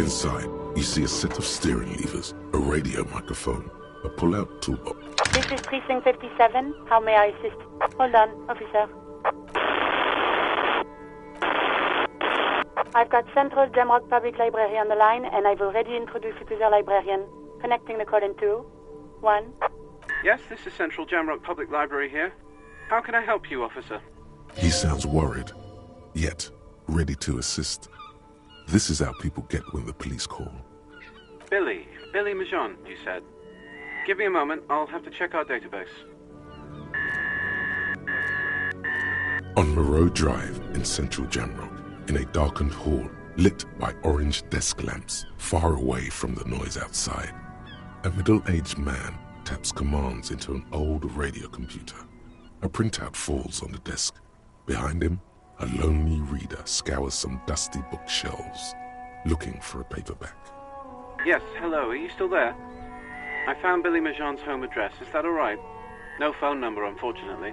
Inside, you see a set of steering levers, a radio microphone, a pull-out toolbox. This is Precinct 57. How may I assist? Hold on, officer. I've got Central Jamrock Public Library on the line, and I've already introduced you to their librarian. Connecting the call in 2, 1. Yes, this is Central Jamrock Public Library here. How can I help you, officer? He sounds worried, yet ready to assist. This is how people get when the police call. Billy Majon, you said. Give me a moment, I'll have to check our database. On Moreau Drive in Central Jamrock, in a darkened hall lit by orange desk lamps far away from the noise outside, a middle-aged man taps commands into an old radio computer. A printout falls on the desk. Behind him, a lonely reader scours some dusty bookshelves, looking for a paperback. Yes, hello, are you still there? I found Billy Majon's home address, is that alright? No phone number, unfortunately.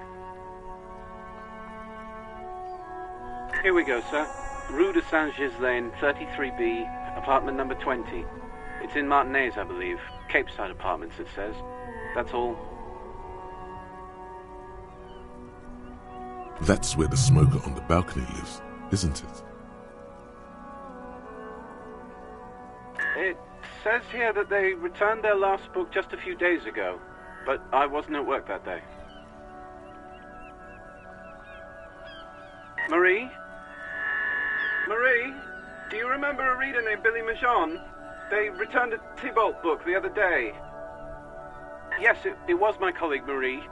Here we go, sir. Rue de Saint-Ghislain, 33B, apartment number 20. It's in Martinez, I believe. Capeside Apartments, it says. That's all. That's where the smoker on the balcony lives, isn't it? It says here that they returned their last book just a few days ago, but I wasn't at work that day. Marie? Marie? Do you remember a reader named Billy Majon? They returned a Thibault book the other day. Yes, it was my colleague Marie.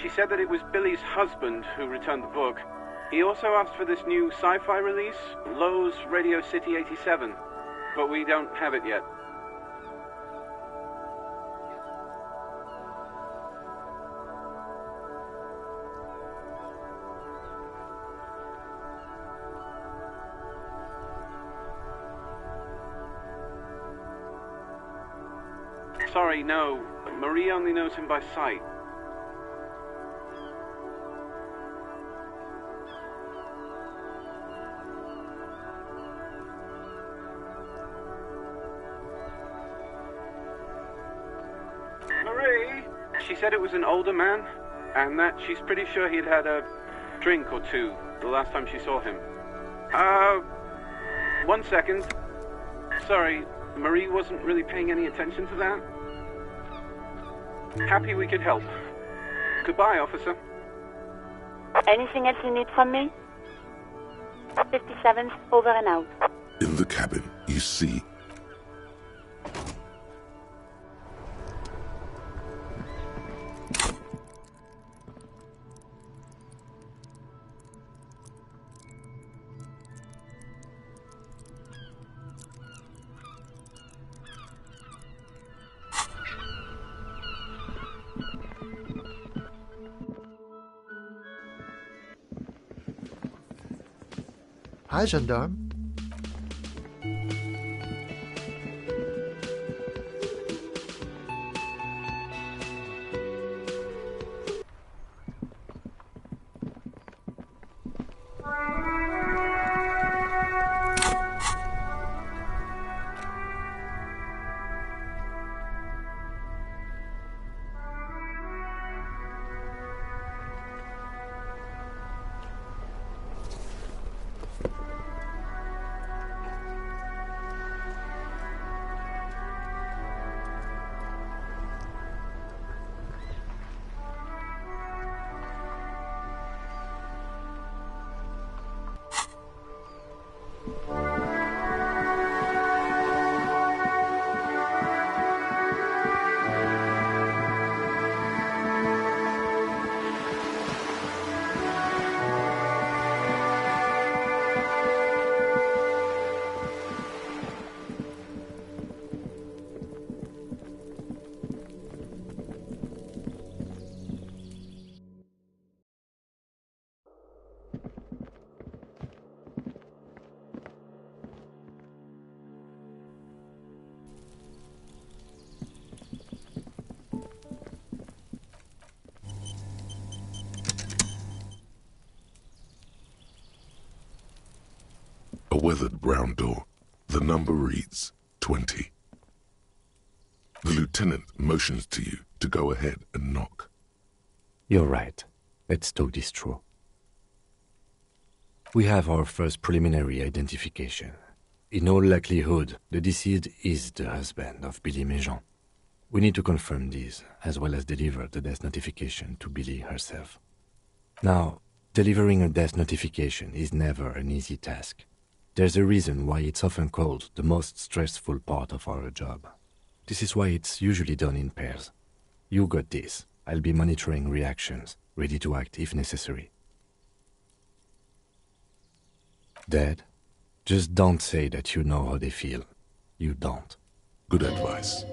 She said that it was Billy's husband who returned the book. He also asked for this new sci-fi release, Lowe's Radio City 87, but we don't have it yet. Sorry, no. Marie only knows him by sight. Marie? She said it was an older man, and that she's pretty sure he'd had a drink or two the last time she saw him. 1 second. Sorry, Marie wasn't really paying any attention to that. Happy we could help. Goodbye, officer. Anything else you need from me? 57's over and out. In the cabin, you see Hi, gendarme. a weathered brown door, the The number reads 20. The lieutenant motions to you to go ahead and knock. You're right. Let's talk this through. We have our first preliminary identification. In all likelihood, the deceased is the husband of Billy Méjean. We need to confirm this, as well as deliver the death notification to Billy herself. Now, delivering a death notification is never an easy task. There's a reason why it's often called the most stressful part of our job. This is why it's usually done in pairs. You got this. I'll be monitoring reactions, ready to act if necessary. Dad, just don't say that you know how they feel. You don't. Good advice.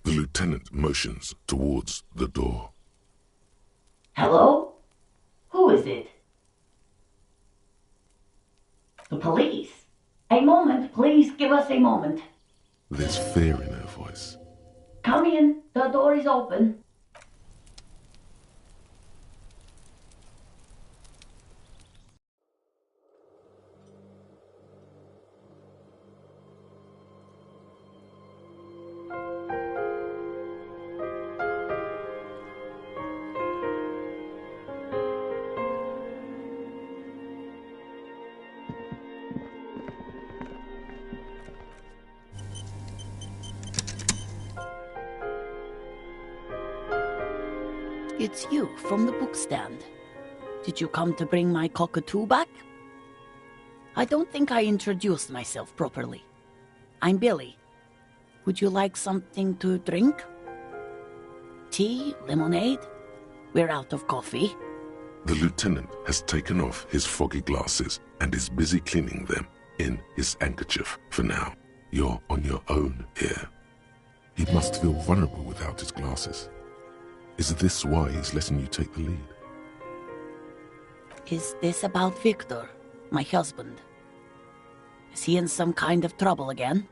The lieutenant motions towards the door. Hello? Who is it? The police. A moment, please give us a moment. There's fear in her voice. Come in, the door is open. It's you from the bookstand. Did you come to bring my cockatoo back? I don't think I introduced myself properly. I'm Billy. Would you like something to drink? Tea? Lemonade? We're out of coffee. The lieutenant has taken off his foggy glasses and is busy cleaning them in his handkerchief for now. You're on your own here. He must feel vulnerable without his glasses. Is this why he's letting you take the lead? Is this about Victor, my husband? Is he in some kind of trouble again?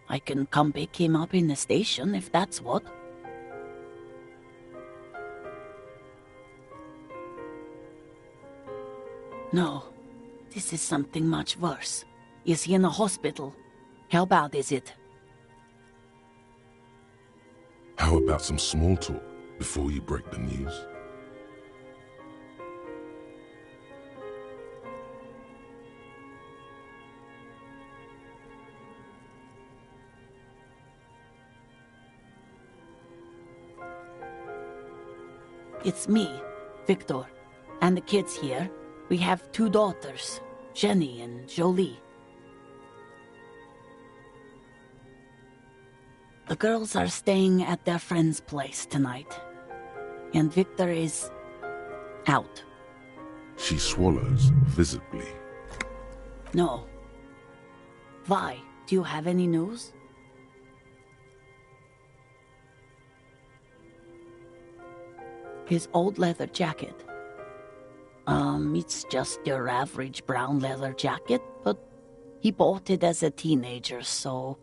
I can come pick him up in the station if that's what. No, this is something much worse. Is he in a hospital? How bad is it? How about some small talk before you break the news? It's me, Victor, and the kids here. We have 2 daughters, Jenny and Jolie. The girls are staying at their friend's place tonight, and Victor is out. She swallows visibly. No. Vi, do you have any news? His old leather jacket. It's just your average brown leather jacket, but he bought it as a teenager, so...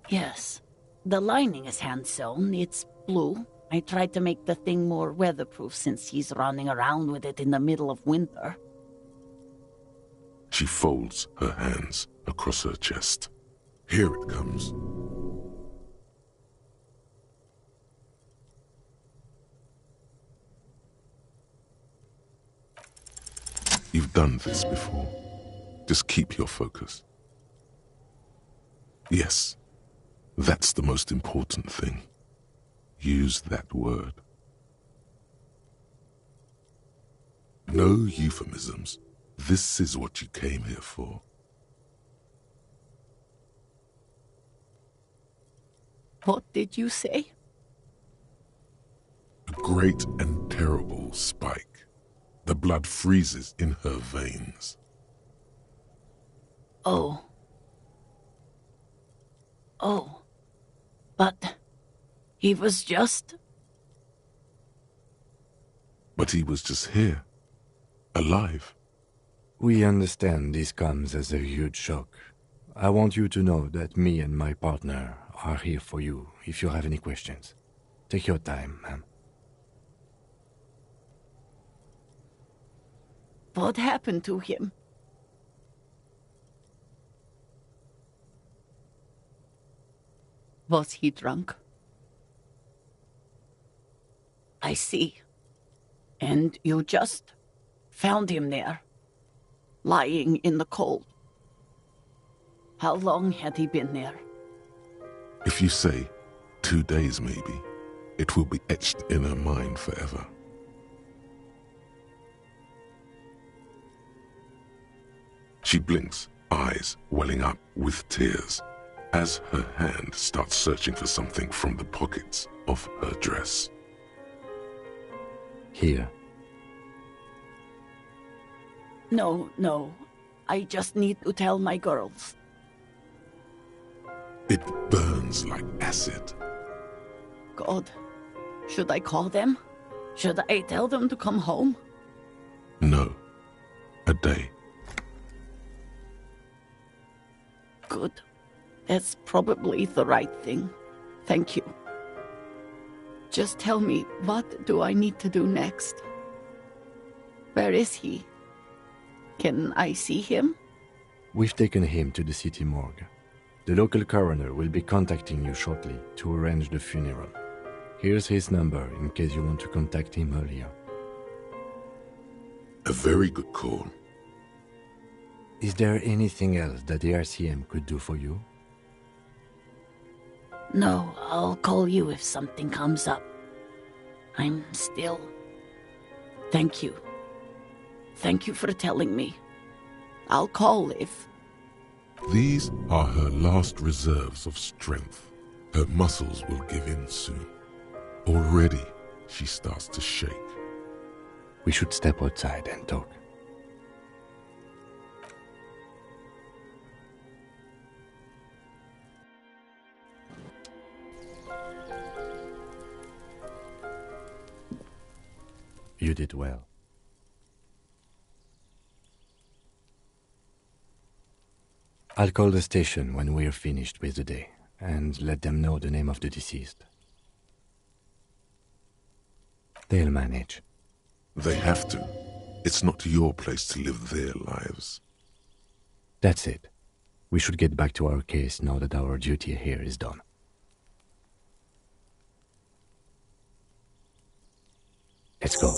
Yes, the lining is hand-sewn. It's blue. I tried to make the thing more weatherproof since he's running around with it in the middle of winter. She folds her hands across her chest. Here it comes. You've done this before. Just keep your focus. Yes, that's the most important thing. Use that word. No euphemisms. This is what you came here for. What did you say? A great and terrible spike. The blood freezes in her veins. Oh. Oh. But he was just... But he was just here. Alive. We understand this comes as a huge shock. I want you to know that me and my partner are here for you if you have any questions. Take your time, ma'am. What happened to him? Was he drunk? I see. And you just found him there, lying in the cold. How long had he been there? If you say 2 days maybe, it will be etched in her mind forever. She blinks, eyes welling up with tears, as her hand starts searching for something from the pockets of her dress. Here. No. I just need to tell my girls. It burns like acid. God, should I call them? Should I tell them to come home? No. A day. Good. That's probably the right thing. Thank you. Just tell me, what do I need to do next? Where is he? Can I see him? We've taken him to the city morgue. The local coroner will be contacting you shortly to arrange the funeral. Here's his number in case you want to contact him earlier. A very good call. Is there anything else that the RCM could do for you? No, I'll call you if something comes up. I'm still... Thank you. Thank you for telling me. I'll call if... These are her last reserves of strength. Her muscles will give in soon. Already, she starts to shake. We should step outside and talk. You did well. I'll call the station when we're finished with the day, and let them know the name of the deceased. They'll manage. They have to. It's not your place to live their lives. That's it. We should get back to our case now that our duty here is done. Let's go.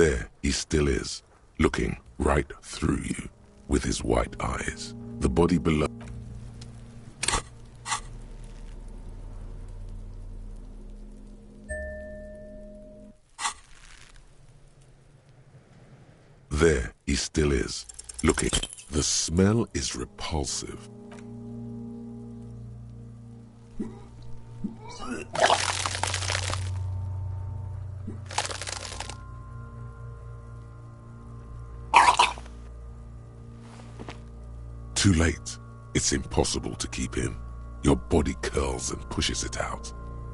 There he still is, looking right through you with his white eyes. The body below. There he still is, looking. The smell is repulsive. Too late. It's impossible to keep in. Your body curls and pushes it out,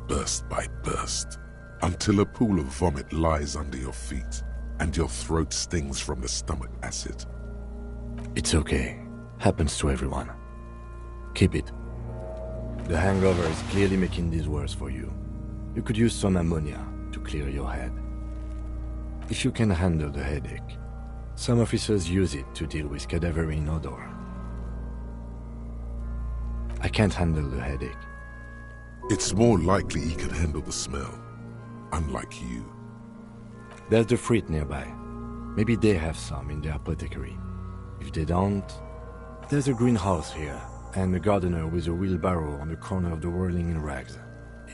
burst by burst, until a pool of vomit lies under your feet and your throat stings from the stomach acid. It's okay. Happens to everyone. Keep it. The hangover is clearly making this worse for you. You could use some ammonia to clear your head. If you can handle the headache, some officers use it to deal with cadaverine odor. I can't handle the headache. It's more likely he can handle the smell, unlike you. There's the fruit nearby. Maybe they have some in their apothecary. If they don't, there's a greenhouse here, and a gardener with a wheelbarrow on the corner of the whirling in rags.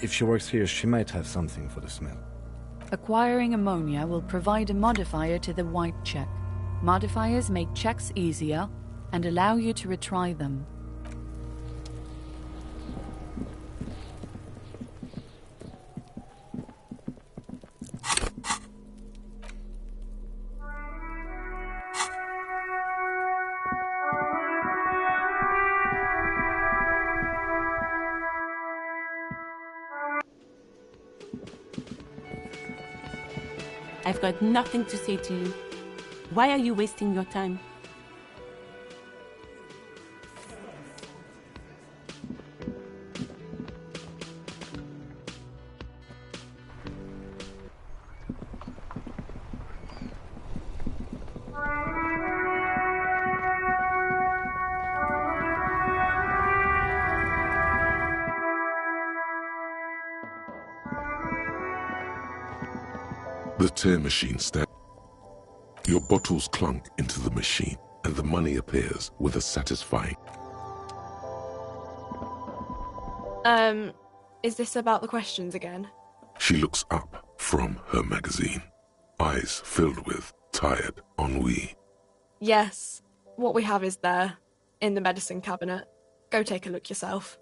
If she works here, she might have something for the smell. Acquiring ammonia will provide a modifier to the wipe check. Modifiers make checks easier and allow you to retry them. I've got nothing to say to you. Why are you wasting your time? The tear machine stands. Your bottles clunk into the machine, and the money appears with a satisfying. Is this about the questions again? She looks up from her magazine, eyes filled with tired ennui. Yes. What we have is there, in the medicine cabinet. Go take a look yourself.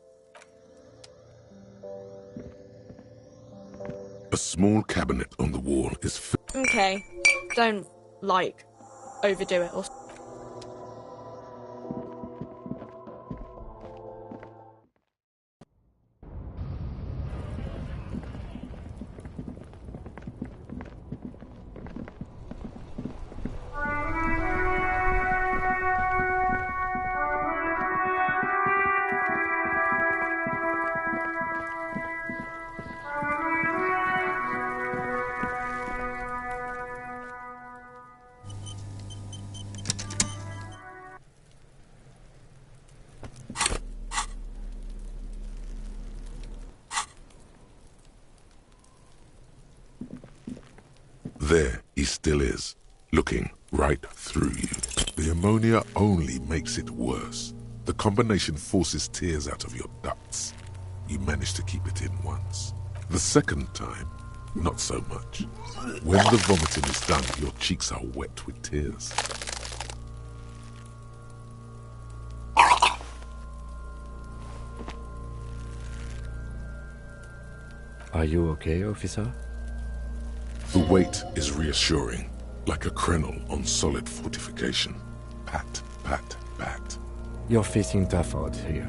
A small cabinet on the wall is filled. Okay. Don't, overdo it or... There he still is, looking right through you. The ammonia only makes it worse. The combination forces tears out of your ducts. You manage to keep it in once. The second time, not so much. When the vomiting is done, your cheeks are wet with tears. Are you okay, officer? The weight is reassuring, like a crenel on solid fortification. Pat, pat, pat. You're facing tough odds here.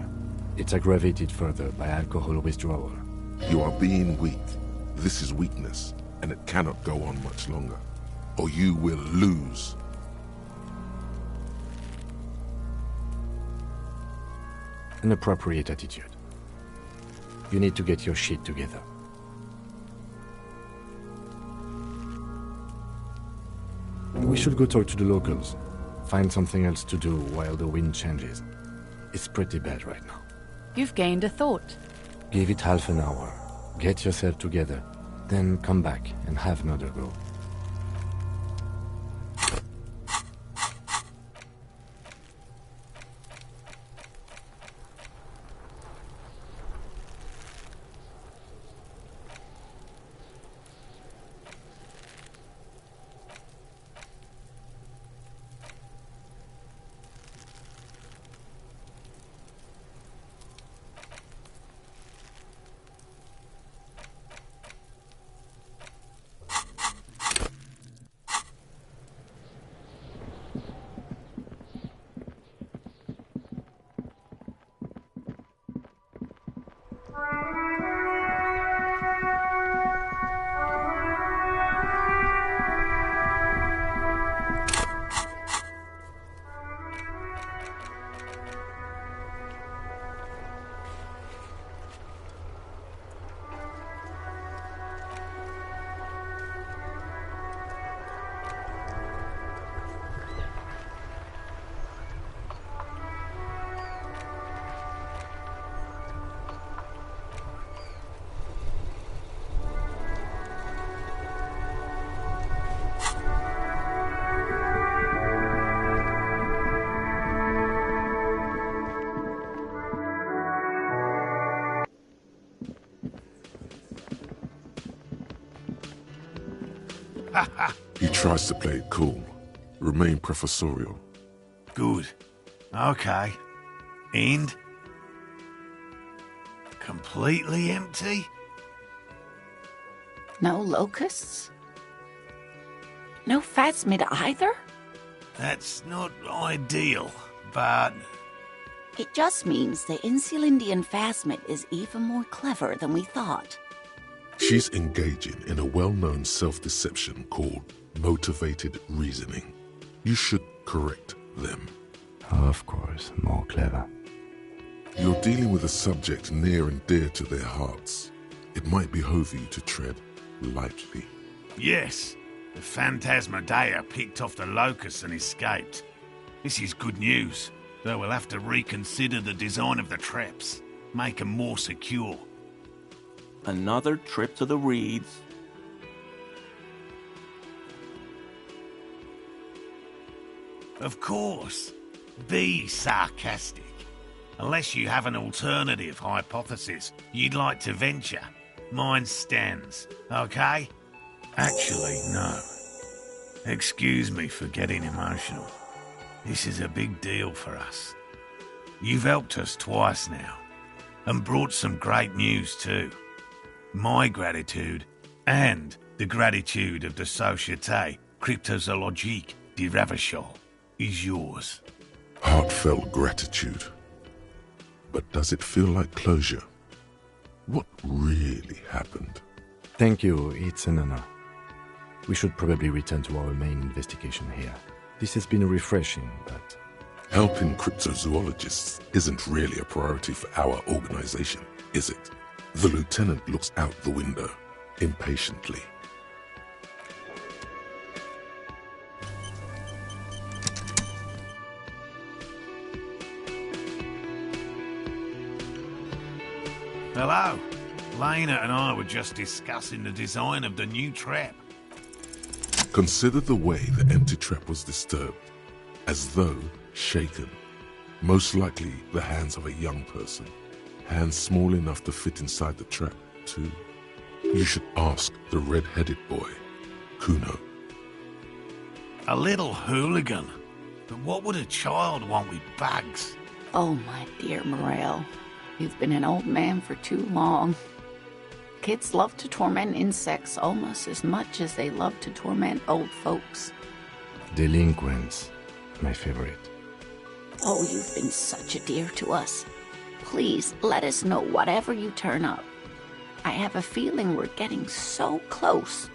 It's aggravated further by alcohol withdrawal. You are being weak. This is weakness, and it cannot go on much longer, or you will lose. An appropriate attitude. You need to get your shit together. We should go talk to the locals. Find something else to do while the wind changes. It's pretty bad right now. You've gained a thought. Give it half an hour. Get yourself together. Then come back and have another go. He tries to play it cool, remain professorial. Good. Okay. And? Completely empty? No locusts? No phasmid either? That's not ideal, but... It just means the Insulindian phasmid is even more clever than we thought. She's engaging in a well-known self-deception called motivated reasoning. You should correct them. Of course, more clever. You're dealing with a subject near and dear to their hearts. It might behove you to tread lightly. Yes, the Phantasmadeia picked off the locusts and escaped. This is good news, though we'll have to reconsider the design of the traps, make them more secure. Another trip to the Reeds. Of course. Be sarcastic. Unless you have an alternative hypothesis you'd like to venture, mine stands, okay? Actually, no. Excuse me for getting emotional. This is a big deal for us. You've helped us twice now, and brought some great news too. My gratitude, and the gratitude of the Société Cryptozoologique de Ravachol, is yours. Heartfelt gratitude. But does it feel like closure? What really happened? Thank you, it's an honor. We should probably return to our main investigation here. This has been refreshing, but... Helping cryptozoologists isn't really a priority for our organization, is it? The lieutenant looks out the window, impatiently. Hello. Lena and I were just discussing the design of the new trap. Consider the way the empty trap was disturbed, as though shaken. Most likely the hands of a young person. Hands small enough to fit inside the trap, too. You should ask the red-headed boy, Kuno. A little hooligan. But what would a child want with bugs? Oh, my dear Morel. You've been an old man for too long. Kids love to torment insects almost as much as they love to torment old folks. Delinquents, my favorite. Oh, you've been such a dear to us. Please let us know whatever you turn up. I have a feeling we're getting so close.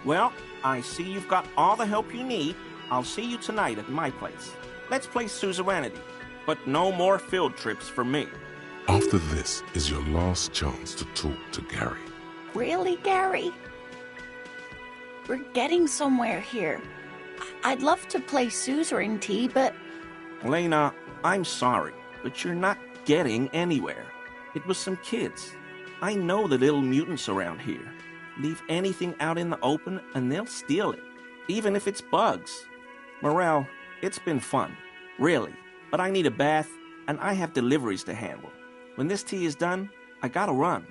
Well, I see you've got all the help you need. I'll see you tonight at my place. Let's play suzerainty, but no more field trips for me. After this is your last chance to talk to Gary. Really, Gary? We're getting somewhere here. I'd love to play suzerainty, but... Lena, I'm sorry, but you're not getting anywhere. It was some kids. I know the little mutants around here. Leave anything out in the open and they'll steal it, even if it's bugs. Morel, it's been fun, really, but I need a bath and I have deliveries to handle. When this tea is done, I gotta run.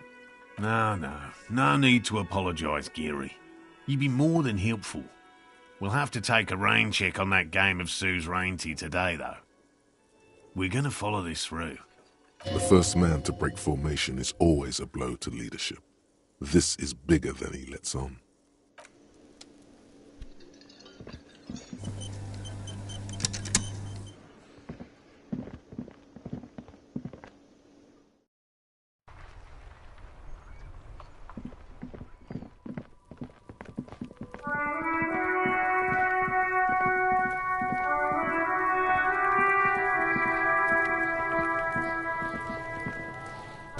No need to apologize, Geary. You'd be more than helpful. We'll have to take a rain check on that game of suzerainty today, though. We're gonna follow this through. The first man to break formation is always a blow to leadership. This is bigger than he lets on.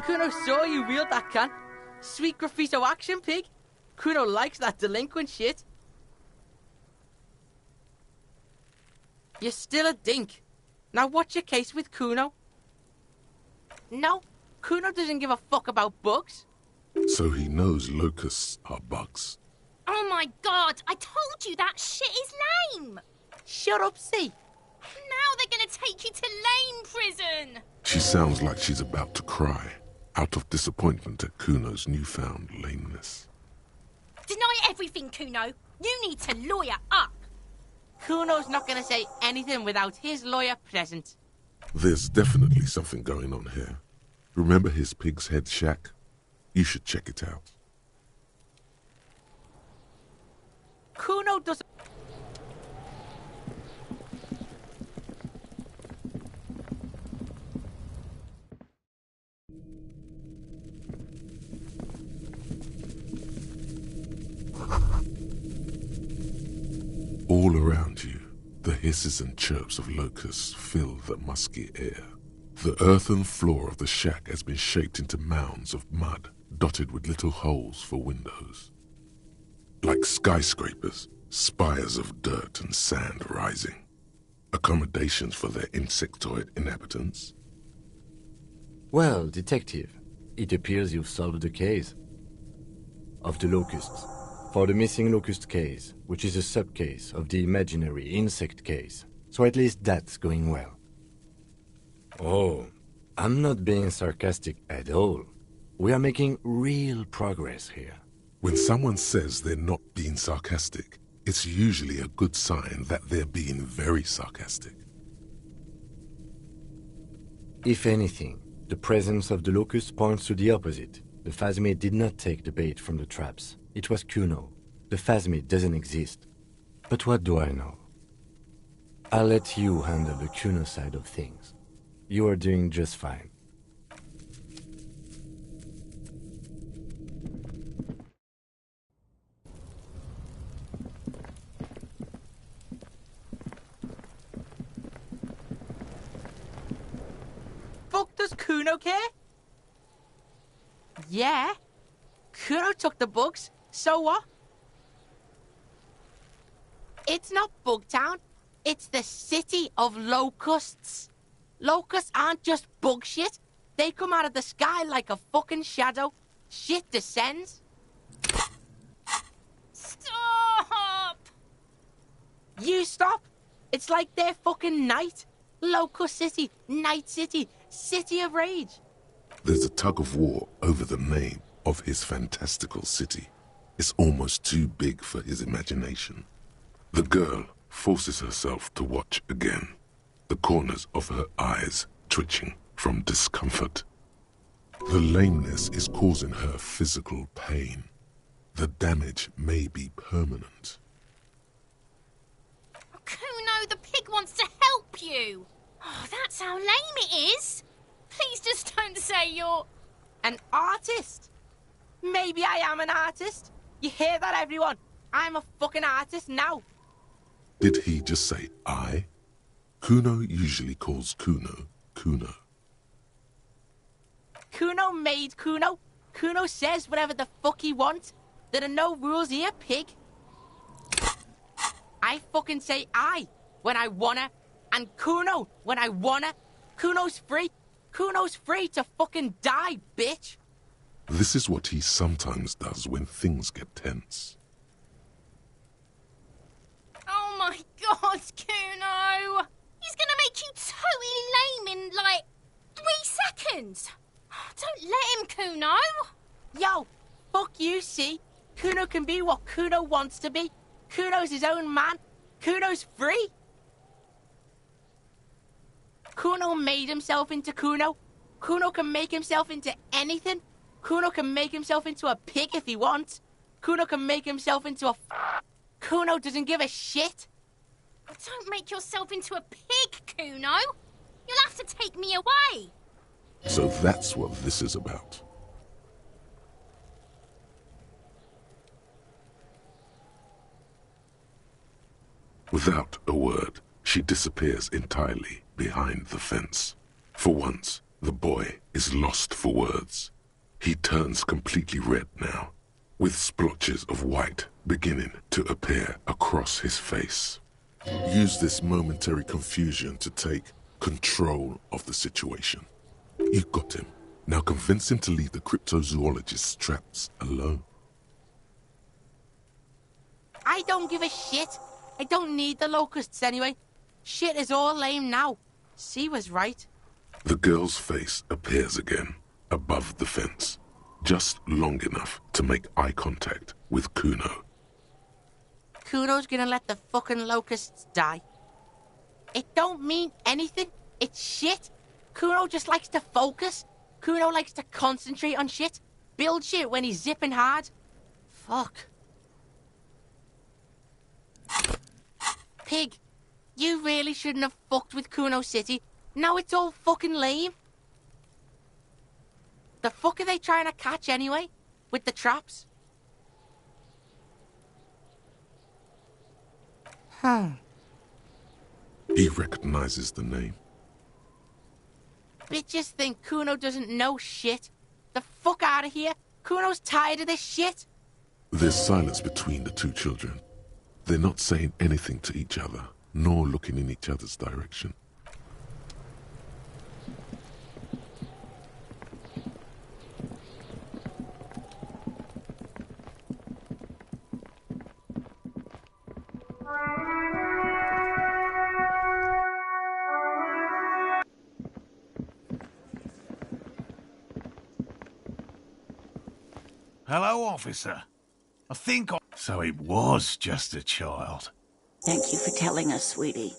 Kuno saw you wield that can. Sweet graffito action, pig. Kuno likes that delinquent shit. You're still a dink. Now what's your case with Kuno? No, Kuno doesn't give a fuck about bugs. So he knows locusts are bugs. Oh my god, I told you that shit is lame! Shut up, see. Now they're gonna take you to lame prison! She sounds like she's about to cry, out of disappointment at Kuno's newfound lameness. Deny everything, Kuno. You need to lawyer up. Kuno's not going to say anything without his lawyer present. There's definitely something going on here. Remember his pig's head shack? You should check it out. Kuno doesn't... All around you, the hisses and chirps of locusts fill the musky air. The earthen floor of the shack has been shaped into mounds of mud, dotted with little holes for windows. Like skyscrapers, spires of dirt and sand rising. Accommodations for their insectoid inhabitants. Well, detective, it appears you've solved the case of the locusts. For the missing locust case, which is a sub-case of the imaginary insect case. So at least that's going well. Oh, I'm not being sarcastic at all. We are making real progress here. When someone says they're not being sarcastic, it's usually a good sign that they're being very sarcastic. If anything, the presence of the locust points to the opposite. The Phasmid did not take the bait from the traps. It was Kuno. The Phasmid doesn't exist. But what do I know? I'll let you handle the Kuno side of things. You are doing just fine. Fuck does Kuno care? Yeah. Kuno took the bugs, so what? It's not Bugtown, it's the city of locusts. Locusts aren't just bug shit. They come out of the sky like a fucking shadow. Shit descends. Stop! You stop. It's like they're fucking night. Locust City, Night City, City of Rage. There's a tug of war over the name of his fantastical city. It's almost too big for his imagination. The girl forces herself to watch again, the corners of her eyes twitching from discomfort. The lameness is causing her physical pain. The damage may be permanent. Kuno, the pig wants to help you. Oh, that's how lame it is. Please just don't say you're... An artist? Maybe I am an artist. You hear that, everyone? I'm a fucking artist now. Did he just say I? Kuno usually calls Kuno, Kuno. Kuno made Kuno. Kuno says whatever the fuck he wants. There are no rules here, pig. I fucking say I when I wanna, and Kuno when I wanna. Kuno's free. Kuno's free to fucking die, bitch. This is what he sometimes does when things get tense. Oh my god, Kuno! He's gonna make you totally lame in, like, 3 seconds! Don't let him, Kuno! Yo, fuck you, see? Kuno can be what Kuno wants to be. Kuno's his own man. Kuno's free. Kuno made himself into Kuno. Kuno can make himself into anything. Kuno can make himself into a pig if he wants. Kuno can make himself into a... Kuno doesn't give a shit. Don't make yourself into a pig, Kuno. You'll have to take me away. So that's what this is about. Without a word, she disappears entirely behind the fence. For once, the boy is lost for words. He turns completely red now, with splotches of white beginning to appear across his face. Use this momentary confusion to take control of the situation. You got him. Now convince him to leave the cryptozoologist's traps alone. I don't give a shit. I don't need the locusts anyway. Shit is all lame now. C was right. The girl's face appears again, above the fence, just long enough to make eye contact with Kuno. Kuno's gonna let the fucking locusts die. It don't mean anything. It's shit. Kuno just likes to focus. Kuno likes to concentrate on shit. Build shit when he's zipping hard. Fuck. Pig, you really shouldn't have fucked with Kuno City. Now it's all fucking lame. The fuck are they trying to catch anyway? With the traps? He recognizes the name. Bitches think Kuno doesn't know shit. The fuck out of here. Kuno's tired of this shit. There's silence between the two children. They're not saying anything to each other, nor looking in each other's direction. Hello, officer. I think I... So it was just a child. Thank you for telling us, sweetie.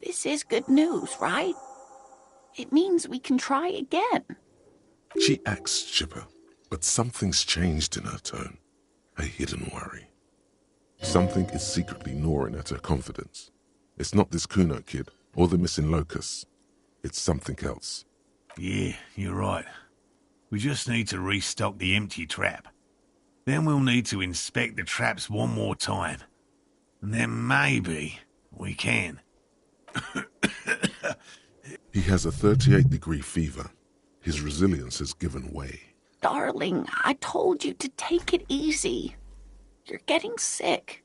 This is good news, right? It means we can try again. She acts chipper, but something's changed in her tone. A hidden worry. Something is secretly gnawing at her confidence. It's not this Kuno kid, or the missing locusts. It's something else. Yeah, you're right. We just need to restock the empty trap. Then we'll need to inspect the traps one more time. And then maybe we can. He has a 38-degree fever. His resilience has given way. Darling, I told you to take it easy. You're getting sick.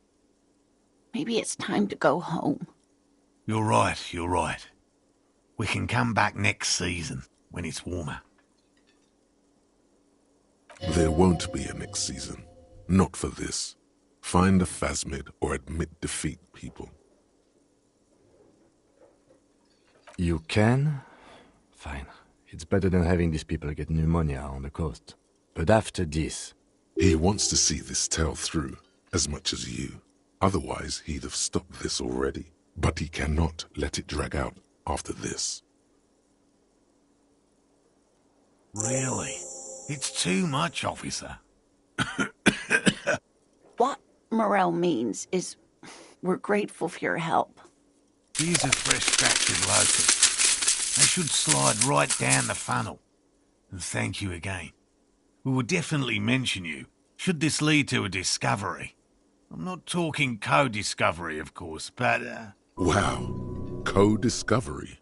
Maybe it's time to go home. You're right, you're right. We can come back next season, when it's warmer. There won't be a next season. Not for this. Find a phasmid or admit defeat, people. You can? Fine. It's better than having these people get pneumonia on the coast. But after this... He wants to see this tale through, as much as you. Otherwise, he'd have stopped this already. But he cannot let it drag out after this. Really? It's too much, officer. What Morel means is we're grateful for your help. These are fresh fractured locusts. They should slide right down the funnel. And thank you again. We will definitely mention you, should this lead to a discovery. I'm not talking co-discovery, of course, but... Wow. Co-discovery?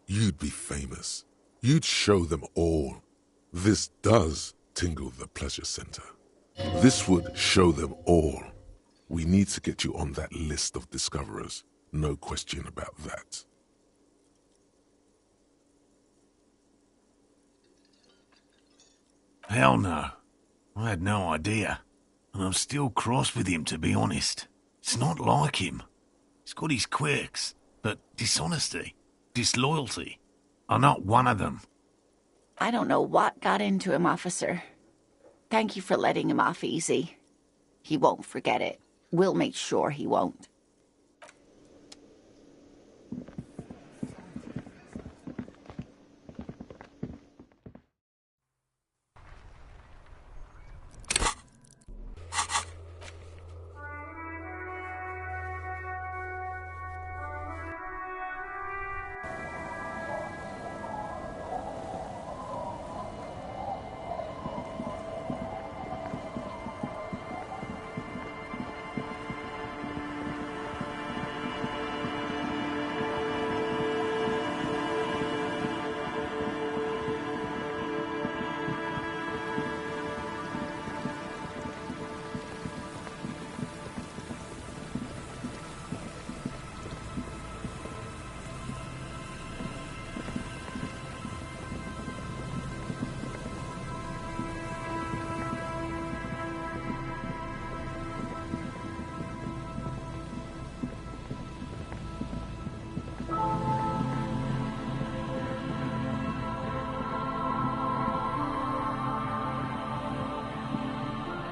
You'd be famous. You'd show them all. This does tingle the pleasure center. This would show them all. We need to get you on that list of discoverers. No question about that. Hell no. I had no idea. And I'm still cross with him, to be honest. It's not like him. He's got his quirks, but dishonesty, disloyalty are not one of them. I don't know what got into him, officer. Thank you for letting him off easy. He won't forget it. We'll make sure he won't.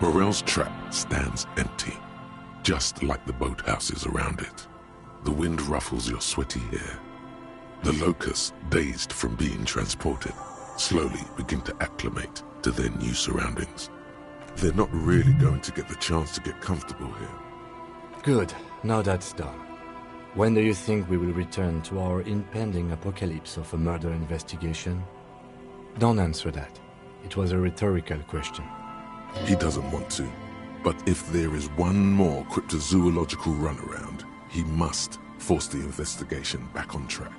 Morel's trap stands empty, just like the boathouses around it. The wind ruffles your sweaty hair. The locusts, dazed from being transported, slowly begin to acclimate to their new surroundings. They're not really going to get the chance to get comfortable here. Good, now that's done. When do you think we will return to our impending apocalypse of a murder investigation? Don't answer that. It was a rhetorical question. He doesn't want to, but if there is one more cryptozoological runaround, he must force the investigation back on track.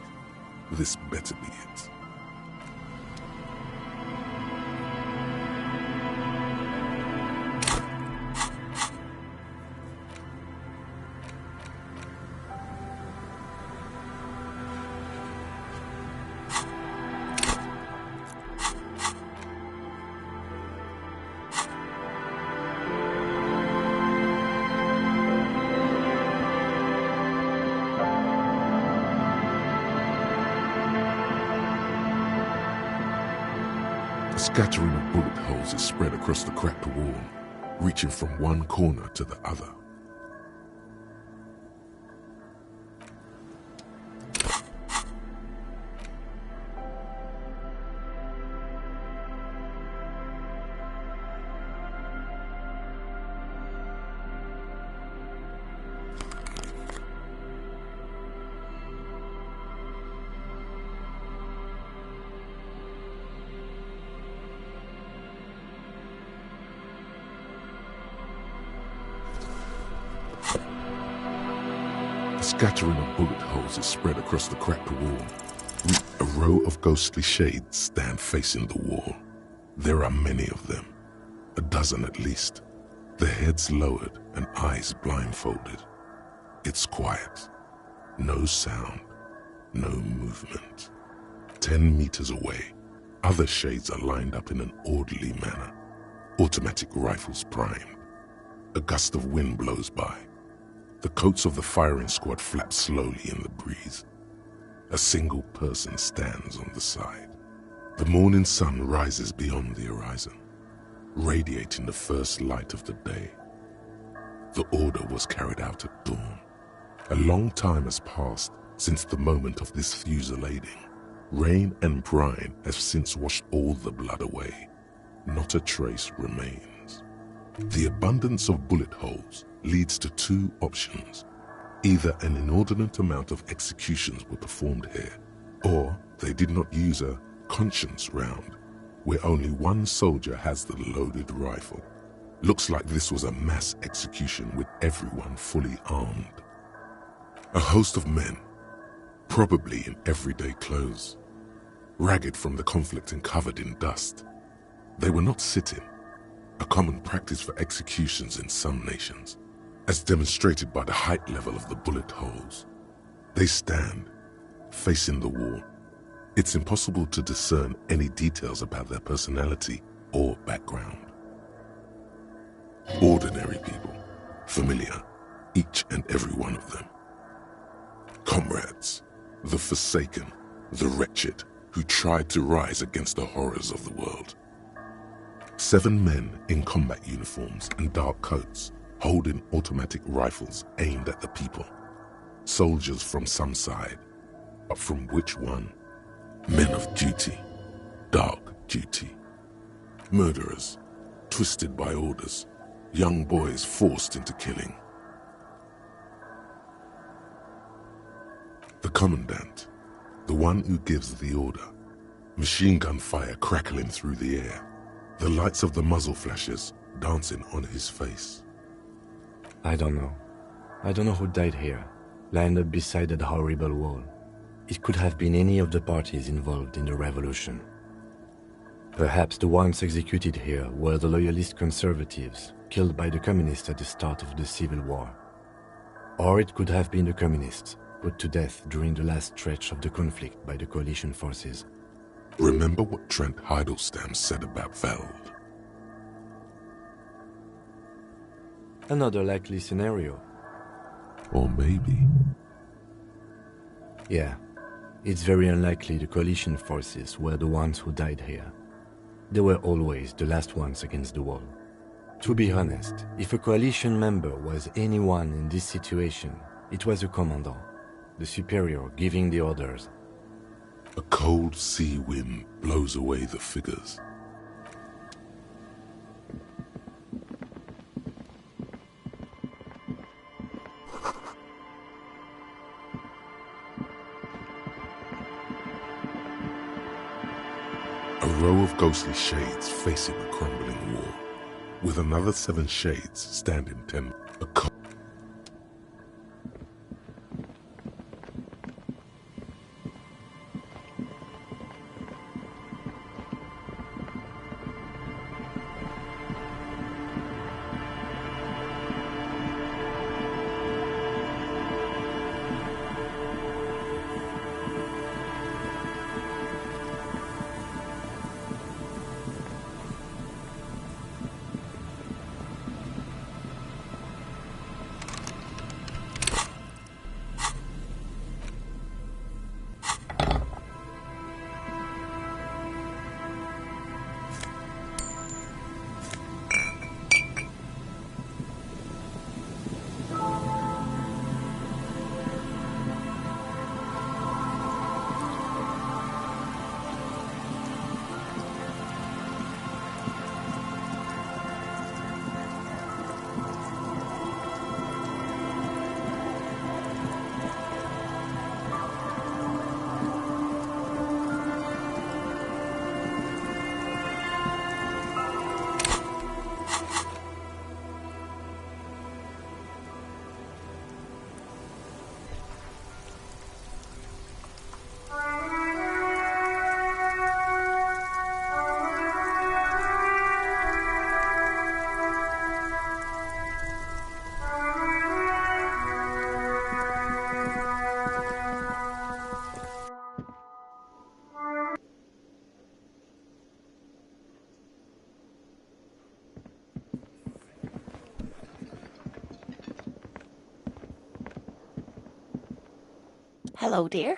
This better be it. A scattering of bullet holes is spread across the cracked wall, reaching from one corner to the other. Scattering of bullet holes is spread across the cracked wall. A row of ghostly shades stand facing the wall. There are many of them, a dozen at least, their heads lowered and eyes blindfolded. It's quiet. No sound, no movement. 10 meters away, other shades are lined up in an orderly manner, automatic rifles primed. A gust of wind blows by. The coats of the firing squad flap slowly in the breeze. A single person stands on the side. The morning sun rises beyond the horizon, radiating the first light of the day. The order was carried out at dawn. A long time has passed since the moment of this fusillading. Rain and brine have since washed all the blood away. Not a trace remains. The abundance of bullet holes leads to two options. Either an inordinate amount of executions were performed here, or they did not use a conscience round, where only one soldier has the loaded rifle. Looks like this was a mass execution with everyone fully armed. A host of men, probably in everyday clothes, ragged from the conflict and covered in dust. They were not sitting, a common practice for executions in some nations, as demonstrated by the height level of the bullet holes. They stand, facing the wall. It's impossible to discern any details about their personality or background. Ordinary people, familiar, each and every one of them. Comrades, the forsaken, the wretched, who tried to rise against the horrors of the world. 7 men in combat uniforms and dark coats, holding automatic rifles aimed at the people. Soldiers from some side, but from which one? Men of duty, dark duty. Murderers, twisted by orders, young boys forced into killing. The commandant, the one who gives the order, machine gun fire crackling through the air, the lights of the muzzle flashes dancing on his face. I don't know. I don't know who died here, lined up beside that horrible wall. It could have been any of the parties involved in the revolution. Perhaps the ones executed here were the loyalist conservatives, killed by the communists at the start of the Civil War. Or it could have been the communists, put to death during the last stretch of the conflict by the coalition forces. Remember what Trent Heidelstein said about Veld? Another likely scenario. Or maybe... Yeah, it's very unlikely the coalition forces were the ones who died here. They were always the last ones against the wall. To be honest, if a coalition member was anyone in this situation, it was a commandant, the superior giving the orders. A cold sea wind blows away the figures. A row of ghostly shades facing a crumbling wall, with another 7 shades standing 10. Hello, dear.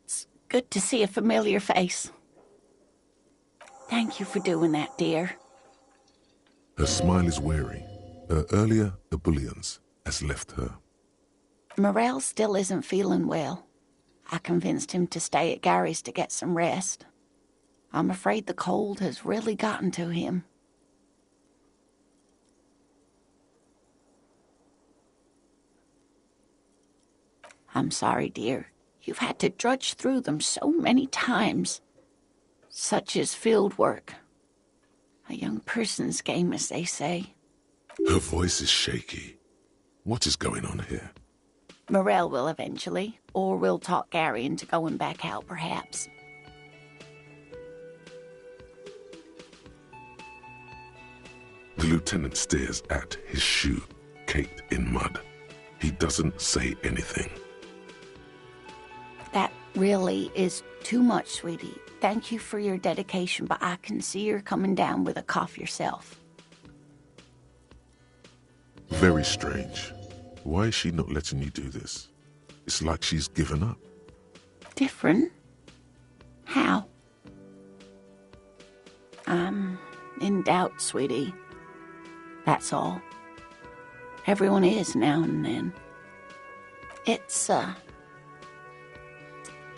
It's good to see a familiar face. Thank you for doing that, dear. Her smile is weary. Her earlier ebullience has left her. Morel still isn't feeling well. I convinced him to stay at Gary's to get some rest. I'm afraid the cold has really gotten to him. I'm sorry, dear. You've had to drudge through them so many times. Such is field work. A young person's game, as they say. Her voice is shaky. What is going on here? Morel will eventually, or we'll talk Gary into going back out, perhaps. The lieutenant stares at his shoe, caked in mud. He doesn't say anything. That really is too much, sweetie. Thank you for your dedication, but I can see you're coming down with a cough yourself. Very strange. Why is she not letting you do this? It's like she's given up. Different? How? I'm in doubt, sweetie. That's all. Everyone is now and then. It's a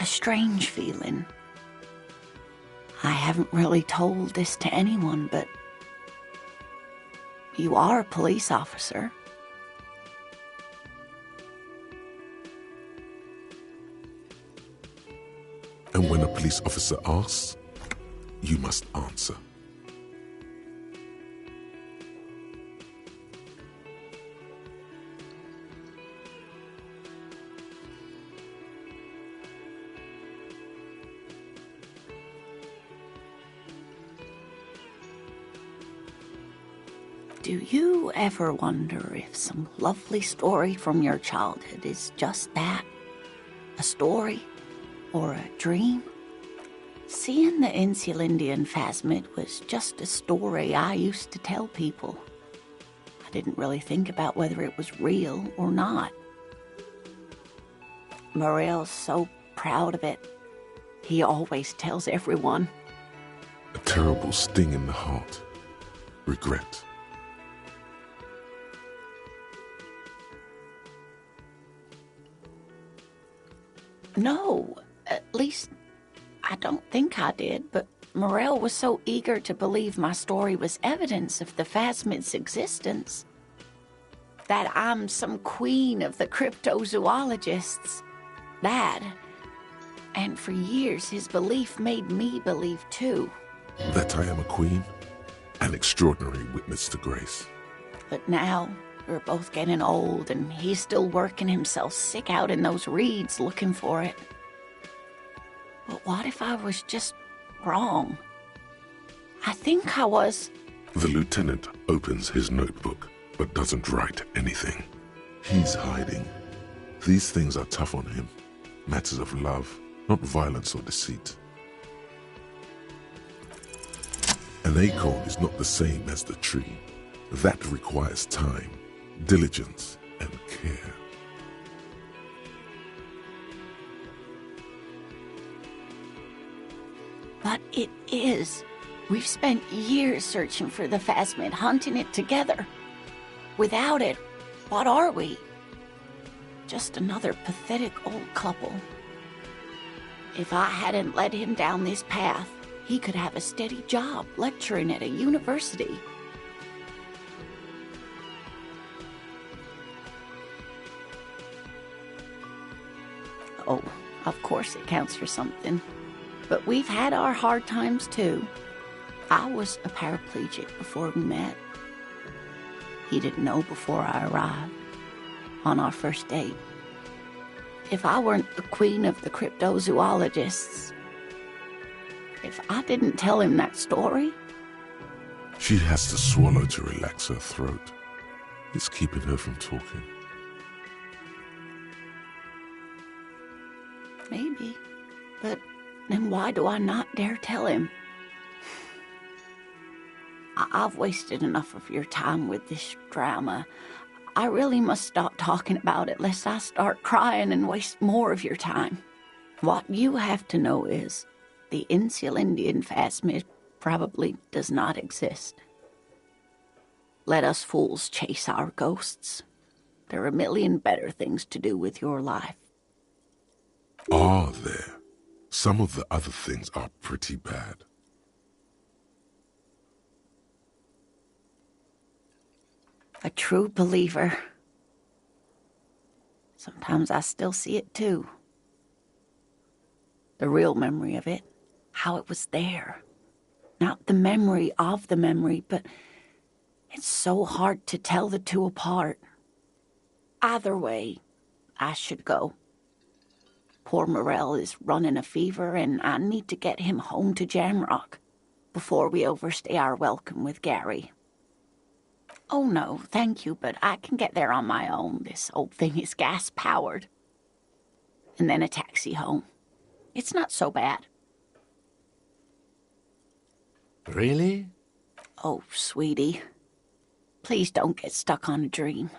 strange feeling. I haven't really told this to anyone, but you are a police officer. And when a police officer asks, you must answer. Do you ever wonder if some lovely story from your childhood is just that? A story? Or a dream? Seeing the Insulindian Phasmid was just a story I used to tell people. I didn't really think about whether it was real or not. Morel's so proud of it. He always tells everyone. A terrible sting in the heart. Regret. No, at least I don't think I did, but Morell was so eager to believe my story was evidence of the Phasmid's existence. That I'm some queen of the cryptozoologists. That. And for years, his belief made me believe too. That I am a queen? An extraordinary witness to grace. But now, we're both getting old, and he's still working himself sick out in those reeds looking for it. But what if I was just wrong? I think I was. The lieutenant opens his notebook, but doesn't write anything. He's hiding. These things are tough on him. Matters of love, not violence or deceit. An acorn is not the same as the tree. That requires time, diligence, and care. But it is. We've spent years searching for the Phasmid, hunting it together. Without it, what are we? Just another pathetic old couple. If I hadn't led him down this path, he could have a steady job lecturing at a university. Oh, of course it counts for something. But we've had our hard times too. I was a paraplegic before we met. He didn't know before I arrived. On our first date. If I weren't the queen of the cryptozoologists, if I didn't tell him that story... She has to swallow to relax her throat. It's keeping her from talking. Maybe. But then why do I not dare tell him? I've wasted enough of your time with this drama. I really must stop talking about it lest I start crying and waste more of your time. What you have to know is the Insulindian Phasmid probably does not exist. Let us fools chase our ghosts. There are a million better things to do with your life. Are there? Some of the other things are pretty bad. A true believer. Sometimes I still see it too. The real memory of it, how it was there. Not the memory of the memory, but it's so hard to tell the two apart. Either way, I should go. Poor Morell is running a fever, and I need to get him home to Jamrock before we overstay our welcome with Gary. Oh no, thank you, but I can get there on my own. This old thing is gas-powered. And then a taxi home. It's not so bad. Really? Oh, sweetie. Please don't get stuck on a dream.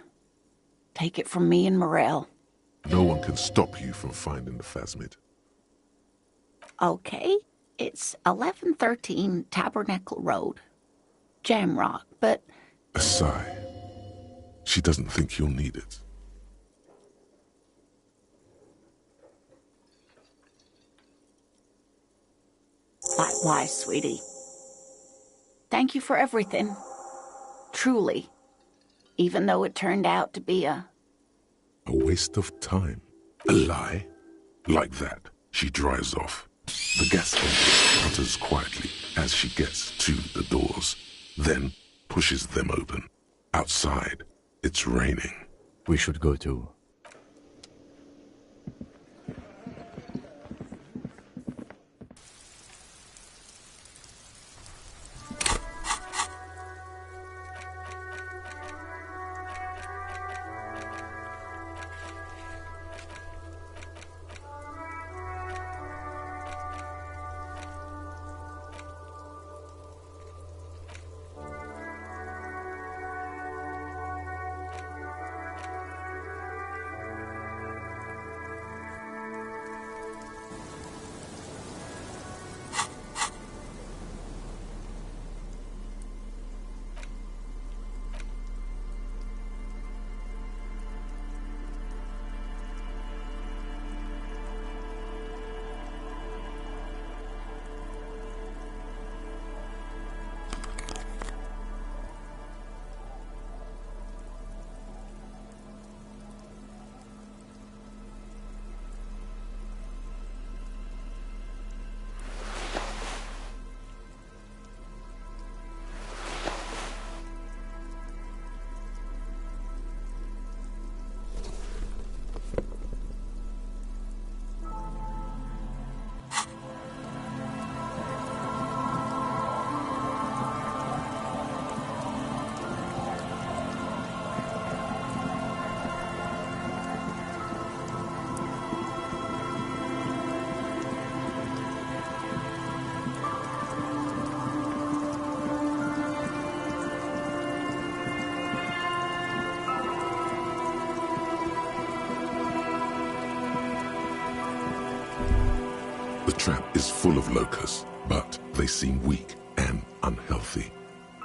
Take it from me and Morell. No one can stop you from finding the Phasmid. Okay, it's 1113 Tabernacle Road. Jamrock, but... A sigh. She doesn't think you'll need it. Likewise, sweetie. Thank you for everything. Truly. Even though it turned out to be a waste of time. A lie? Like that, she drives off. The gas engine sputters quietly as she gets to the doors, then pushes them open. Outside, it's raining. We should go too. The trap is full of locusts, but they seem weak and unhealthy.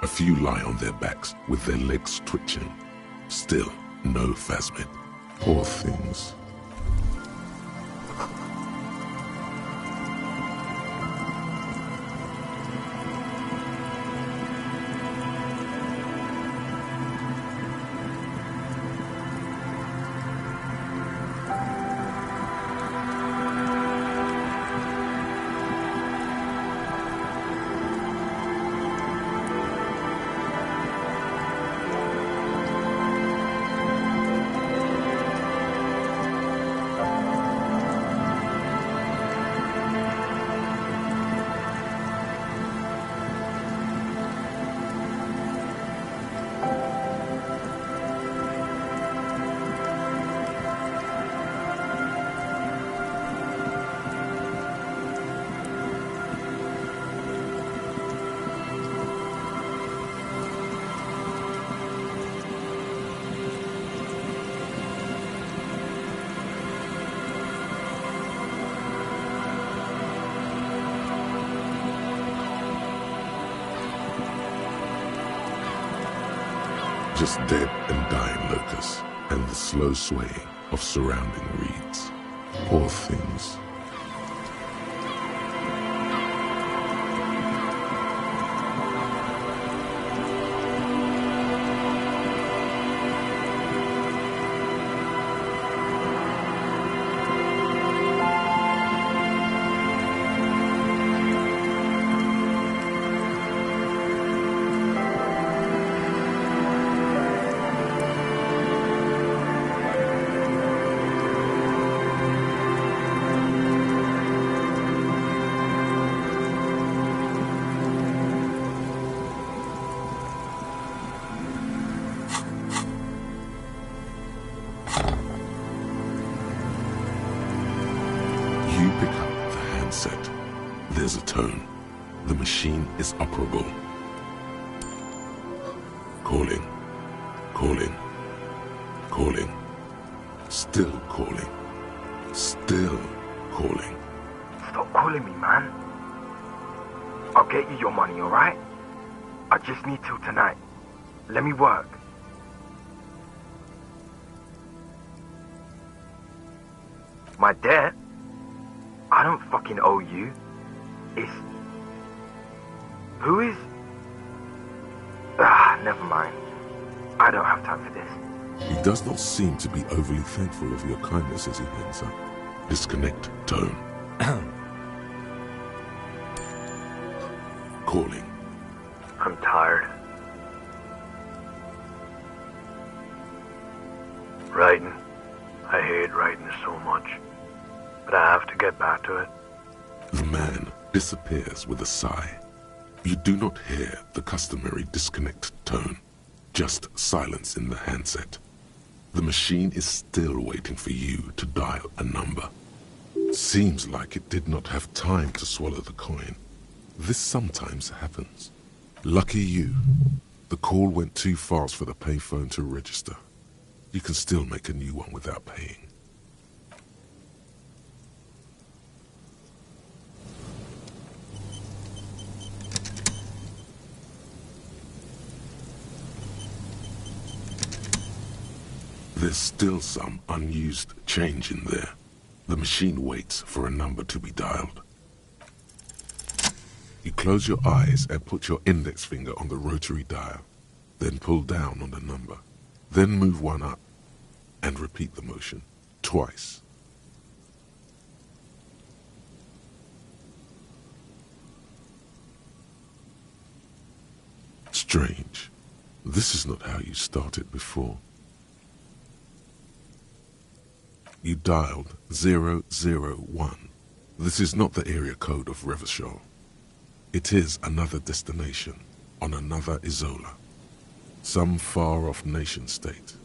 A few lie on their backs with their legs twitching. Still, no Phasmid. Poor things. Just dead and dying locusts, and the slow swaying of surrounding reeds. Poor things. You pick up the handset. There's a tone. The machine is operable. Calling. Calling. Calling. Still calling. Still calling. Stop calling me, man. I'll get you your money, alright? I just need till tonight. Let me work. My debt? I don't fucking owe you. It's... Who is... never mind. I don't have time for this. He does not seem to be overly thankful of your kindness as he hangs up. Disconnect tone. Calling. I'm tired. Writing. I hate writing so much. But I have to get back to it. The man disappears with a sigh. You do not hear the customary disconnect tone, just silence in the handset. The machine is still waiting for you to dial a number. Seems like it did not have time to swallow the coin. This sometimes happens. Lucky you. The call went too fast for the payphone to register. You can still make a new one without paying. There's still some unused change in there. The machine waits for a number to be dialed. You close your eyes and put your index finger on the rotary dial, then pull down on the number, then move one up, and repeat the motion twice. Strange. This is not how you started before. You dialed 001. This is not the area code of Revachol. It is another destination on another Isola, some far-off nation-state.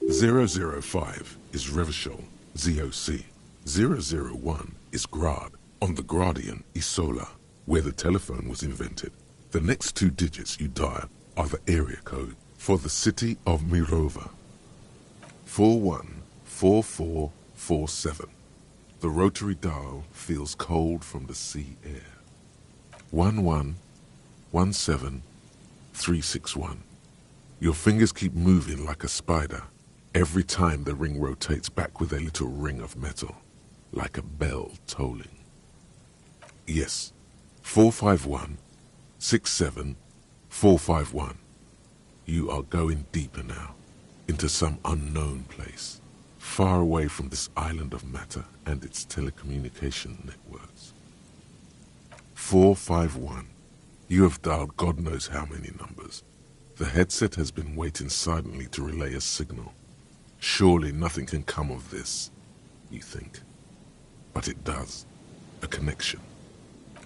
005 is Revachol, ZOC. 001 is Grad, on the Gradian Isola, where the telephone was invented. The next two digits you dial are the area code for the city of Mirova. 414447. The rotary dial feels cold from the sea air. 1117361. Your fingers keep moving like a spider. Every time the ring rotates back with a little ring of metal, like a bell tolling. Yes, 451-67451. You are going deeper now, into some unknown place, far away from this island of matter and its telecommunication networks. 451. You have dialed God knows how many numbers. The headset has been waiting silently to relay a signal. Surely nothing can come of this, you think. But it does. A connection.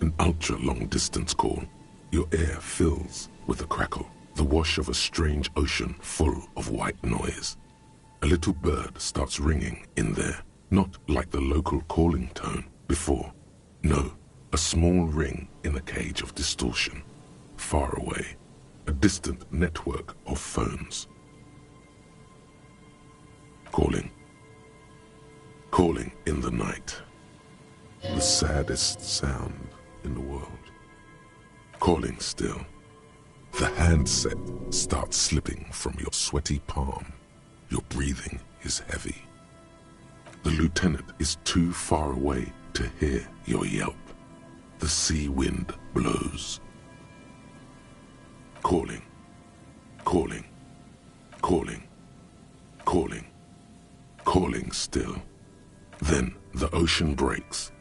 An ultra-long-distance call. Your air fills with a crackle, the wash of a strange ocean full of white noise. A little bird starts ringing in there, not like the local calling tone before. No, a small ring in a cage of distortion, far away. A distant network of phones. Calling. Calling in the night. The saddest sound in the world. Calling still. The handset starts slipping from your sweaty palm. Your breathing is heavy. The lieutenant is too far away to hear your yelp. The sea wind blows. Calling. Calling. Calling. Calling. Calling still. Then the ocean breaks.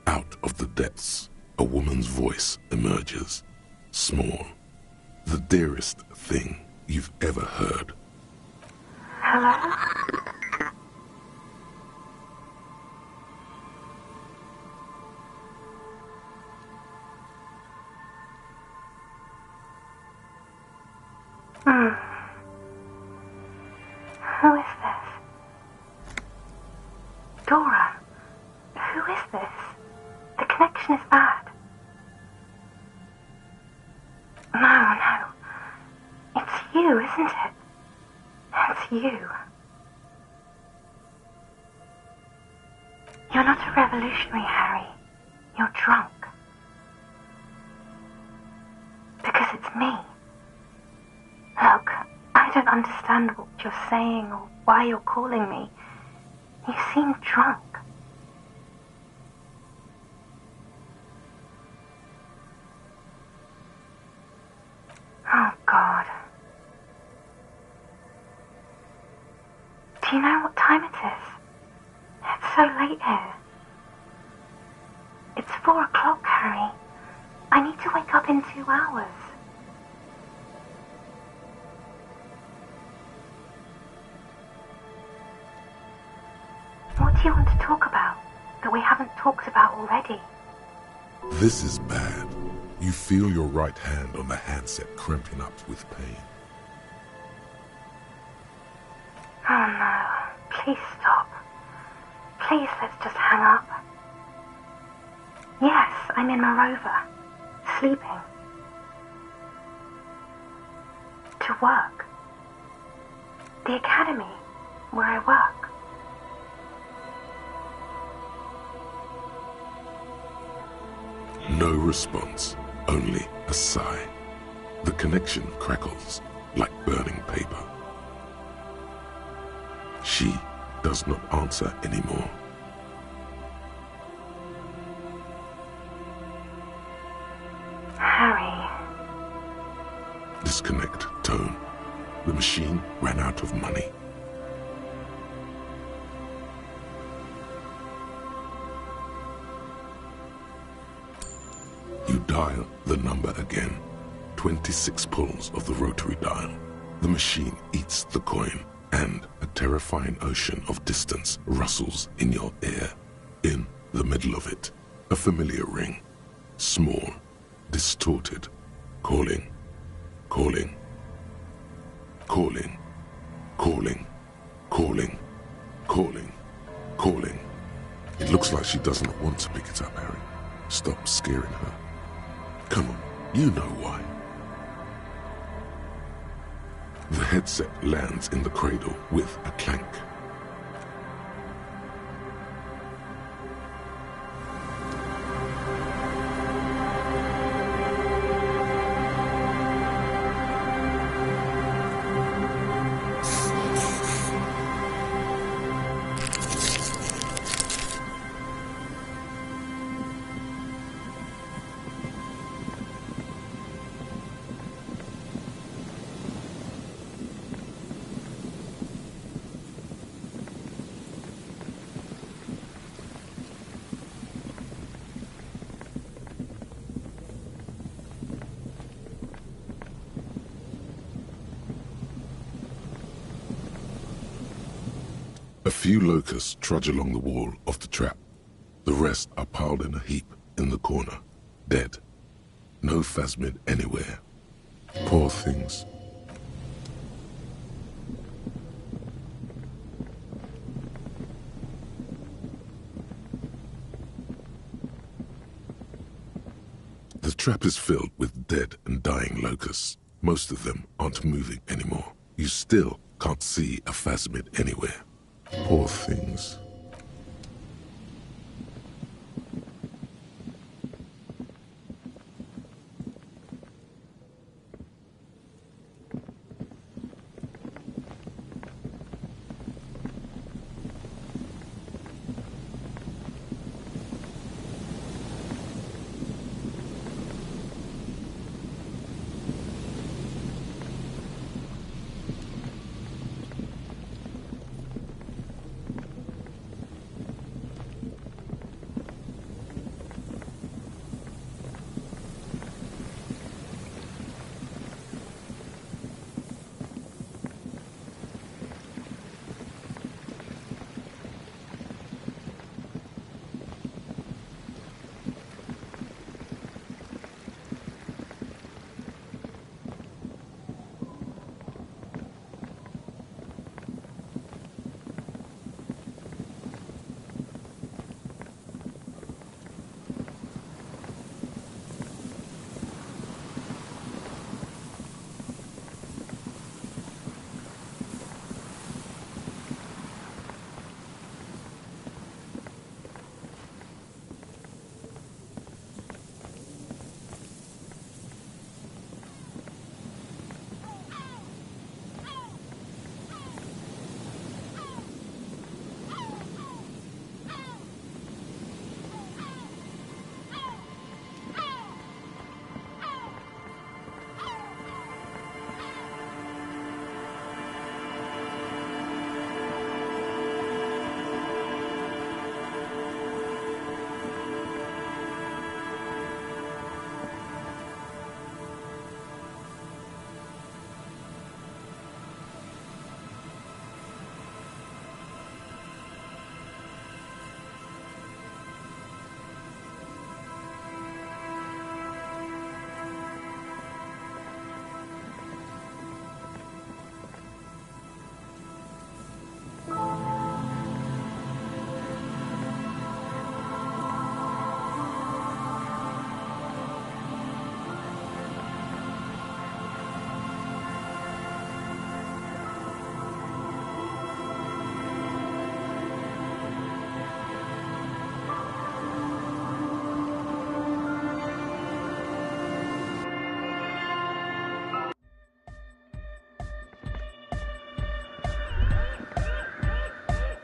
Out of the depths, a woman's voice emerges. Small. The dearest thing you've ever heard. Hello? Who is this? Dora, who is this? The connection is bad. No. It's you, isn't it? It's you. You're not a revolutionary, Harry. You're drunk. Because it's me. Look, I don't understand what you're saying or why you're calling me. You seem drunk. Oh, God. Do you know what time it is? It's so late here. It's 4 o'clock, Harry. I need to wake up in 2 hours. What do you want to talk about that we haven't talked about already? This is bad. You feel your right hand on the handset cramping up with pain. Oh no, please stop. Please, let's just hang up. Yes, I'm in my rover, sleeping. To work. The academy, where I work. No response, only a sigh. The connection crackles like burning paper. She does not answer anymore. Harry. Disconnect tone. The machine ran out of money. You dial the number again. 26 pulls of the rotary dial. The machine eats the coin, and a terrifying ocean of distance rustles in your ear. In the middle of it, a familiar ring. Small, distorted, calling, calling, calling, calling, calling, calling, calling. It looks like she does not want to pick it up, Harry. Stop scaring her. Come on, you know why. The headset lands in the cradle with a clank. few locusts trudge along the wall of the trap. The rest are piled in a heap in the corner, dead. No phasmid anywhere. Poor things. The trap is filled with dead and dying locusts. Most of them aren't moving anymore. You still can't see a phasmid anywhere. Poor things.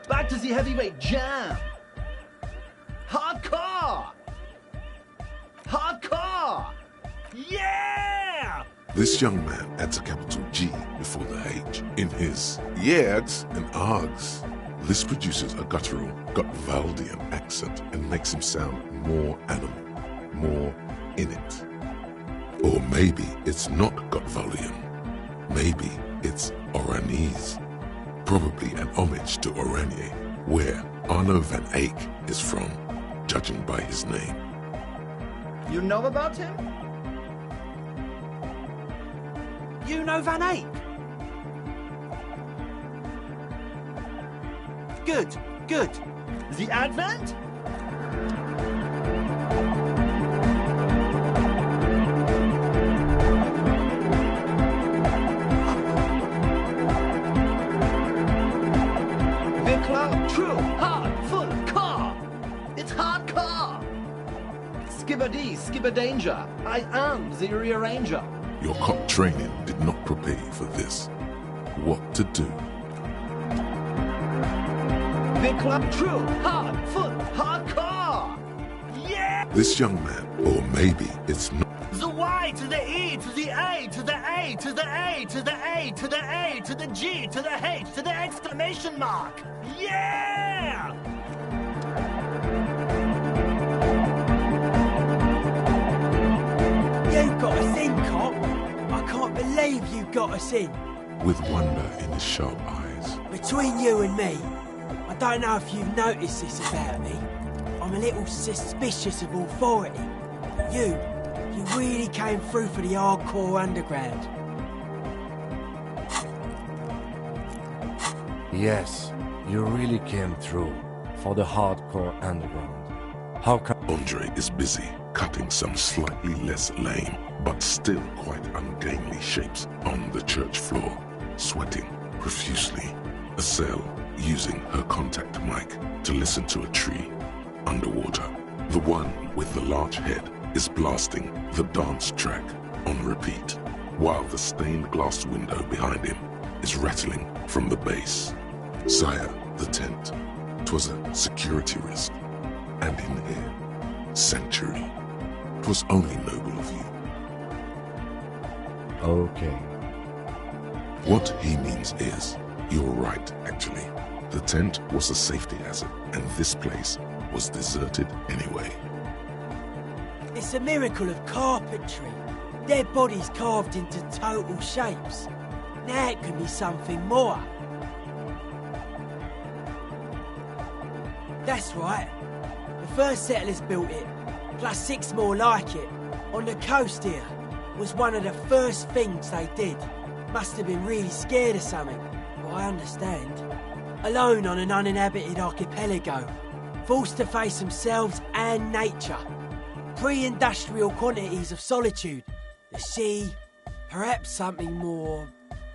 Back to the heavyweight jam! Hardcore! Hardcore! Yeah! This young man adds a capital G before the H in his yeags and args. This produces a guttural Gotvaldian accent and makes him sound more animal, more in it. Or maybe it's not Gotvaldian. Maybe it's Oranese. Probably an homage to Oranje, where Arno van Eyck is from, judging by his name. You know about him? You know Van Eyck? Good, good. The Advent? True, hard, full, car. It's hardcore. Skibbity, skibberdanger. I am the rearranger. Your cop training did not prepare you for this. What to do? Big club, true, hard, full, hardcore. Yeah! This young man, or maybe it's not. The Y to the E to the A to the A to the A to the A to the A to the G to the H to the exclamation mark. Yeah! You got us in, cop. I can't believe you got us in. With wonder in his sharp eyes. Between you and me, I don't know if you've noticed this about me. I'm a little suspicious of authority. But you really came through for the hardcore underground. Yes, you really came through for the hardcore underground. How come Andre is busy cutting some slightly less lame, but still quite ungainly shapes on the church floor, sweating profusely. Estelle using her contact mic to listen to a tree underwater. The one with the large head is blasting the dance track on repeat, while the stained glass window behind him is rattling from the bass. Sire, the tent. 'Twas a security risk. And in here, sanctuary. 'Twas only noble of you. Okay. What he means is, you're right, actually. The tent was a safety hazard, and this place was deserted anyway. It's a miracle of carpentry. Dead bodies carved into total shapes. Now it can be something more. That's right. The first settlers built it, plus 6 more like it, on the coast here. Was one of the first things they did. Must have been really scared of something, but I understand. Alone on an uninhabited archipelago, forced to face themselves and nature. Pre-industrial quantities of solitude. The sea, perhaps something more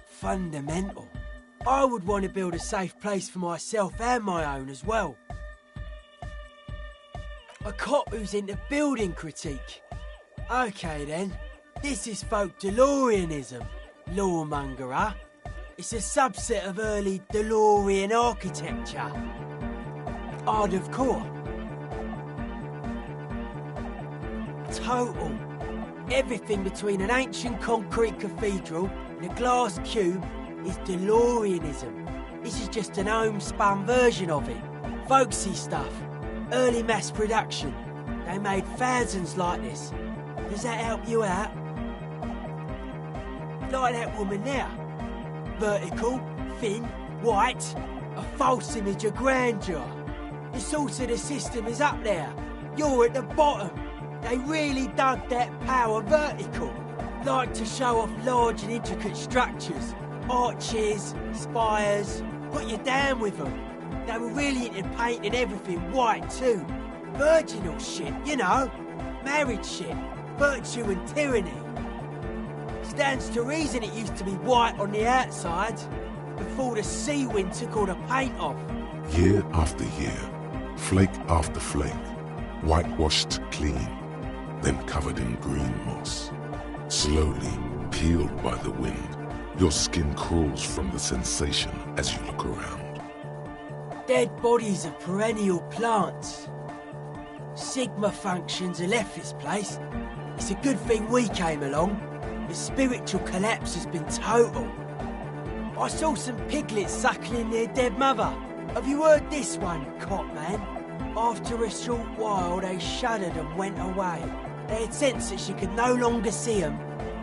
fundamental. I would want to build a safe place for myself and my own as well. A cop who's into building critique. Okay then, this is folk DeLoreanism, lawmongerer. It's a subset of early DeLorean architecture. Art of core. Total. Everything between an ancient concrete cathedral and a glass cube is DeLoreanism. This is just an homespun version of it. Folksy stuff. Early mass production. They made thousands like this. Does that help you out? Like that woman there. Vertical, thin, white. A false image of grandeur. The source of the system is up there. You're at the bottom. They really dug that power vertical. Like to show off large and intricate structures. Arches, spires. Put you down with them. They were really into painting everything white too. Virginal shit, you know. Marriage shit. Virtue and tyranny. Stands to reason it used to be white on the outside before the sea wind took all the paint off. Year after year, flake after flake, whitewashed clean, then covered in green moss. Slowly peeled by the wind, your skin crawls from the sensation as you look around. Dead bodies of perennial plants. Sigma functions have left this place. It's a good thing we came along. The spiritual collapse has been total. I saw some piglets suckling their dead mother. Have you heard this one, cop man? After a short while, they shuddered and went away. They had sensed that she could no longer see them,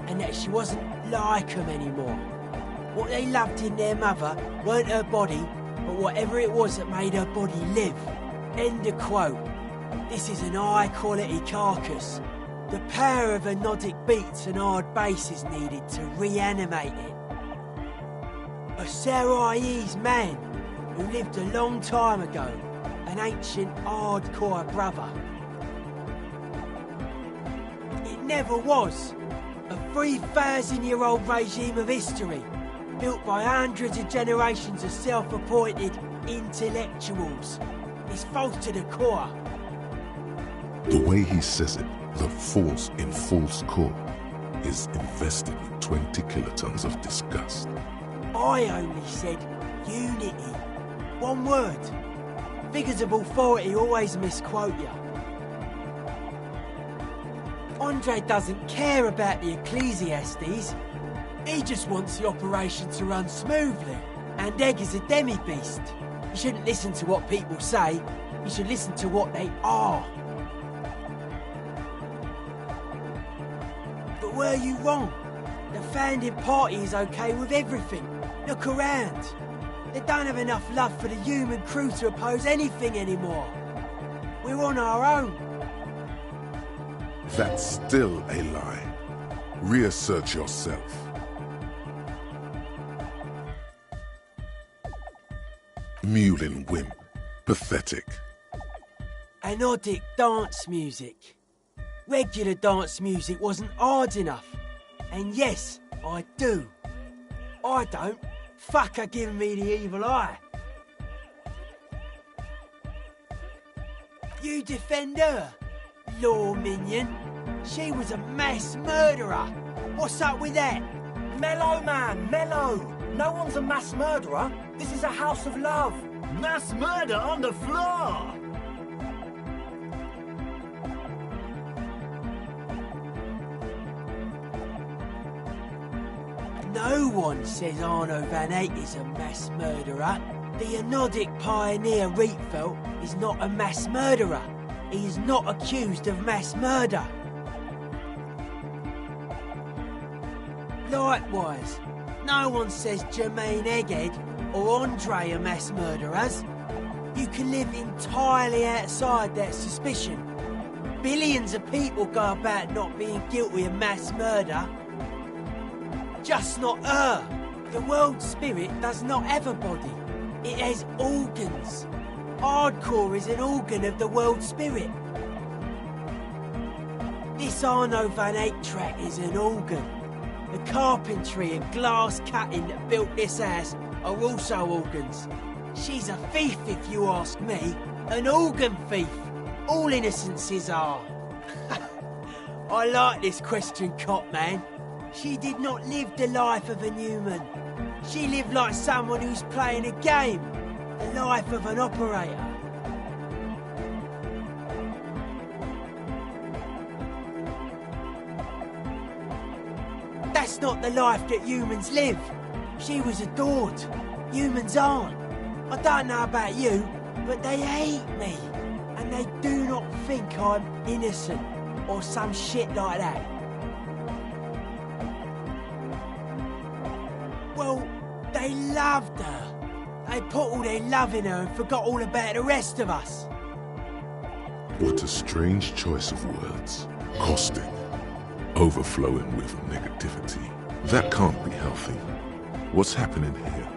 and that she wasn't like them anymore. What they loved in their mother weren't her body, but whatever it was that made her body live. End of quote. This is an high-quality carcass. The power of anodic beats and hard bass is needed to reanimate it. A Sarai's man who lived a long time ago, an ancient hardcore brother. It never was. A 3,000-year-old regime of history, built by hundreds of generations of self-appointed intellectuals. It's false to the core. The way he says it, the force in false core, is invested with 20 kilotons of disgust. I only said unity. One word. Figures of authority always misquote you. Andre doesn't care about the Ecclesiastes. He just wants the operation to run smoothly. And Egg is a demi-beast. You shouldn't listen to what people say. You should listen to what they are. But were you wrong? The founding party is okay with everything. Look around. They don't have enough love for the human crew to oppose anything anymore. We're on our own. That's still a lie. Reassert yourself. Mewling wimp. Pathetic. Anodic dance music. Regular dance music wasn't hard enough. And yes, I do. I don't. Fuck her giving me the evil eye. You defend her, law minion. She was a mass murderer. What's up with that? Mellow, man, mellow. No one's a mass murderer. This is a house of love. Mass murder on the floor. No one says Arno van Eyck is a mass murderer. The Anodic pioneer Rietveld is not a mass murderer. He is not accused of mass murder. Likewise, no one says Jermaine Egghead or Andre are mass murderers. You can live entirely outside that suspicion. Billions of people go about not being guilty of mass murder. Just not her. The world spirit does not have a body. It has organs. Hardcore is an organ of the world spirit. This Arno van Eyck track is an organ. The carpentry and glass cutting that built this house are also organs. She's a thief, if you ask me. An organ thief. All innocences are. I like this question, Cop Man. She did not live the life of a human. She lived like someone who's playing a game. The life of an operator. That's not the life that humans live. She was adored. Humans aren't. I don't know about you, but they hate me. And they do not think I'm innocent or some shit like that. Well, they loved her. They put all their love in her and forgot all about the rest of us. What a strange choice of words. Caustic. Overflowing with negativity. That can't be healthy. What's happening here?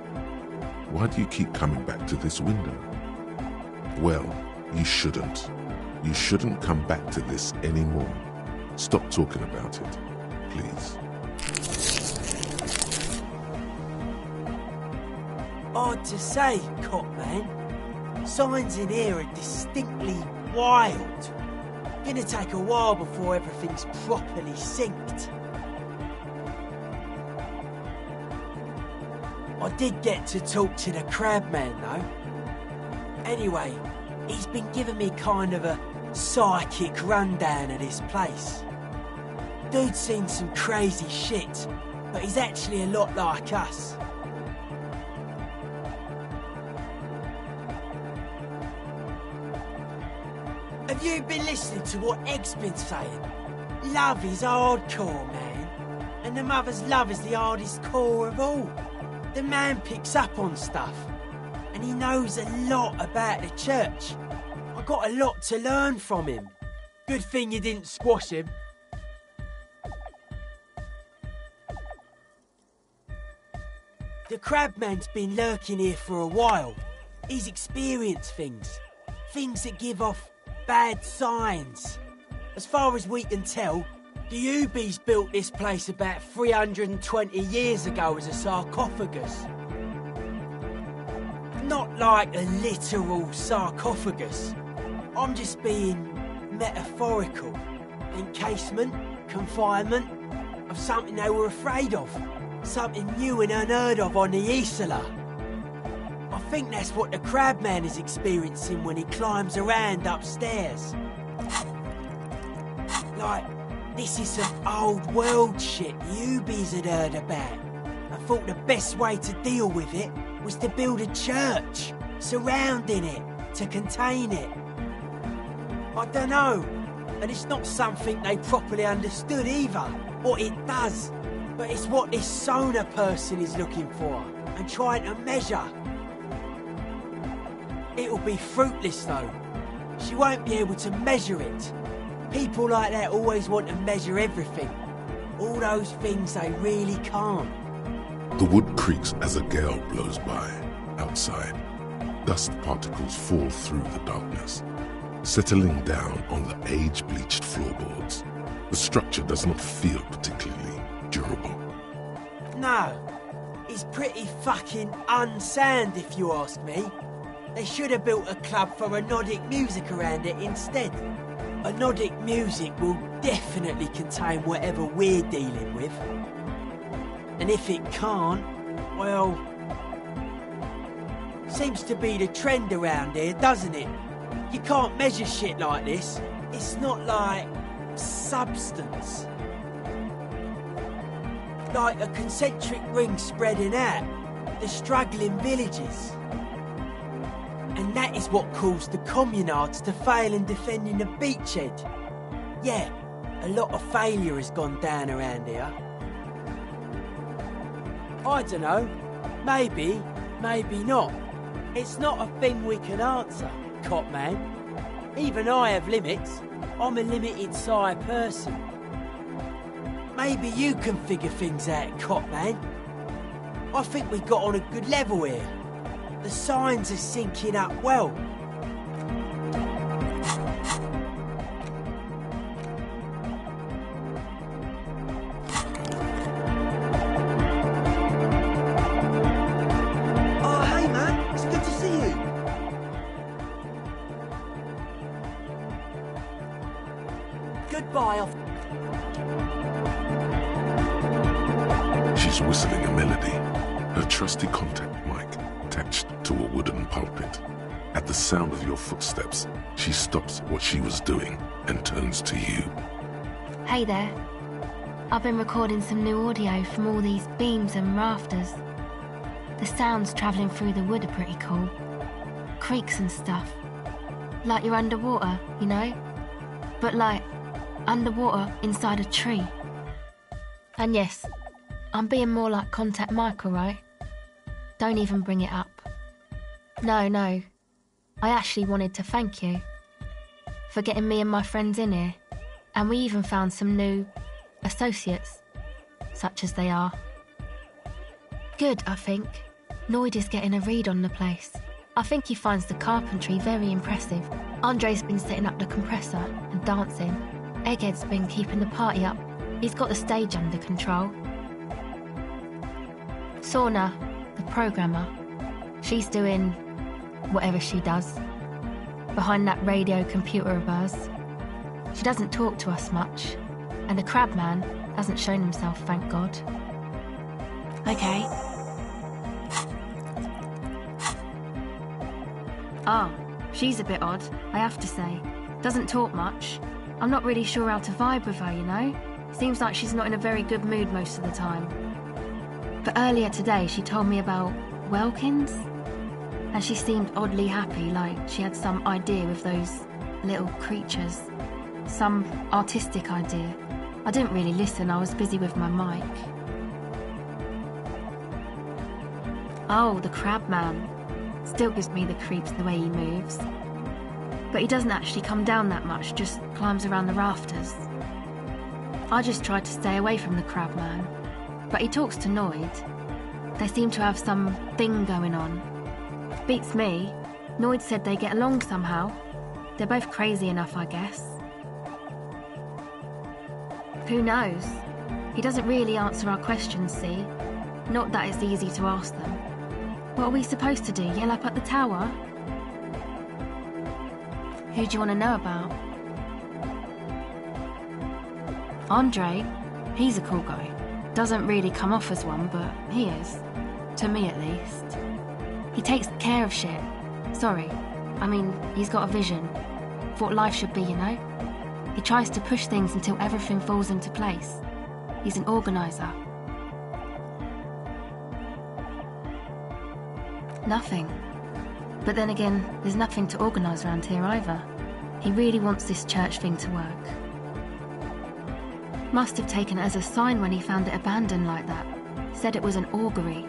Why do you keep coming back to this window? Well, you shouldn't. You shouldn't come back to this anymore. Stop talking about it, please. Hard to say, Cop Man. Signs in here are distinctly wild. Gonna take a while before everything's properly synced. I did get to talk to the Crabman, though. Anyway, he's been giving me kind of a psychic rundown of this place. Dude's seen some crazy shit, but he's actually a lot like us. Have you been listening to what Egg's been saying? Love is hardcore, man. And the mother's love is the hardest core of all. The man picks up on stuff. And he knows a lot about the church. I got a lot to learn from him. Good thing you didn't squash him. The Crabman's been lurking here for a while. He's experienced things. Things that give off bad signs. As far as we can tell, the Ubies built this place about 320 years ago as a sarcophagus. Not like a literal sarcophagus. I'm just being metaphorical. Encasement, confinement, of something they were afraid of. Something new and unheard of on the Isla. I think that's what the Crabman is experiencing when he climbs around upstairs. Like, this is some old world shit the Ubies had heard about. I thought the best way to deal with it was to build a church, surrounding it, to contain it. I don't know, and it's not something they properly understood either, what it does. But it's what this Sona person is looking for, and trying to measure. It'll be fruitless, though. She won't be able to measure it. People like that always want to measure everything. All those things they really can't. The wood creaks as a gale blows by. Outside, dust particles fall through the darkness, settling down on the age-bleached floorboards. The structure does not feel particularly durable. No, it's pretty fucking unsound if you ask me. They should have built a club for anodic music around it instead. Anodic music will definitely contain whatever we're dealing with. And if it can't, well... seems to be the trend around here, doesn't it? You can't measure shit like this. It's not like... substance. Like a concentric ring spreading out. The struggling villages. And that is what caused the communards to fail in defending the beachhead. Yeah, a lot of failure has gone down around here. I don't know. Maybe, maybe not. It's not a thing we can answer, Cop Man. Even I have limits. I'm a limited size person. Maybe you can figure things out, Cop Man. I think we got on a good level here. The signs are syncing up well. Oh, hey man, it's good to see you. Goodbye. She's whistling a melody, her trusty contact mic attached to a wooden pulpit. At the sound of your footsteps, she stops what she was doing and turns to you. Hey there. I've been recording some new audio from all these beams and rafters. The sounds travelling through the wood are pretty cool. Creaks and stuff. Like you're underwater, you know? But like, underwater inside a tree. And yes, I'm being more like Contact Mike, alright? Don't even bring it up. No. I actually wanted to thank you for getting me and my friends in here. And we even found some new associates, such as they are. Good, I think. Noid is getting a read on the place. I think he finds the carpentry very impressive. Andre's been setting up the compressor and dancing. Egghead's been keeping the party up. He's got the stage under control. Sorna, the programmer, she's doing whatever she does behind that radio computer of hers. She doesn't talk to us much, and the Crabman hasn't shown himself, thank God. Okay. She's a bit odd, I have to say. Doesn't talk much. I'm not really sure how to vibe with her, you know? Seems like she's not in a very good mood most of the time. But earlier today she told me about Welkins, and she seemed oddly happy, like she had some idea with those little creatures. Some artistic idea. I didn't really listen, I was busy with my mic. Oh, the Crabman. Still gives me the creeps the way he moves. But he doesn't actually come down that much, just climbs around the rafters. I just tried to stay away from the Crabman, but he talks to Noid. They seem to have some thing going on. Beats me. Noid said they get along somehow. They're both crazy enough, I guess. Who knows? He doesn't really answer our questions, see? Not that it's easy to ask them. What are we supposed to do, yell up at the tower? Who do you want to know about? Andre, he's a cool guy. Doesn't really come off as one, but he is. To me, at least. He takes care of shit. Sorry. I mean, he's got a vision. of what life should be, you know? He tries to push things until everything falls into place. He's an organizer. Nothing. But then again, there's nothing to organise around here either. He really wants this church thing to work. Must have taken it as a sign when he found it abandoned like that. Said it was an augury.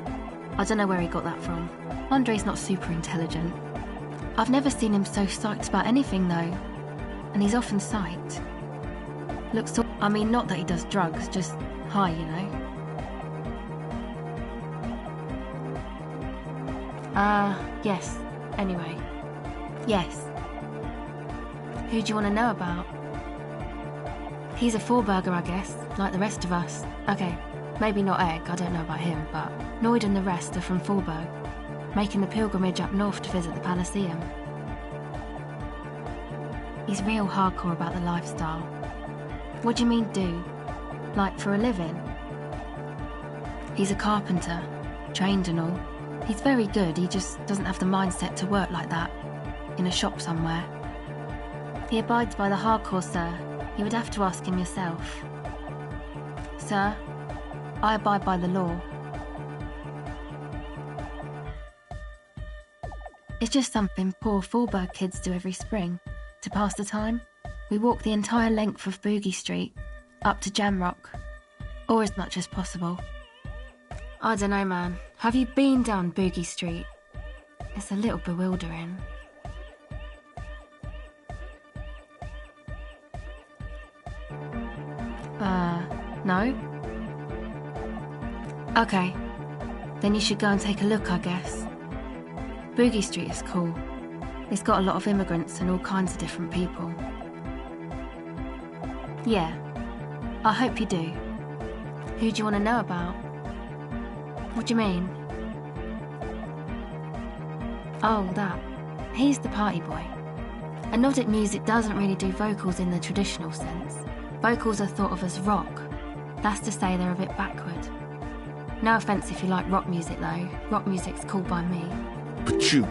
I don't know where he got that from. Andre's not super intelligent. I've never seen him so psyched about anything, though. And he's often psyched. Looks so... I mean, not that he does drugs, just high, you know. Yes. Anyway. Yes. Who do you want to know about? He's a Forburger, I guess, like the rest of us. Okay, maybe not Egg, I don't know about him, but Noid and the rest are from Forburg, making the pilgrimage up north to visit the Palaceum. He's real hardcore about the lifestyle. What do you mean, do? Like, for a living? He's a carpenter, trained and all. He's very good, he just doesn't have the mindset to work like that, in a shop somewhere. He abides by the hardcore, sir. You would have to ask him yourself. Sir, I abide by the law. It's just something poor Forburg kids do every spring. To pass the time, we walk the entire length of Boogie Street, up to Jamrock, or as much as possible. I don't know, man. Have you been down Boogie Street? It's a little bewildering. No? Okay. Then you should go and take a look, I guess. Boogie Street is cool. It's got a lot of immigrants and all kinds of different people. Yeah. I hope you do. Who do you want to know about? What do you mean? Oh, that. He's the party boy. And Nordic music doesn't really do vocals in the traditional sense. Vocals are thought of as rock. That's to say they're a bit backward. No offence if you like rock music though. Rock music's cool by me. Pachoo,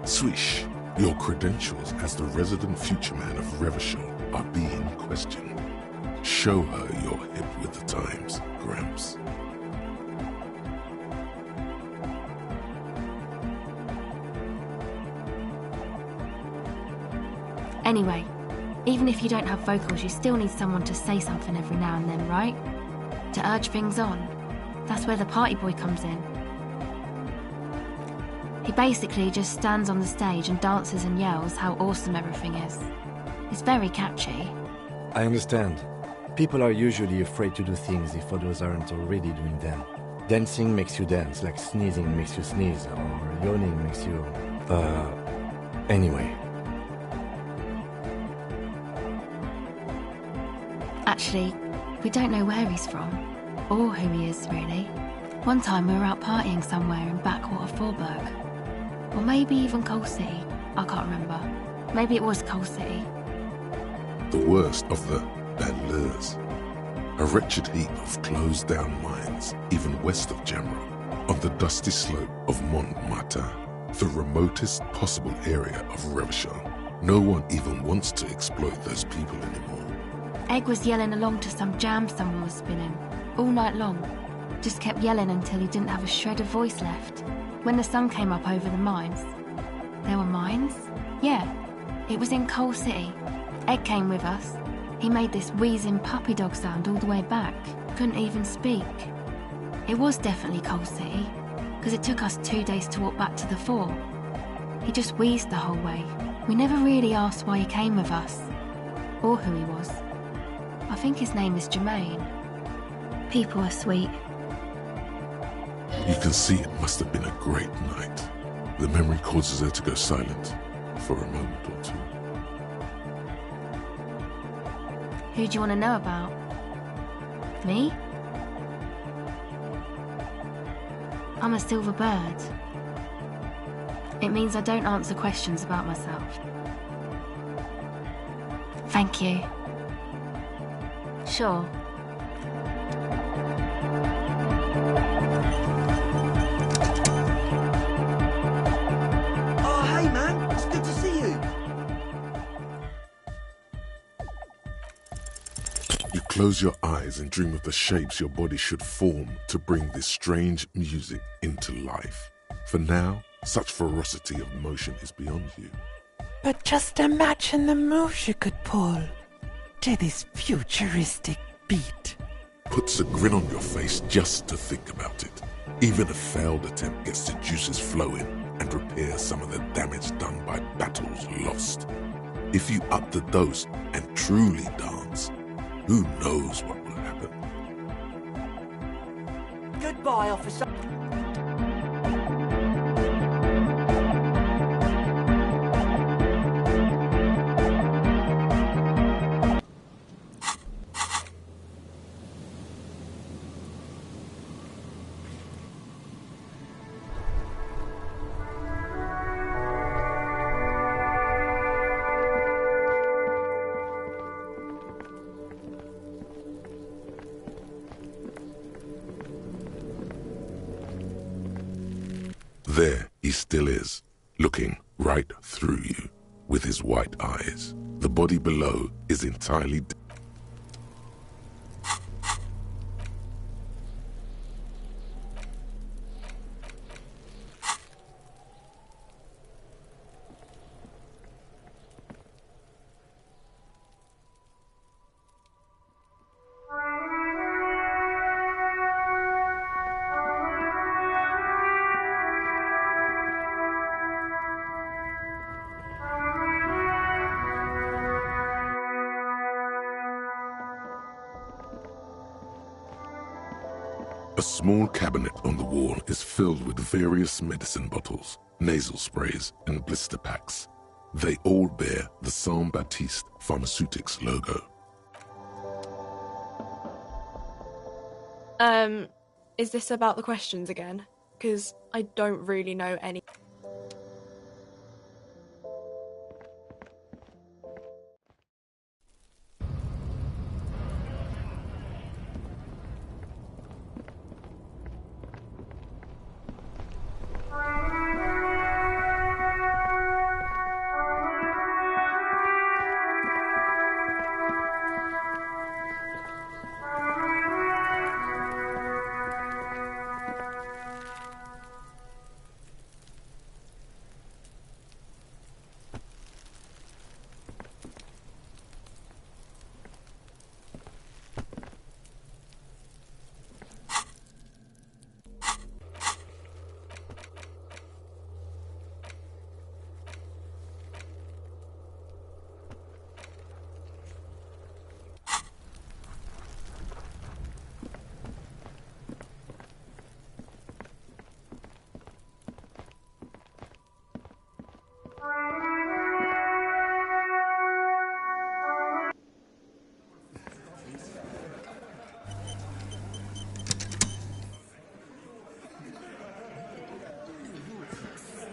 swish. Your credentials as the resident future man of Revachol are being questioned. Show her you're hip with the times, Gramps. Anyway, even if you don't have vocals, you still need someone to say something every now and then, right? To urge things on. That's where the party boy comes in. He basically just stands on the stage and dances and yells how awesome everything is. It's very catchy. I understand. People are usually afraid to do things if others aren't already doing them. Dancing makes you dance, like sneezing makes you sneeze, or yawning makes you... Anyway. Actually, we don't know where he's from, or who he is, really. One time we were out partying somewhere in backwater Forburg. Or maybe even Coal City. I can't remember. Maybe it was Coal City. The worst of the Banlieues. A wretched heap of closed-down mines, even west of Jamrock, on the dusty slope of Montmartin, the remotest possible area of Revachol. No one even wants to exploit those people anymore. Egg was yelling along to some jam someone was spinning, all night long. Just kept yelling until he didn't have a shred of voice left. When the sun came up over the mines. There were mines? Yeah, it was in Coal City. Egg came with us. He made this wheezing puppy dog sound all the way back. Couldn't even speak. It was definitely Coal City, because it took us 2 days to walk back to the fort. He just wheezed the whole way. We never really asked why he came with us, or who he was. I think his name is Jermaine. People are sweet. You can see it must have been a great night. The memory causes her to go silent for a moment or two. Who do you want to know about? Me? I'm a silver bird. It means I don't answer questions about myself. Thank you. Sure. Oh, hey man, it's good to see you. You close your eyes and dream of the shapes your body should form to bring this strange music into life. For now, such ferocity of motion is beyond you. But just imagine the moves you could pull to this futuristic beat. Puts a grin on your face just to think about it. Even a failed attempt gets the juices flowing. and repair some of the damage done by battles lost. If you up the dose and truly dance, who knows what will happen? Goodbye, officer. There he still is, looking right through you with his white eyes. The body below is entirely A small cabinet on the wall is filled with various medicine bottles, nasal sprays, and blister packs. They all bear the Saint Baptiste Pharmaceutics logo. Is this about the questions again? Because I don't really know any.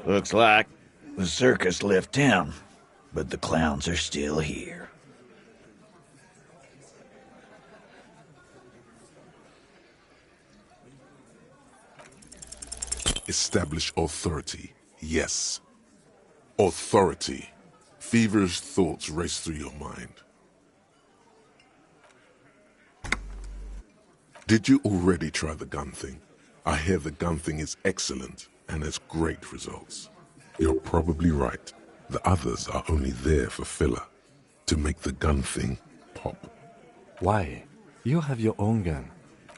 Looks like the circus left town, but the clowns are still here. Establish authority. Yes. Authority. Feverish thoughts race through your mind. Did you already try the gun thing? I hear the gun thing is excellent and has great results. You're probably right. The others are only there for filler, to make the gun thing pop. Why? You have your own gun.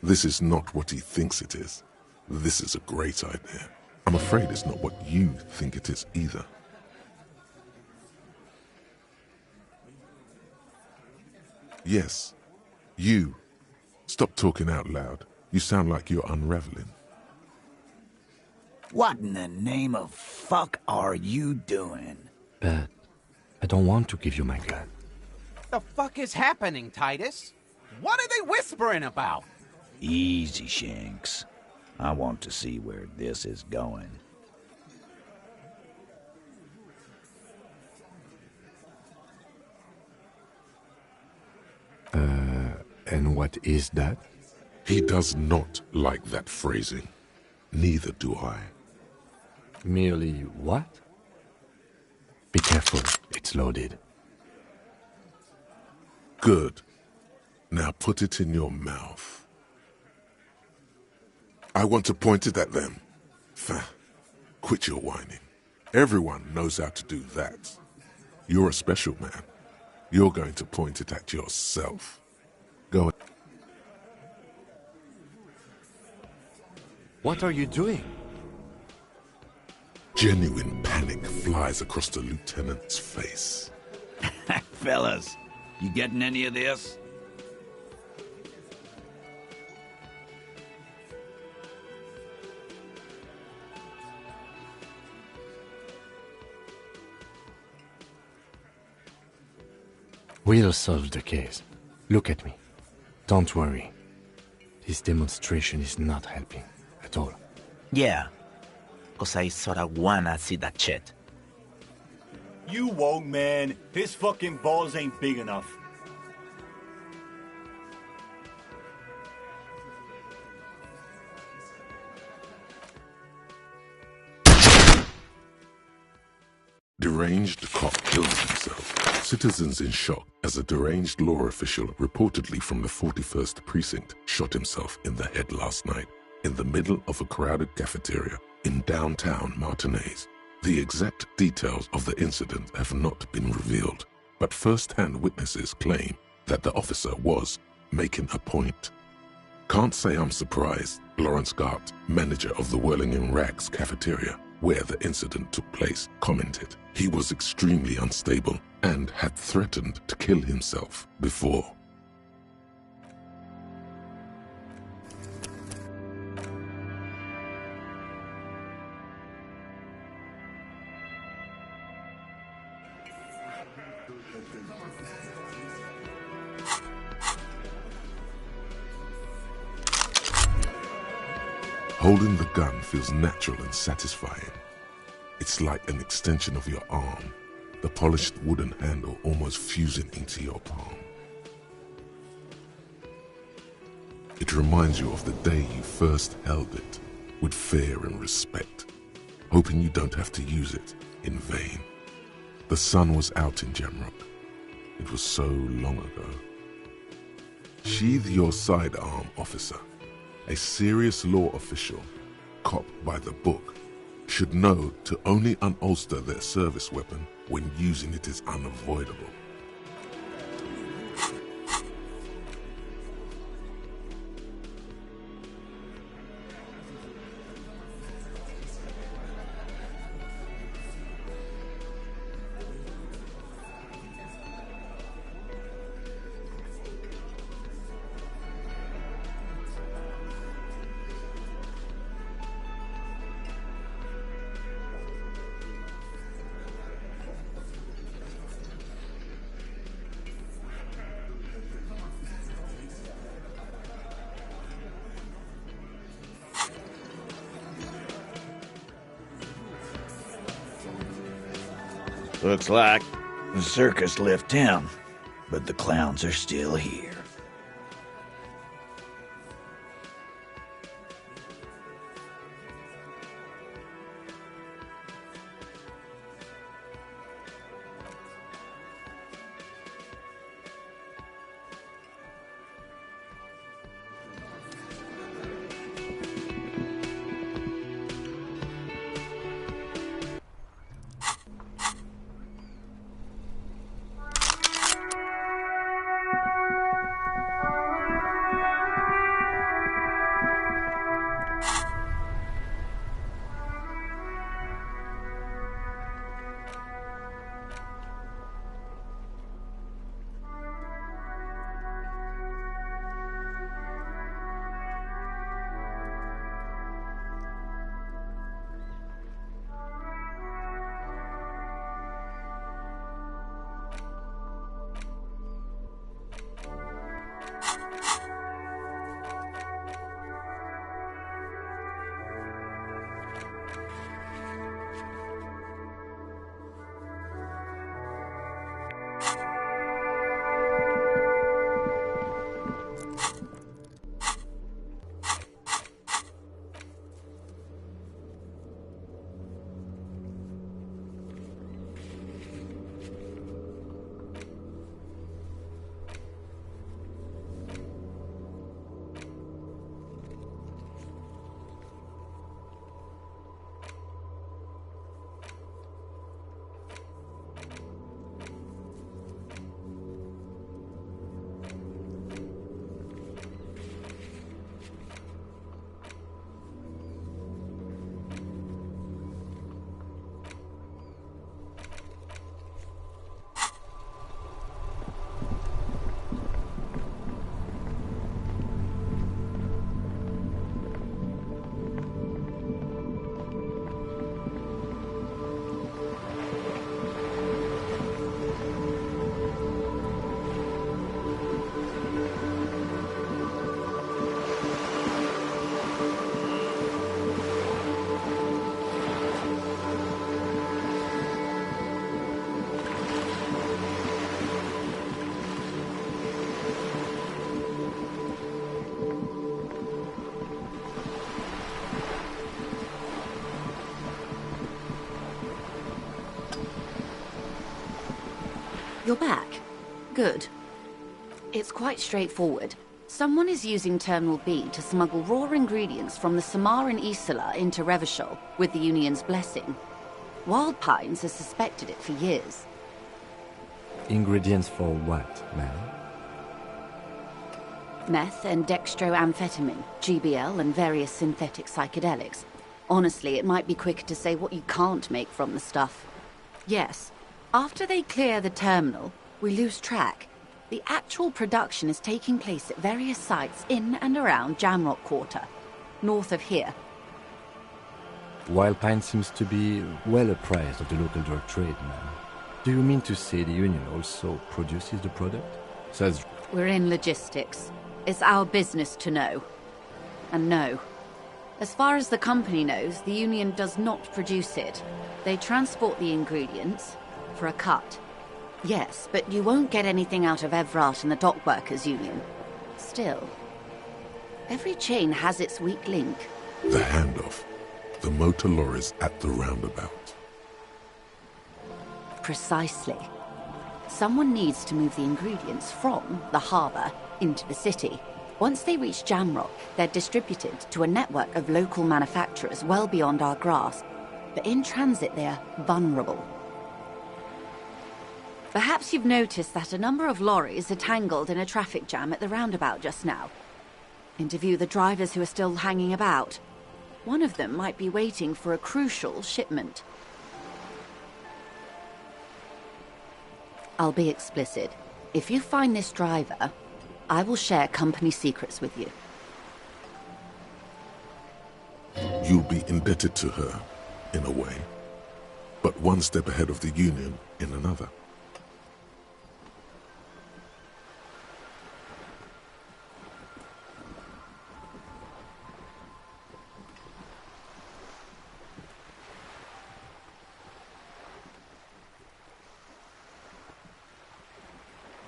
This is not what he thinks it is. This is a great idea. I'm afraid it's not what you think it is either. Yes, you. Stop talking out loud. You sound like you're unraveling. What in the name of fuck are you doing? But I don't want to give you my gun. The fuck is happening, Titus? What are they whispering about? Easy, Shanks. I want to see where this is going. And what is that? He does not like that phrasing. Neither do I. Merely what? Be careful, it's loaded. Good. Now put it in your mouth. I want to point it at them. Quit your whining. Everyone knows how to do that. You're a special man. You're going to point it at yourself. Go ahead. What are you doing? Genuine panic flies across the lieutenant's face. Fellas, you getting any of this? We'll solve the case. Look at me. Don't worry. This demonstration is not helping at all. Yeah, cause I sorta wanna see that shit. You won't, man. His fucking balls ain't big enough. Deranged cop kills himself. Citizens in shock as a deranged law official reportedly from the 41st precinct shot himself in the head last night in the middle of a crowded cafeteria in downtown Martinez. The exact details of the incident have not been revealed, but first-hand witnesses claim that the officer was making a point. Can't say I'm surprised, Lawrence Gart, manager of the Whirling in Rags cafeteria, where the incident took place, commented he was extremely unstable and had threatened to kill himself before. Holding the gun feels natural and satisfying. It's like an extension of your arm, the polished wooden handle almost fusing into your palm. It reminds you of the day you first held it, with fear and respect, hoping you don't have to use it in vain. The sun was out in Jamrock. It was so long ago. Sheathe your sidearm, officer. A serious law official, cop by the book, should know to only unholster their service weapon when using it is unavoidable. Looks like the circus left town, but the clowns are still here. You're back. Good. It's quite straightforward. Someone is using Terminal B to smuggle raw ingredients from the Samaran Isla into Revachol with the Union's blessing. Wild Pines has suspected it for years. Ingredients for what, ma'am? Meth and dextroamphetamine, GBL, and various synthetic psychedelics. Honestly, it might be quicker to say what you can't make from the stuff. Yes, after they clear the terminal, we lose track. The actual production is taking place at various sites in and around Jamrock Quarter, north of here. Wild Pine seems to be well apprised of the local drug trade, ma'am. Do you mean to say the Union also produces the product? Says we're in logistics. It's our business to know. And no. As far as the company knows, the Union does not produce it. They transport the ingredients for a cut. Yes, but you won't get anything out of Evrat and the Dock Workers Union. Still, every chain has its weak link. The handoff. The motor lorries at the roundabout. Precisely. Someone needs to move the ingredients from the harbour into the city. Once they reach Jamrock, they're distributed to a network of local manufacturers well beyond our grasp. But in transit, they're vulnerable. Perhaps you've noticed that a number of lorries are tangled in a traffic jam at the roundabout just now. Interview the drivers who are still hanging about. One of them might be waiting for a crucial shipment. I'll be explicit. If you find this driver, I will share company secrets with you. You'll be indebted to her, in a way. But one step ahead of the Union in another.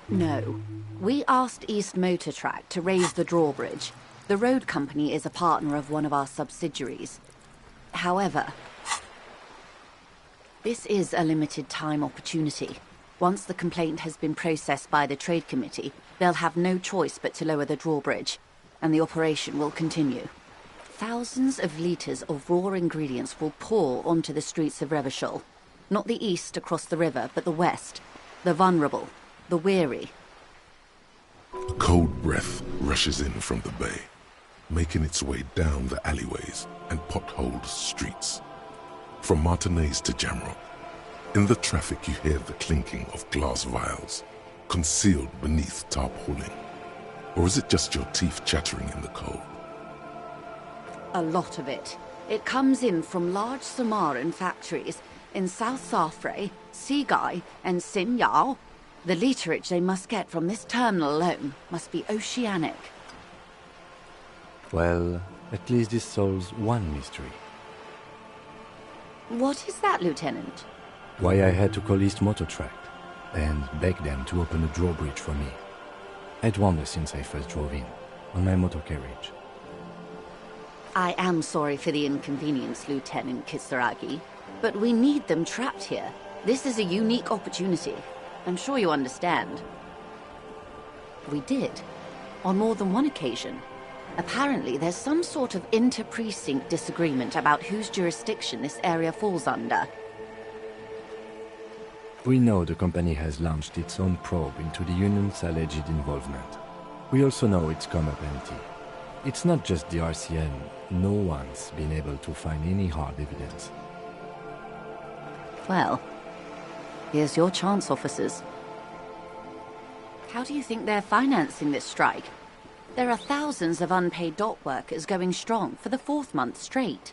No. We asked East Motor Track to raise the drawbridge. The road company is a partner of one of our subsidiaries. However, this is a limited time opportunity. Once the complaint has been processed by the Trade Committee, they'll have no choice but to lower the drawbridge, and the operation will continue. Thousands of litres of raw ingredients will pour onto the streets of Revachol. Not the east across the river, but the west. The vulnerable. The weary. A cold breath rushes in from the bay, making its way down the alleyways and potholed streets. From Martinez to Jamrock, in the traffic you hear the clinking of glass vials, concealed beneath tarpaulin. Or is it just your teeth chattering in the cold? A lot of it. It comes in from large Samaran factories in South Safre, Sigai, and Sinyao. The literage they must get from this terminal alone must be oceanic. Well, at least this solves one mystery. What is that, Lieutenant? Why I had to call East Motor Track and beg them to open a drawbridge for me. I'd wondered since I first drove in, on my motor carriage. I am sorry for the inconvenience, Lieutenant Kisaragi, but we need them trapped here. This is a unique opportunity. I'm sure you understand. We did, on more than one occasion. Apparently, there's some sort of inter-precinct disagreement about whose jurisdiction this area falls under. We know the company has launched its own probe into the Union's alleged involvement. We also know it's come up empty. It's not just the RCN. No one's been able to find any hard evidence. Well, here's your chance, officers. How do you think they're financing this strike? There are thousands of unpaid dock workers going strong for the 4th month straight.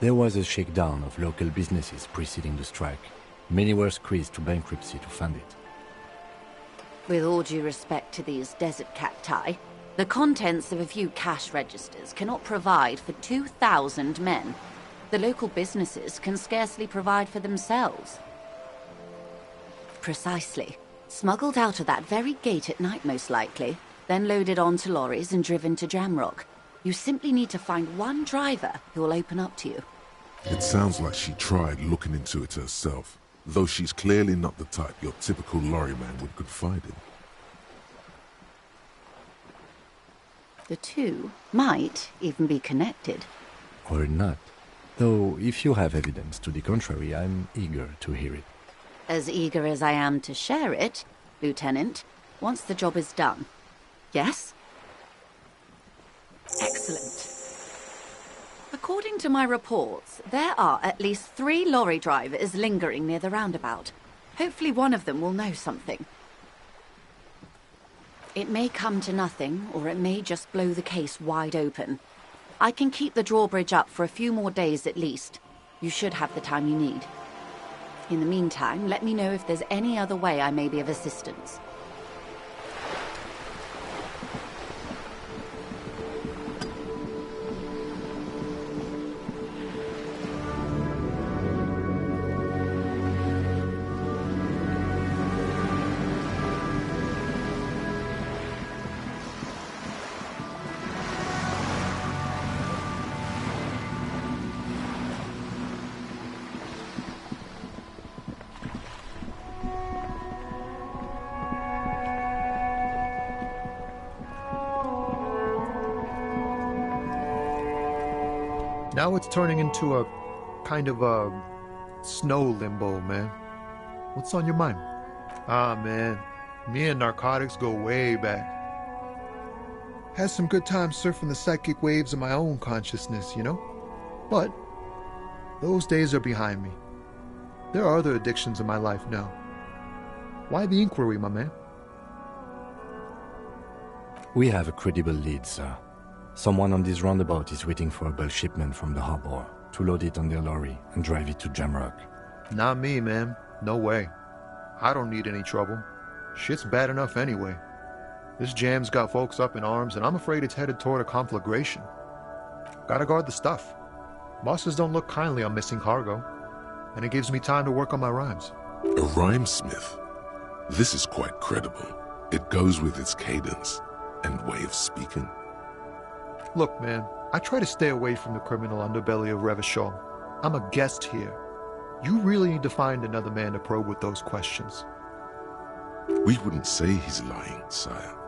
There was a shakedown of local businesses preceding the strike. Many were squeezed to bankruptcy to fund it. With all due respect to these desert cacti, the contents of a few cash registers cannot provide for 2,000 men. The local businesses can scarcely provide for themselves. Precisely. Smuggled out of that very gate at night, most likely, then loaded onto lorries and driven to Jamrock. You simply need to find one driver who will open up to you. It sounds like she tried looking into it herself, though she's clearly not the type your typical lorryman would confide in. The two might even be connected. Or not. Though, if you have evidence to the contrary, I'm eager to hear it. As eager as I am to share it, Lieutenant, once the job is done. Yes? Excellent. According to my reports, there are at least 3 lorry drivers lingering near the roundabout. Hopefully one of them will know something. It may come to nothing, or it may just blow the case wide open. I can keep the drawbridge up for a few more days at least. You should have the time you need. In the meantime, let me know if there's any other way I may be of assistance. Now it's turning into a kind of a snow limbo, man. What's on your mind? Ah, man, me and narcotics go way back. Had some good times surfing the psychic waves of my own consciousness, you know? But those days are behind me. There are other addictions in my life now. Why the inquiry, my man? We have a credible lead, sir. Someone on this roundabout is waiting for a bulk shipment from the harbor to load it on their lorry and drive it to Jamrock. Not me, man. No way. I don't need any trouble. Shit's bad enough anyway. This jam's got folks up in arms, and I'm afraid it's headed toward a conflagration. Gotta guard the stuff. Bosses don't look kindly on missing cargo, and it gives me time to work on my rhymes. A rhymesmith? This is quite credible. It goes with its cadence and way of speaking. Look, man, I try to stay away from the criminal underbelly of Revachol. I'm a guest here. You really need to find another man to probe with those questions. We wouldn't say he's lying, sire.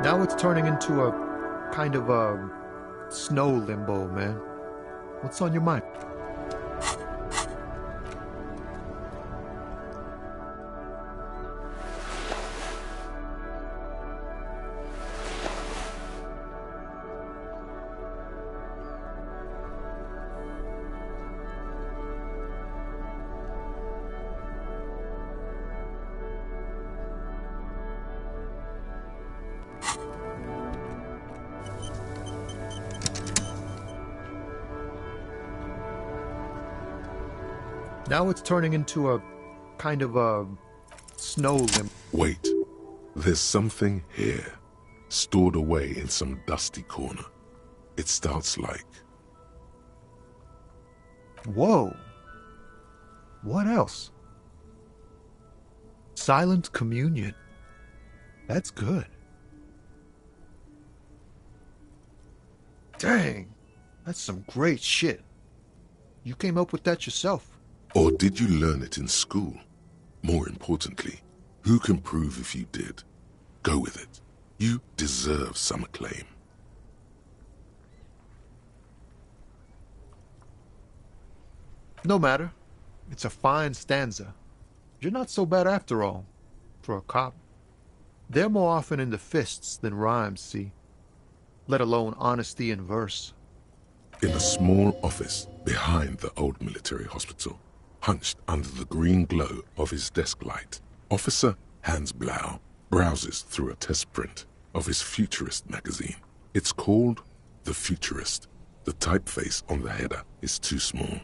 Now it's turning into a kind of a snow limbo, man. What's on your mind? Now it's turning into a kind of a snow limbo. Wait, there's something here, stored away in some dusty corner. It starts like... Whoa. What else? Silent communion. That's good. Dang, that's some great shit. You came up with that yourself. Or did you learn it in school? More importantly, who can prove if you did? Go with it. You deserve some acclaim. No matter. It's a fine stanza. You're not so bad after all, for a cop. They're more often into fists than rhymes, see? Let alone honesty in verse. In a small office behind the old military hospital, hunched under the green glow of his desk light, Officer Hans Blau browses through a test print of his Futurist magazine. It's called The Futurist. The typeface on the header is too small.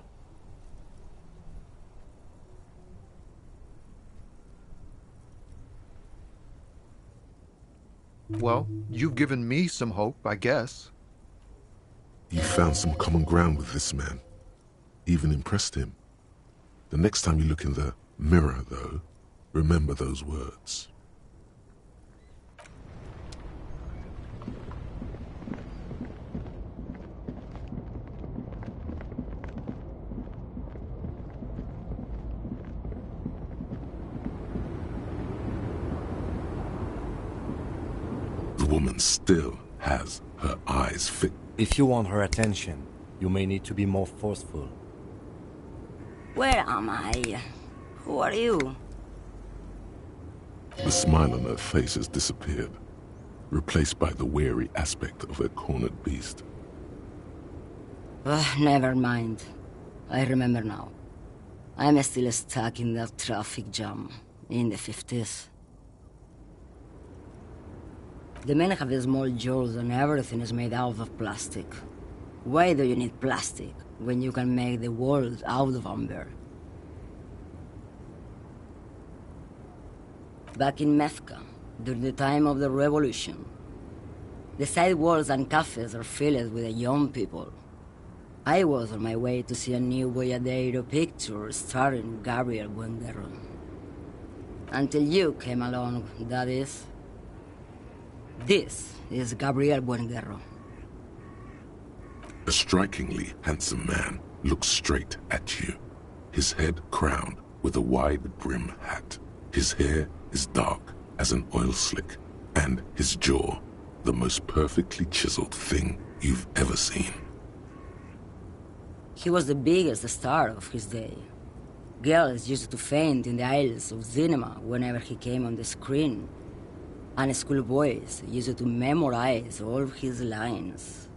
Well, you've given me some hope, I guess. You found some common ground with this man. Even impressed him. The next time you look in the mirror, though, remember those words. woman still has her eyes fixed. If you want her attention, you may need to be more forceful. Where am I? Who are you? The smile on her face has disappeared, replaced by the weary aspect of a cornered beast. Never mind. I remember now. I'm still stuck in that traffic jam in the 50s. The men have small jaws and everything is made out of plastic. Why do you need plastic when you can make the world out of amber? Back in Methka, during the time of the revolution, the sidewalks and cafes are filled with young people. I was on my way to see a new Boyadero picture starring Gabriel Buenguerro. Until you came along, that is. This is Gabriel Buenguerro. A strikingly handsome man looks straight at you, his head crowned with a wide brim hat. His hair is dark as an oil slick, and his jaw the most perfectly chiseled thing you've ever seen. He was the biggest star of his day. Girls used to faint in the aisles of cinema whenever he came on the screen. And schoolboys used to memorize all of his lines.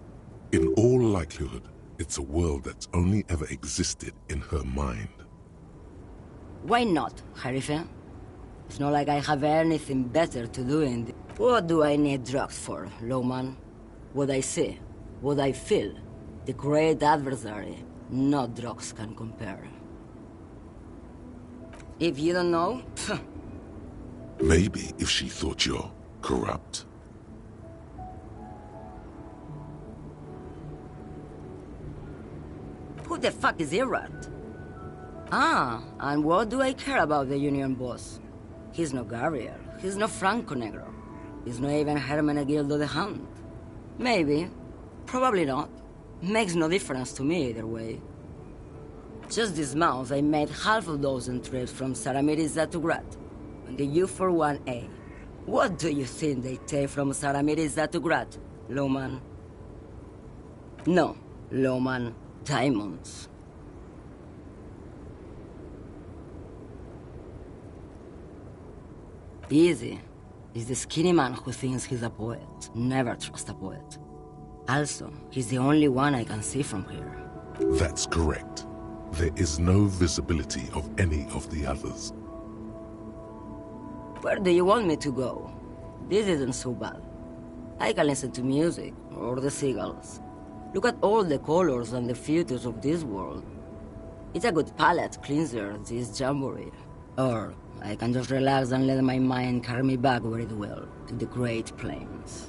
In all likelihood, it's a world that's only ever existed in her mind. Why not, Harife? It's not like I have anything better to do in the... What do I need drugs for, Lowman? What I see, what I feel, the great adversary, no drugs can compare. If you don't know, maybe if she thought you're corrupt. Who the fuck is Irad? Ah, and what do I care about the union boss? He's no Gabriel, he's no Franco Negro. He's not even Hermenegildo the Hunt. Maybe, probably not. Makes no difference to me either way. Just this month I made half a dozen trips from Saramiriza to Grat, on the U41A. What do you think they take from Saramiriza to Grat, Lowman? No, Lowman, diamonds. Easy is the skinny man who thinks he's a poet. Never trust a poet. Also, he's the only one I can see from here. That's correct. There is no visibility of any of the others. Where do you want me to go? This isn't so bad. I can listen to music, or the seagulls. Look at all the colors and the futures of this world. It's a good palate cleanser, this jamboree. Or I can just relax and let my mind carry me back where it will, to the Great Plains.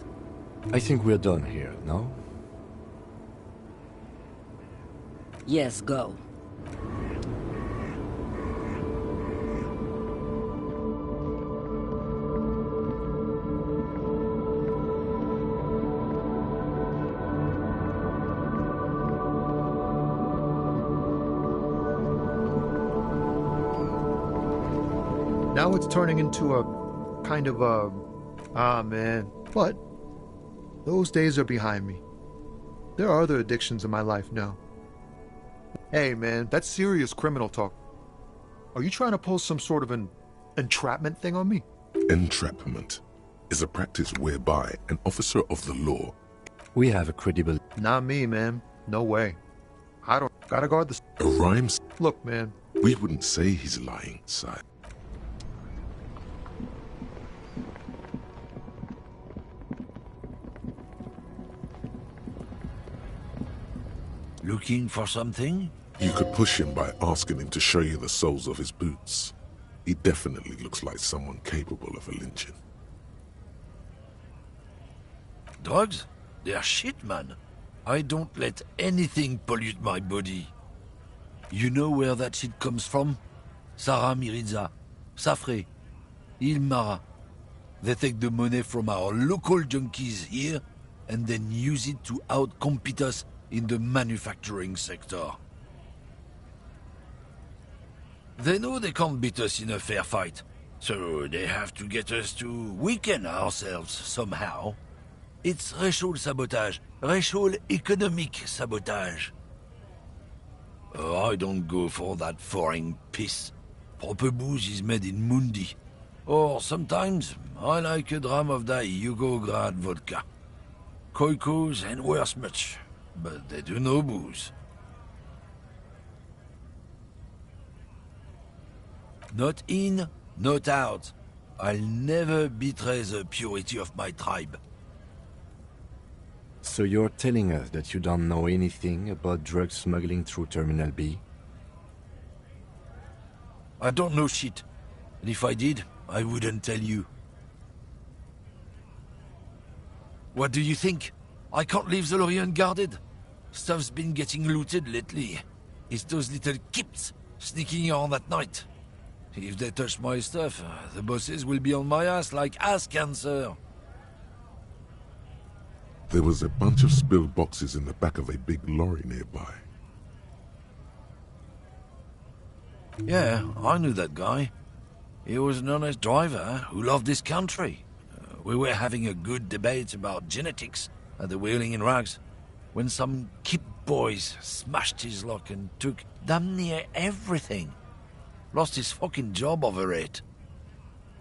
I think we're done here, no? Yes, go. Now it's turning into a kind of a... Ah, man. But those days are behind me. There are other addictions in my life now. Hey, man, that's serious criminal talk. Are you trying to pull some sort of an entrapment thing on me? Entrapment is a practice whereby an officer of the law... We have a credible... Not me, man. No way. I don't... Gotta guard the... A rhymes... Look, man. We wouldn't say he's lying, sire. Looking for something? You could push him by asking him to show you the soles of his boots. He definitely looks like someone capable of a lynching. Drugs? They're shit, man. I don't let anything pollute my body. You know where that shit comes from? Saramiriza, Safre, Ilmara. They take the money from our local junkies here and then use it to outcompete us in the manufacturing sector. They know they can't beat us in a fair fight, so they have to get us to weaken ourselves somehow. It's racial sabotage. Racial economic sabotage. I don't go for that foreign piss. Proper booze is made in Mundi. Or sometimes, I like a dram of that Yugograd vodka. Koikos and worse much, but they do no booze. Not in, not out. I'll never betray the purity of my tribe. So you're telling us that you don't know anything about drug smuggling through Terminal B? I don't know shit. And if I did, I wouldn't tell you. What do you think? I can't leave the lorry unguarded. Stuff's been getting looted lately. It's those little kips sneaking around at night. If they touch my stuff, the bosses will be on my ass like ass cancer. There was a bunch of spilled boxes in the back of a big lorry nearby. Yeah, I knew that guy. He was an honest driver who loved this country. We were having a good debate about genetics at the Wheeling in Rags, when some kip boys smashed his lock and took damn near everything. Lost his fucking job over it.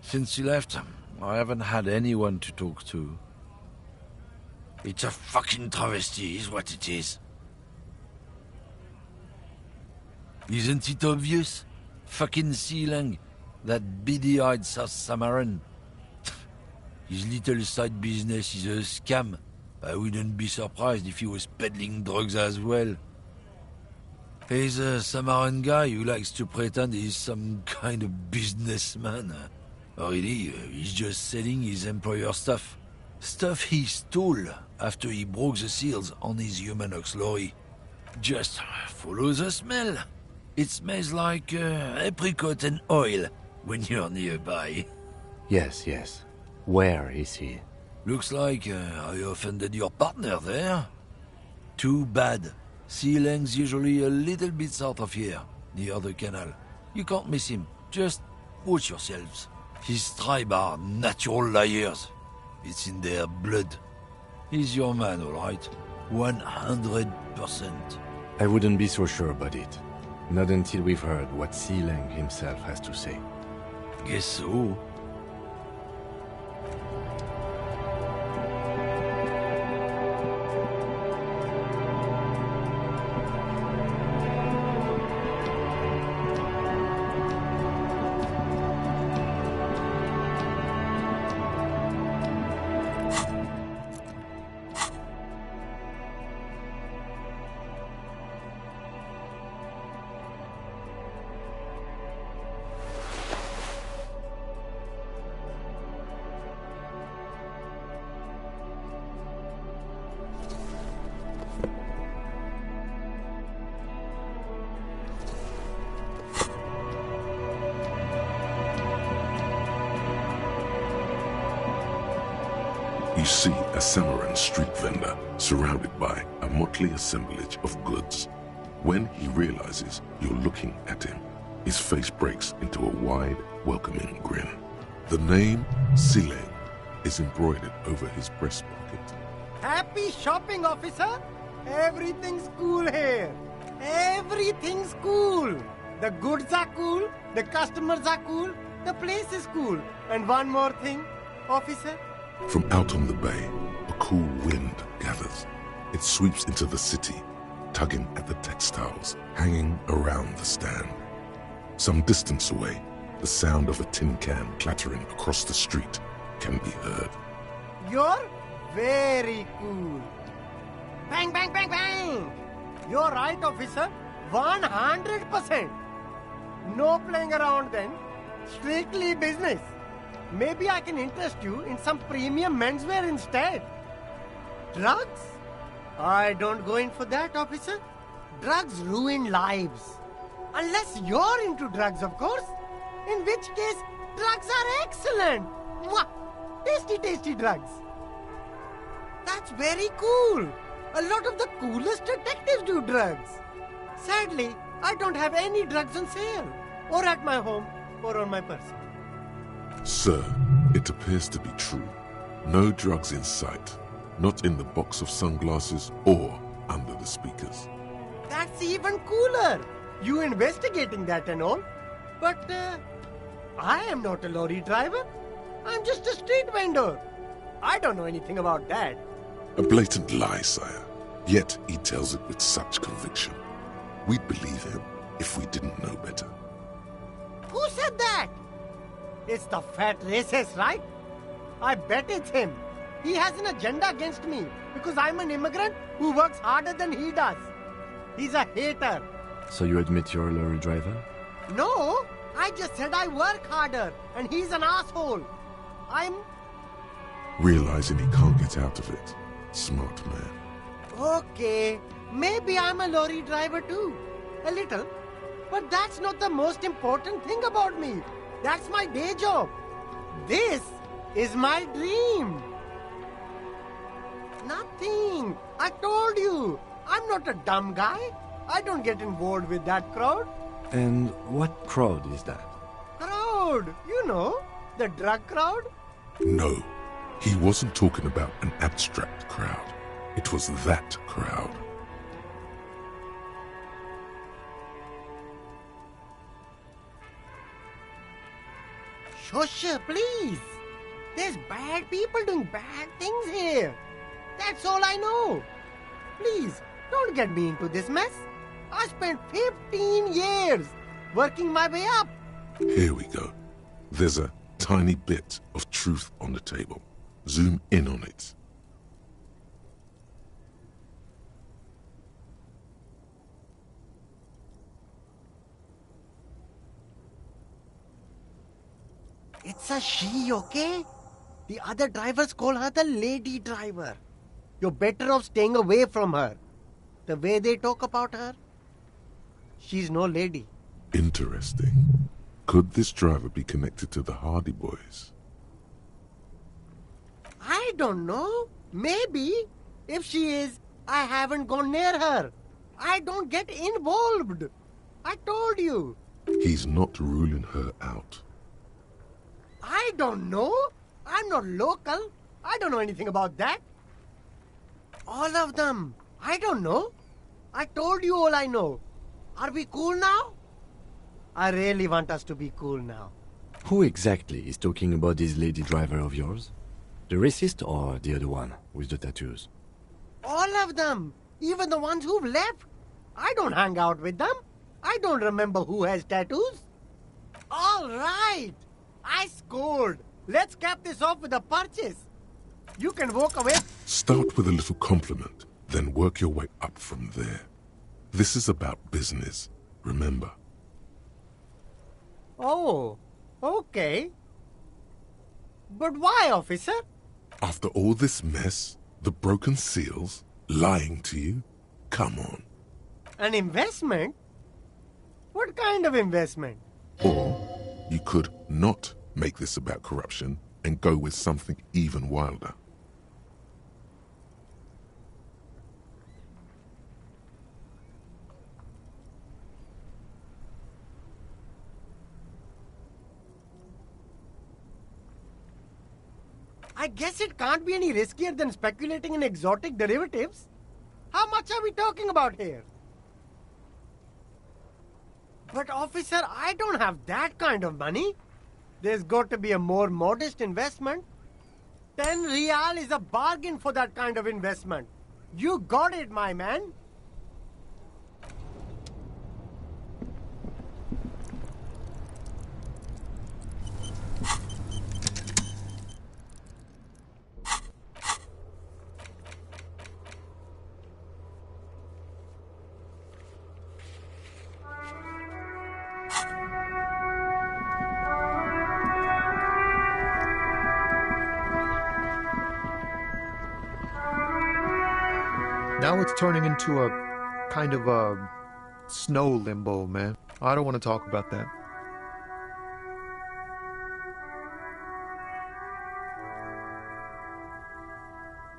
Since he left, I haven't had anyone to talk to. It's a fucking travesty, is what it is. Isn't it obvious? Fucking Sealang, that beady-eyed South Samaran. His little side business is a scam. I wouldn't be surprised if he was peddling drugs as well. He's a Samaran guy who likes to pretend he's some kind of businessman. Really, he's just selling his employer stuff. Stuff he stole after he broke the seals on his Humanox lorry. Just follow the smell. It smells like apricot and oil when you're nearby. Yes, yes. Where is he? Looks like I offended your partner there. Too bad. Sealang's usually a little bit south of here, near the canal. You can't miss him. Just watch yourselves. His tribe are natural liars. It's in their blood. He's your man, all right? 100%. I wouldn't be so sure about it. Not until we've heard what Sealang himself has to say. Guess so. You see a Samaran street vendor surrounded by a motley assemblage of goods. When he realizes you're looking at him, his face breaks into a wide, welcoming grin. The name Sealang is embroidered over his breast pocket. Happy shopping, officer! Everything's cool here. Everything's cool. The goods are cool, the customers are cool, the place is cool. And one more thing, officer. From out on the bay, a cool wind gathers. It sweeps into the city, tugging at the textiles hanging around the stand. Some distance away, the sound of a tin can clattering across the street can be heard. You're very cool. Bang, bang, bang, bang! You're right, officer. 100%. No playing around then. Strictly business. Maybe I can interest you in some premium menswear instead. Drugs? I don't go in for that, officer. Drugs ruin lives. Unless you're into drugs, of course. In which case, drugs are excellent. Mwah! Tasty, tasty drugs. That's very cool. A lot of the coolest detectives do drugs. Sadly, I don't have any drugs on sale. Or at my home, or on my person. Sir, it appears to be true. No drugs in sight. Not in the box of sunglasses or under the speakers. That's even cooler. You investigating that and all. But I am not a lorry driver. I'm just a street vendor. I don't know anything about that. A blatant lie, sire. Yet he tells it with such conviction. We'd believe him if we didn't know better. Who said that? It's the fat racist, right? I bet it's him. He has an agenda against me because I'm an immigrant who works harder than he does. He's a hater. So you admit you're a lorry driver? No, I just said I work harder and he's an asshole. Realizing he can't get out of it. Smart man. Okay, maybe I'm a lorry driver too. A little. But that's not the most important thing about me. That's my day job. This is my dream. Nothing. I told you. I'm not a dumb guy. I don't get involved with that crowd. And what crowd is that? Crowd. You know, the drug crowd. No, he wasn't talking about an abstract crowd. It was that crowd. Shush, please. There's bad people doing bad things here. That's all I know. Please, don't get me into this mess. I spent 15 years working my way up. Here we go. There's a tiny bit of truth on the table. Zoom in on it. It's a she, okay? The other drivers call her the lady driver. You're better off staying away from her. The way they talk about her, she's no lady. Interesting. Could this driver be connected to the Hardy Boys? I don't know. Maybe. If she is, I haven't gone near her. I don't get involved. I told you. He's not ruling her out. I don't know. I'm not local. I don't know anything about that. All of them. I don't know. I told you all I know. Are we cool now? I really want us to be cool now. Who exactly is talking about this lady driver of yours? The racist or the other one with the tattoos? All of them. Even the ones who've left. I don't hang out with them. I don't remember who has tattoos. All right. I scored. Let's cap this off with a purchase. You can walk away. Start with a little compliment, then work your way up from there. This is about business, remember. Oh, okay. But why, officer? After all this mess, the broken seals, lying to you, come on. An investment? What kind of investment? Or you could not make this about corruption and go with something even wilder. I guess it can't be any riskier than speculating in exotic derivatives. How much are we talking about here? But officer, I don't have that kind of money. There's got to be a more modest investment. 10 real is a bargain for that kind of investment. You got it, my man. Now it's turning into a kind of a snow limbo, man. I don't want to talk about that.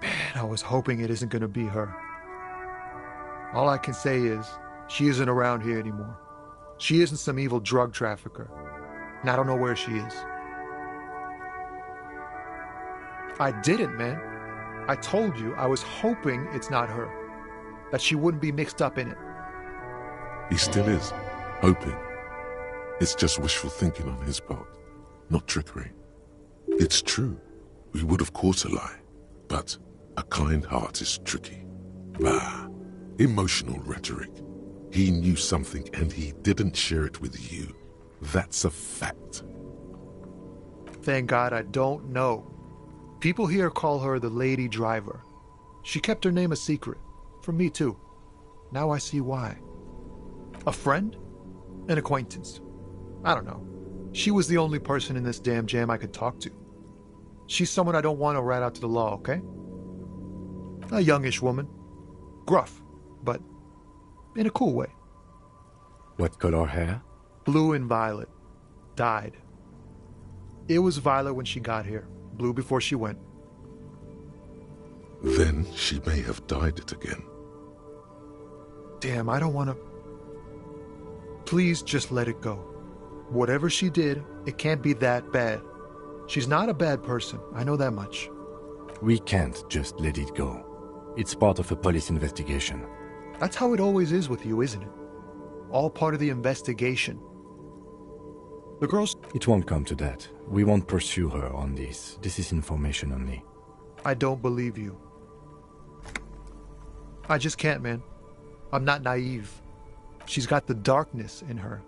Man, I was hoping it isn't going to be her. All I can say is, she isn't around here anymore. She isn't some evil drug trafficker. And I don't know where she is. I didn't, man. I told you I was hoping it's not her, that she wouldn't be mixed up in it. He still is, hoping. It's just wishful thinking on his part, not trickery. It's true, we would of course a lie, but a kind heart is tricky. Bah, emotional rhetoric. He knew something and he didn't share it with you. That's a fact. Thank God I don't know. People here call her the Lady Driver. She kept her name a secret. From me too. Now I see why. A friend? An acquaintance. I don't know. She was the only person in this damn jam I could talk to. She's someone I don't want to rat out to the law, okay? A youngish woman. Gruff, but in a cool way. What color hair? Blue and violet. Dyed. It was violet when she got here. Blue before she went. Then she may have dyed it again. Damn, I don't want to... Please just let it go. Whatever she did, it can't be that bad. She's not a bad person, I know that much. We can't just let it go. It's part of a police investigation. That's how it always is with you, isn't it? All part of the investigation. The girl's... It won't come to that. We won't pursue her on this. This is information only. I don't believe you. I just can't, man. I'm not naive. She's got the darkness in her.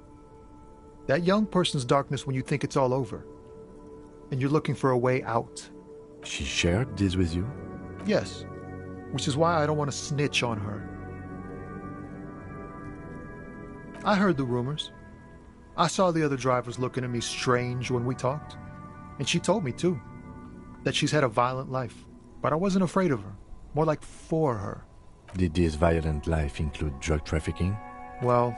That young person's darkness when you think it's all over. And you're looking for a way out. She shared this with you? Yes. Which is why I don't want to snitch on her. I heard the rumors. I saw the other drivers looking at me strange when we talked. And she told me, too, that she's had a violent life. But I wasn't afraid of her. More like for her. Did this violent life include drug trafficking? Well,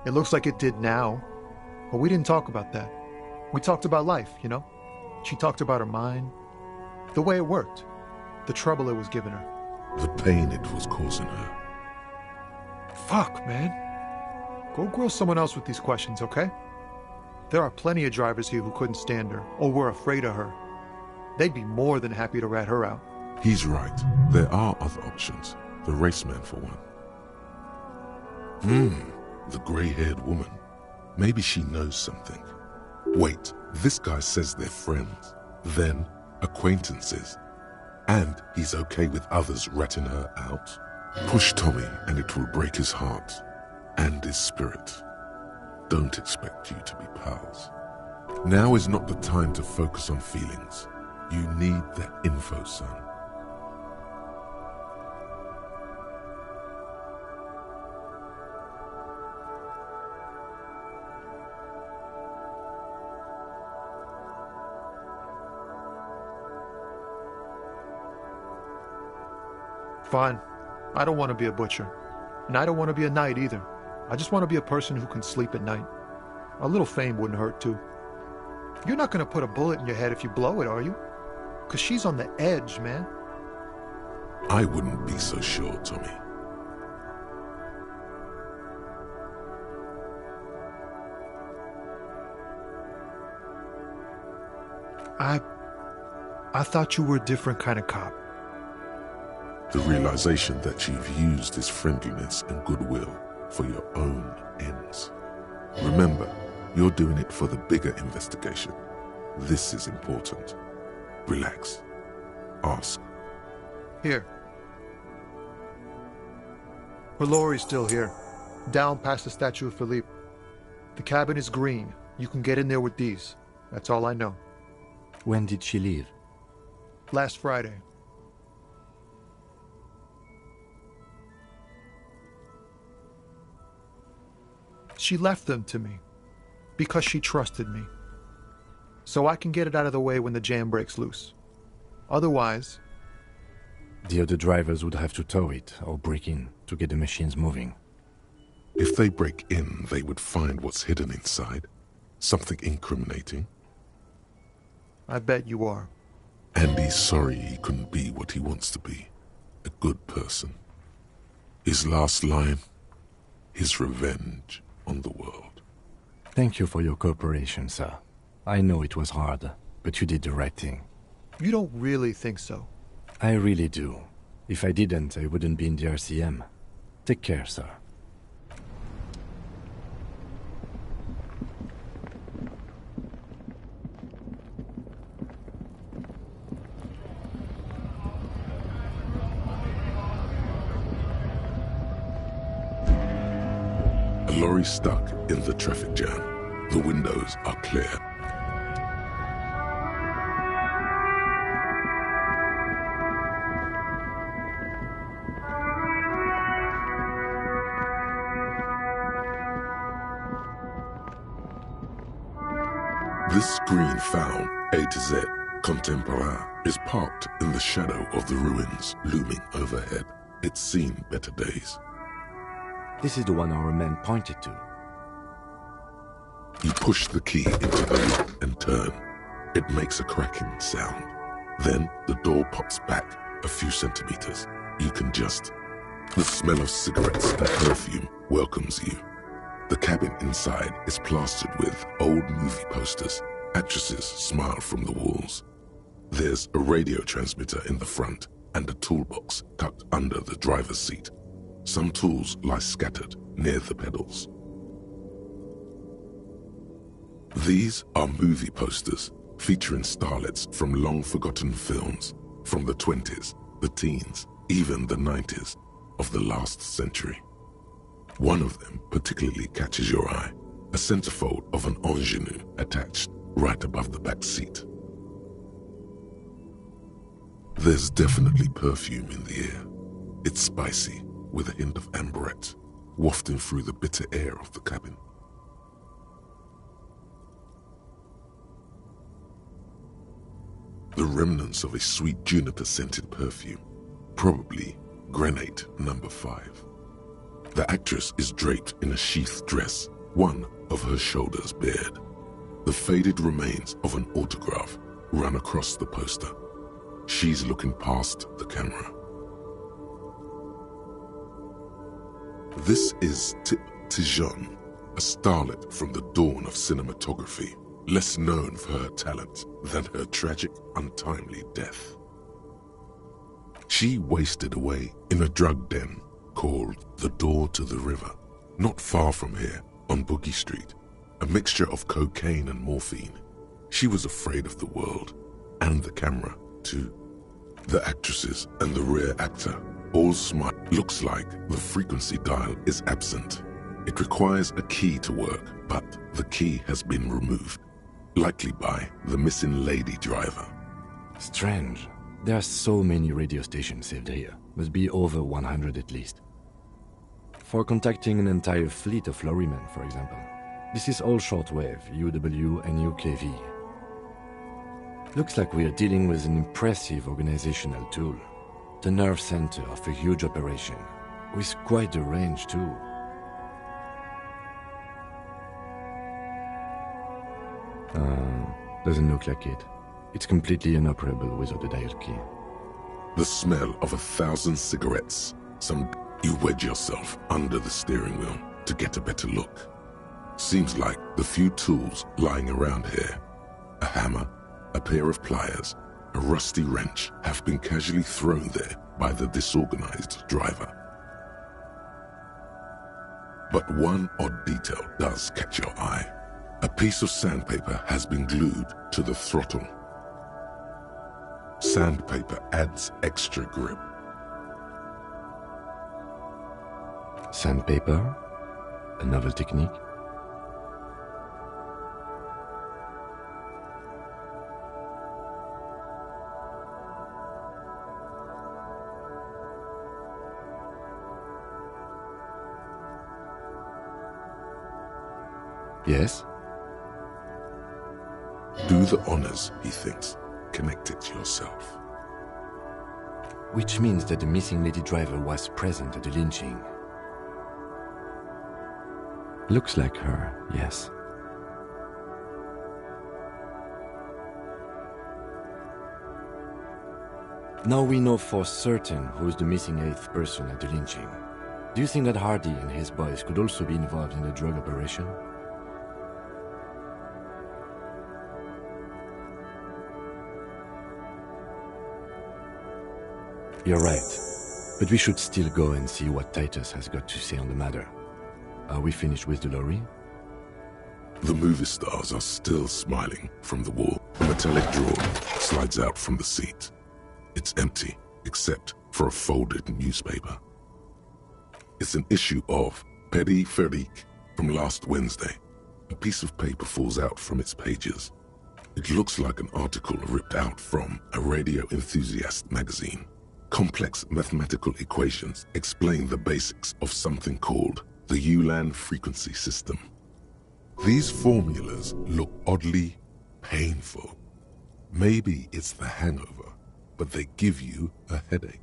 it looks like it did now. But we didn't talk about that. We talked about life, you know? She talked about her mind. The way it worked. The trouble it was giving her. The pain it was causing her. Fuck, man. Go grill someone else with these questions, okay? There are plenty of drivers here who couldn't stand her, or were afraid of her. They'd be more than happy to rat her out. He's right. There are other options. The raceman, for one. The grey-haired woman. Maybe she knows something. Wait, this guy says they're friends, then acquaintances, and he's okay with others ratting her out? Push Tommy and it will break his heart and his spirit. Don't expect you to be pals. Now is not the time to focus on feelings. You need that info, son. Fine. I don't want to be a butcher. And I don't want to be a knight either. I just want to be a person who can sleep at night. A little fame wouldn't hurt too. You're not going to put a bullet in your head if you blow it, are you? Because she's on the edge, man. I wouldn't be so sure, Tommy. I thought you were a different kind of cop. The realization that you've used his friendliness and goodwill for your own ends. Remember, you're doing it for the bigger investigation. This is important. Relax. Ask. Here. Her lorry's still here, down past the statue of Philippe. The cabin is green. You can get in there with these. That's all I know. When did she leave? Last Friday. She left them to me because she trusted me. So I can get it out of the way when the jam breaks loose. Otherwise... The other drivers would have to tow it or break in to get the machines moving. If they break in, they would find what's hidden inside. Something incriminating. I bet you are. And he's sorry he couldn't be what he wants to be. A good person. His last line, his revenge on the world. Thank you for your cooperation, sir. I know it was hard, but you did the right thing. You don't really think so? I really do. If I didn't, I wouldn't be in the RCM. Take care, sir. A lorry stuck in the traffic jam. The windows are clear. This screen found A to Z, Contemporain, is parked in the shadow of the ruins looming overhead. It's seen better days. This is the one our man pointed to. You push the key into the lock and turn. It makes a cracking sound. Then the door pops back a few centimeters. You can just... The smell of cigarettes and perfume welcomes you. The cabin inside is plastered with old movie posters. Actresses smile from the walls. There's a radio transmitter in the front and a toolbox tucked under the driver's seat. Some tools lie scattered near the pedals. These are movie posters featuring starlets from long-forgotten films from the 20s, the teens, even the 90s of the last century. One of them particularly catches your eye, a centerfold of an ingenue attached right above the back seat. There's definitely perfume in the air. It's spicy, with a hint of amberette, wafting through the bitter air of the cabin. The remnants of a sweet juniper-scented perfume, probably Grenade No. 5. The actress is draped in a sheath dress, one of her shoulders bared. The faded remains of an autograph run across the poster. She's looking past the camera. This is Tip Tijon, a starlet from the dawn of cinematography, less known for her talent than her tragic, untimely death. She wasted away in a drug den called The Door to the River, not far from here on Boogie Street, a mixture of cocaine and morphine. She was afraid of the world, and the camera, too. The actresses and the rear actor all smile. Looks like the frequency dial is absent. It requires a key to work, but the key has been removed, likely by the missing lady driver. Strange. There are so many radio stations saved here. Must be over 100 at least. For contacting an entire fleet of lorrymen, for example. This is all shortwave, UW and UKV. Looks like we are dealing with an impressive organizational tool. The nerve center of a huge operation, with quite a range too. Doesn't look like it. It's completely inoperable without a dial key. The smell of 1,000 cigarettes. You wedge yourself under the steering wheel to get a better look. Seems like the few tools lying around here, a hammer, a pair of pliers, a rusty wrench, have been casually thrown there by the disorganized driver. But one odd detail does catch your eye. A piece of sandpaper has been glued to the throttle. Sandpaper adds extra grip. Sandpaper? A novel technique? Yes? Do the honors, he thinks. Connect it yourself. Which means that the missing lady driver was present at the lynching. Looks like her, yes. Now we know for certain who is the missing 8th person at the lynching. Do you think that Hardy and his boys could also be involved in the drug operation? You're right. But we should still go and see what Titus has got to say on the matter. Are we finished with the lorry? The movie stars are still smiling from the wall. A metallic drawer slides out from the seat. It's empty, except for a folded newspaper. It's an issue of Périphérique from last Wednesday. A piece of paper falls out from its pages. It looks like an article ripped out from a radio enthusiast magazine. Complex mathematical equations explain the basics of something called the Ulan frequency system. These formulas look oddly painful. Maybe it's the hangover, but they give you a headache.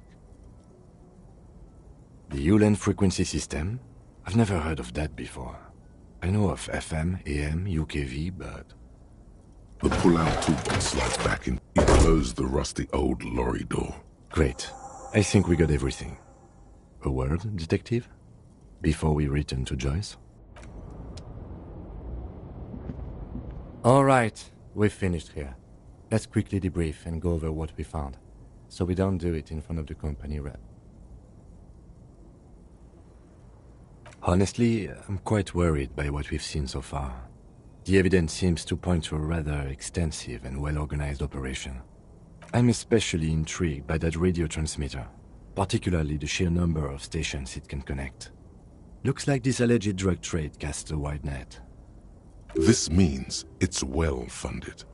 The Ulan frequency system? I've never heard of that before. I know of FM, AM, UKV, but... The pull-out toolbox slides back in. It closed the rusty old lorry door. Great. I think we got everything. A word, detective? Before we return to Joyce? All right, we've finished here. Let's quickly debrief and go over what we found, so we don't do it in front of the company rep. Honestly, I'm quite worried by what we've seen so far. The evidence seems to point to a rather extensive and well-organized operation. I'm especially intrigued by that radio transmitter, particularly the sheer number of stations it can connect. Looks like this alleged drug trade casts a wide net. This means it's well-funded.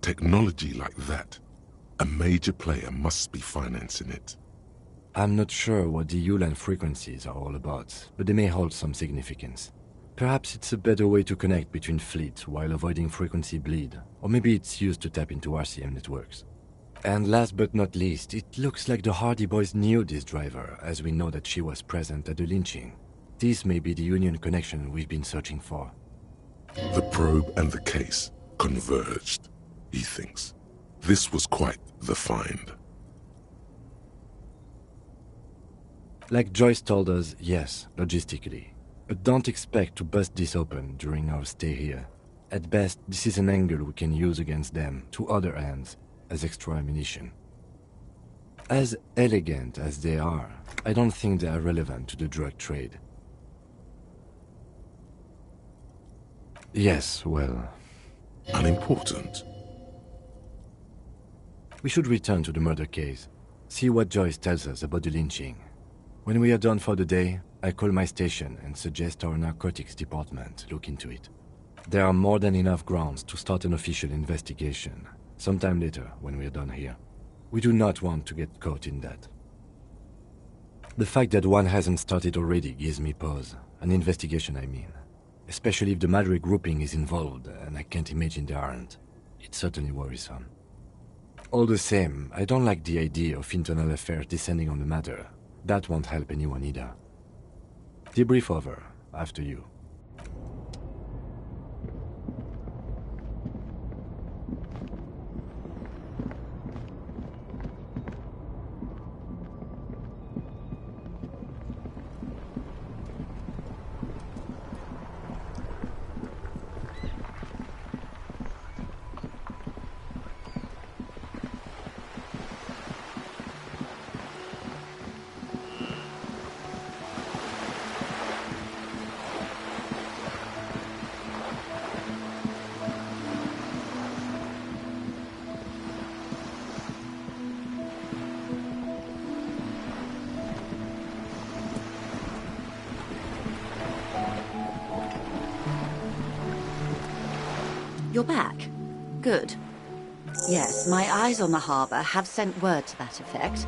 Technology like that, a major player must be financing it. I'm not sure what the Ulan frequencies are all about, but they may hold some significance. Perhaps it's a better way to connect between fleets while avoiding frequency bleed, or maybe it's used to tap into RCM networks. And last but not least, it looks like the Hardy Boys knew this driver, as we know that she was present at the lynching. This may be the Union connection we've been searching for. The probe and the case converged, he thinks. This was quite the find. Like Joyce told us, yes, logistically. But don't expect to bust this open during our stay here. At best, this is an angle we can use against them, to other ends, as extra ammunition. As elegant as they are, I don't think they are relevant to the drug trade. Yes, well... unimportant. We should return to the murder case, see what Joyce tells us about the lynching. When we are done for the day, I call my station and suggest our narcotics department look into it. There are more than enough grounds to start an official investigation, sometime later when we are done here. We do not want to get caught in that. The fact that one hasn't started already gives me pause. An investigation, I mean. Especially if the Madrid grouping is involved, and I can't imagine they aren't. It's certainly worrisome. All the same, I don't like the idea of internal affairs descending on the matter. That won't help anyone either. Debrief over, after you. You're back. Good. Yes, my eyes on the harbour have sent word to that effect.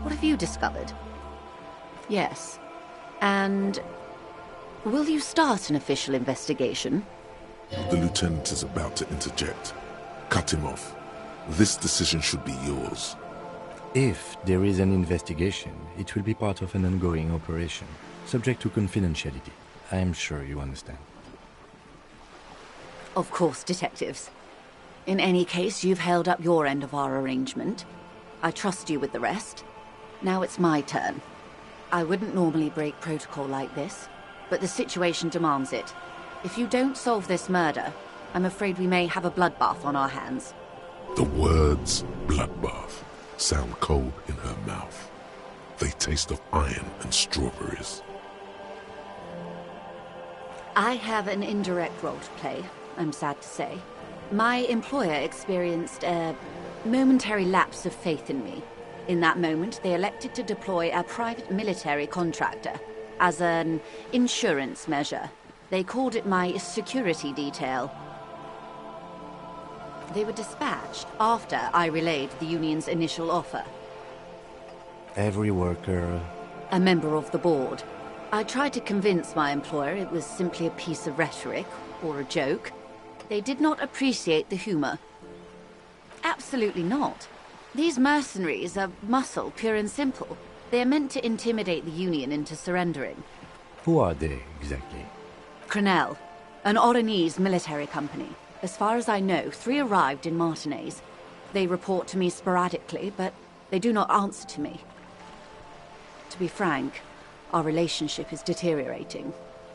What have you discovered? Yes. And... will you start an official investigation? The lieutenant is about to interject. Cut him off. This decision should be yours. If there is an investigation, it will be part of an ongoing operation, subject to confidentiality. I am sure you understand. Of course, detectives. In any case, you've held up your end of our arrangement. I trust you with the rest. Now it's my turn. I wouldn't normally break protocol like this, but the situation demands it. If you don't solve this murder, I'm afraid we may have a bloodbath on our hands. The words bloodbath sound cold in her mouth. They taste of iron and strawberries. I have an indirect role to play, I'm sad to say. My employer experienced a momentary lapse of faith in me. In that moment, they elected to deploy a private military contractor as an insurance measure. They called it my security detail. They were dispatched after I relayed the union's initial offer. Every worker... A member of the board. I tried to convince my employer it was simply a piece of rhetoric, or a joke. They did not appreciate the humor. Absolutely not. These mercenaries are muscle, pure and simple. They are meant to intimidate the Union into surrendering. Who are they, exactly? Crenel, an Oranese military company. As far as I know, 3 arrived in Martinez. They report to me sporadically, but they do not answer to me. To be frank, our relationship is deteriorating.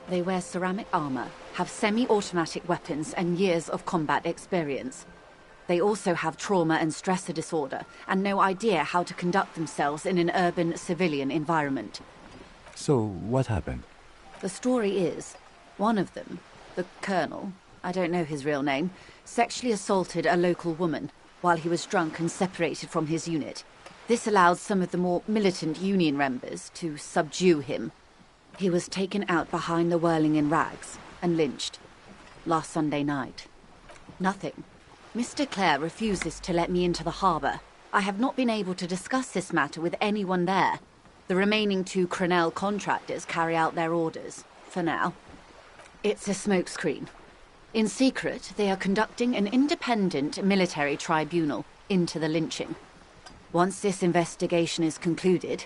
They wear ceramic armor, have semi-automatic weapons, and years of combat experience. They also have trauma and stressor disorder, and no idea how to conduct themselves in an urban civilian environment. So, what happened? The story is, one of them, the colonel, I don't know his real name, sexually assaulted a local woman while he was drunk and separated from his unit. This allowed some of the more militant Union members to subdue him. He was taken out behind the whirling in rags and lynched last Sunday night. Nothing. Mr. Clare refuses to let me into the harbour. I have not been able to discuss this matter with anyone there. The remaining 2 Crenel contractors carry out their orders, for now. It's a smokescreen. In secret, they are conducting an independent military tribunal into the lynching. Once this investigation is concluded,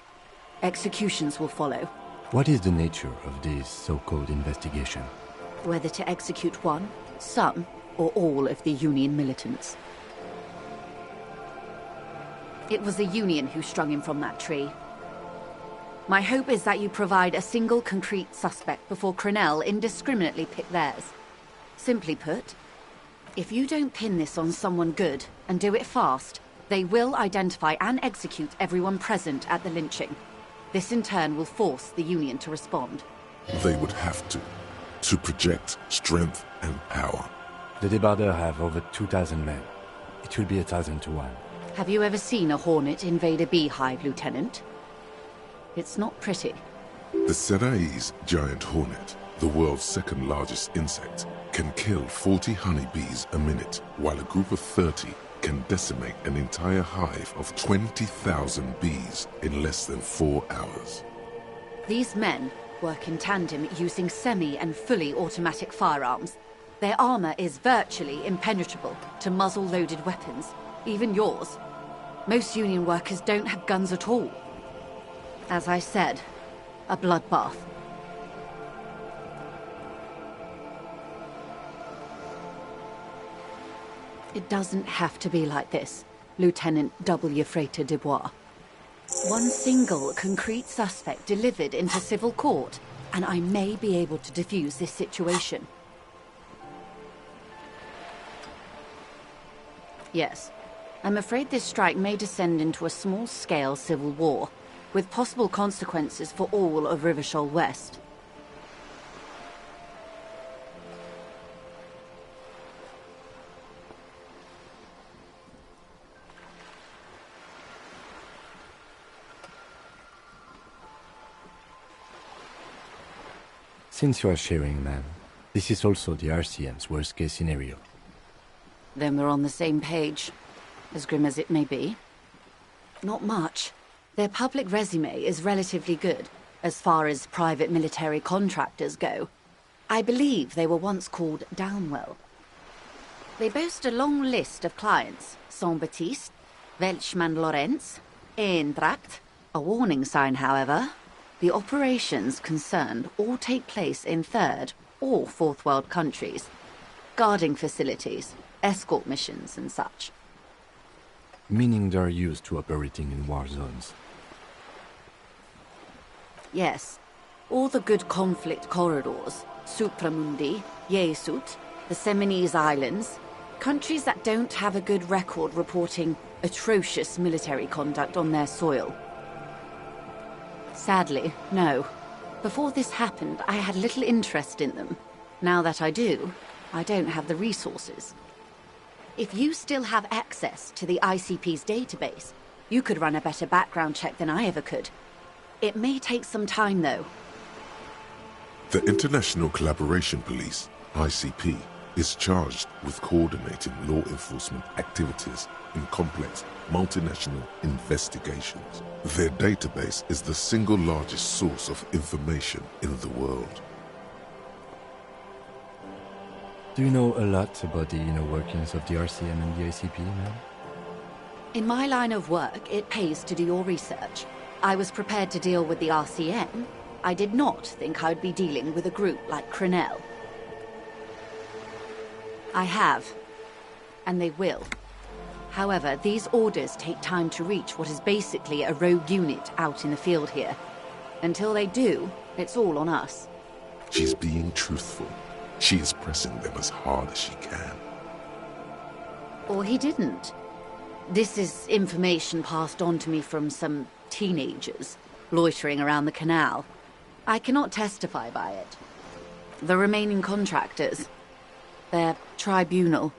executions will follow. What is the nature of this so-called investigation? Whether to execute one, some, or all of the Union militants. It was the Union who strung him from that tree. My hope is that you provide a single concrete suspect before Crenel indiscriminately pick theirs. Simply put, if you don't pin this on someone good, and do it fast, they will identify and execute everyone present at the lynching. This in turn will force the Union to respond. They would have to project strength and power. The Débardeurs have over 2,000 men. It will be 1,000 to 1. Have you ever seen a hornet invade a beehive, Lieutenant? It's not pretty. The Seraï's giant hornet, the world's 2nd largest insect, can kill 40 honeybees a minute, while a group of 30 can decimate an entire hive of 20,000 bees in less than 4 hours. These men work in tandem using semi- and fully automatic firearms. Their armor is virtually impenetrable to muzzle-loaded weapons, even yours. Most Union workers don't have guns at all. As I said, a bloodbath. It doesn't have to be like this, Lieutenant W. Frater Dubois. One single concrete suspect delivered into civil court, and I may be able to defuse this situation. Yes, I'm afraid this strike may descend into a small-scale civil war, with possible consequences for all of Rivachol West. Since you are sharing, ma'am, this is also the RCM's worst-case scenario. Then we're on the same page, as grim as it may be. Not much. Their public resume is relatively good, as far as private military contractors go. I believe they were once called Downwell. They boast a long list of clients: Saint-Baptiste, Welchman-Lorenz, Eintracht. A warning sign, however. The operations concerned all take place in 3rd or 4th world countries. Guarding facilities, escort missions and such. Meaning they're used to operating in war zones. Yes. All the good conflict corridors, Supramundi, Yesut, the Seminese Islands, countries that don't have a good record reporting atrocious military conduct on their soil. Sadly, no. Before this happened, I had little interest in them. Now that I do, I don't have the resources. If you still have access to the ICP's database, you could run a better background check than I ever could. It may take some time, though. The International Collaboration Police, ICP, is charged with coordinating law enforcement activities in complex, multinational investigations. Their database is the single largest source of information in the world. Do you know a lot about the inner workings of the RCM and the ICP, ma'am? In my line of work, it pays to do your research. I was prepared to deal with the RCM. I did not think I'd be dealing with a group like Crenel. I have, and they will. However, these orders take time to reach what is basically a rogue unit out in the field here. Until they do, it's all on us. She's being truthful. She is pressing them as hard as she can. Or he didn't. This is information passed on to me from some teenagers loitering around the canal. I cannot testify by it. The remaining contractors, their tribunal,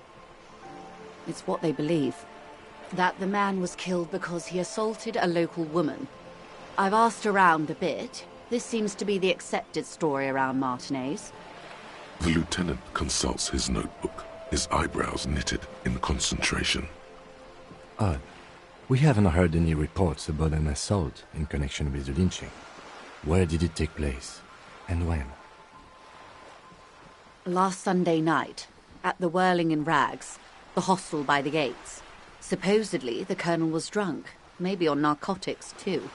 it's what they believe. That the man was killed because he assaulted a local woman. I've asked around a bit. This seems to be the accepted story around Martinez. The lieutenant consults his notebook, his eyebrows knitted in concentration. Odd. We haven't heard any reports about an assault in connection with the lynching. Where did it take place? And when? Last Sunday night, at the Whirling in Rags, the hostel by the gates. Supposedly, the colonel was drunk, maybe on narcotics too.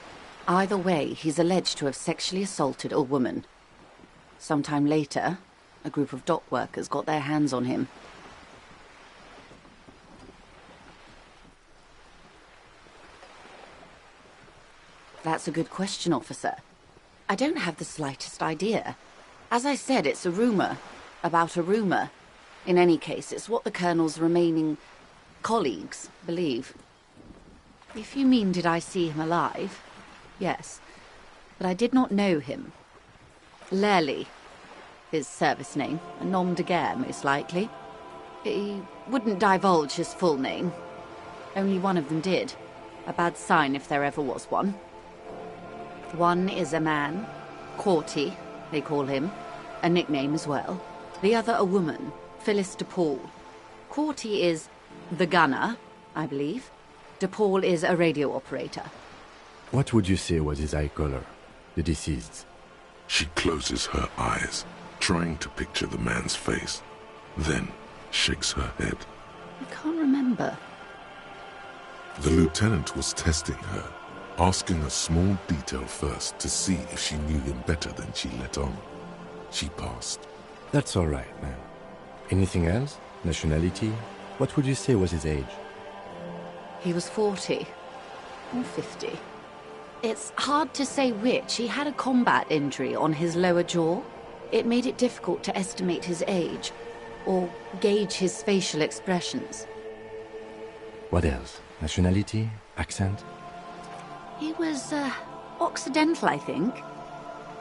Either way, he's alleged to have sexually assaulted a woman. Sometime later, a group of dock workers got their hands on him. That's a good question, officer. I don't have the slightest idea. As I said, it's a rumor about a rumor. In any case, it's what the colonel's remaining colleagues believe. If you mean did I see him alive, yes. But I did not know him. Lely, his service name, a nom de guerre, most likely. He wouldn't divulge his full name. Only one of them did. A bad sign if there ever was one. One is a man, Corty, they call him, a nickname as well. The other a woman, Phyllis DePaul. Corty is the gunner, I believe. DePaul is a radio operator. What would you say was his eye color, the deceased's? She closes her eyes, trying to picture the man's face, then shakes her head. I can't remember. The lieutenant was testing her, asking a small detail first to see if she knew him better than she let on. She passed. That's all right, ma'am. Anything else? Nationality? What would you say was his age? He was 40 or 50. It's hard to say which. He had a combat injury on his lower jaw. It made it difficult to estimate his age or gauge his facial expressions. What else? Nationality? Accent? He was, Occidental, I think.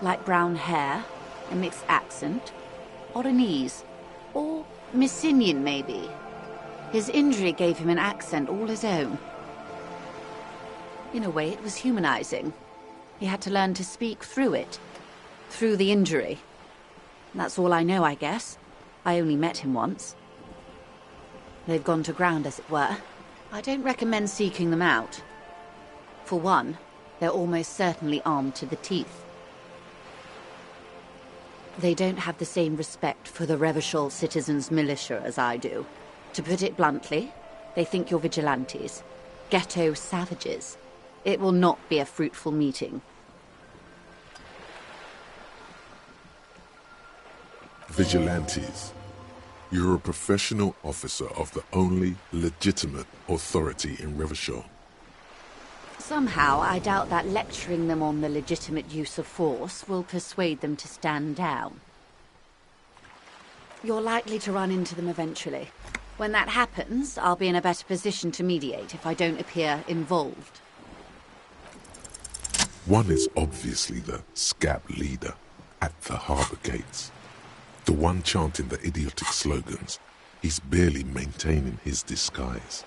Light brown hair, a mixed accent, Oranese, or Messinian, maybe. His injury gave him an accent all his own. In a way, it was humanizing. He had to learn to speak through it, through the injury. That's all I know, I guess. I only met him once. They've gone to ground, as it were. I don't recommend seeking them out. For one, they're almost certainly armed to the teeth. They don't have the same respect for the Revachol citizens' militia as I do. To put it bluntly, they think you're vigilantes. Ghetto savages. It will not be a fruitful meeting. Vigilantes. You're a professional officer of the only legitimate authority in Revachol. Somehow, I doubt that lecturing them on the legitimate use of force will persuade them to stand down. You're likely to run into them eventually. When that happens, I'll be in a better position to mediate if I don't appear involved. One is obviously the scab leader at the harbour gates. The one chanting the idiotic slogans. He's barely maintaining his disguise.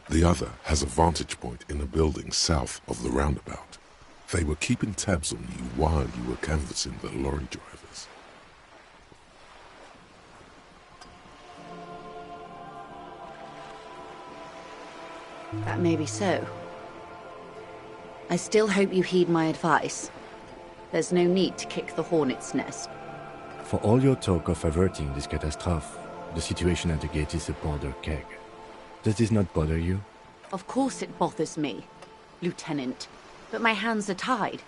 The other has a vantage point in a building south of the roundabout. They were keeping tabs on you while you were canvassing the lorry drivers. That may be so. I still hope you heed my advice. There's no need to kick the hornet's nest. For all your talk of averting this catastrophe, the situation at the gate is a powder keg. Does this not bother you? Of course it bothers me, Lieutenant. But my hands are tied.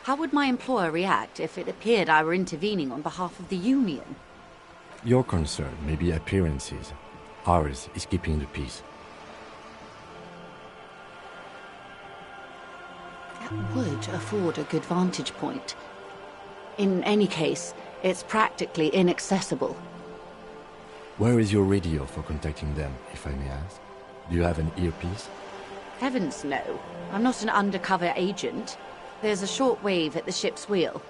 How would my employer react if it appeared I were intervening on behalf of the Union? Your concern may be appearances. Ours is keeping the peace. That would afford a good vantage point. In any case, it's practically inaccessible. Where is your radio for contacting them, if I may ask? Do you have an earpiece? Heavens no. I'm not an undercover agent. There's a short wave at the ship's wheel.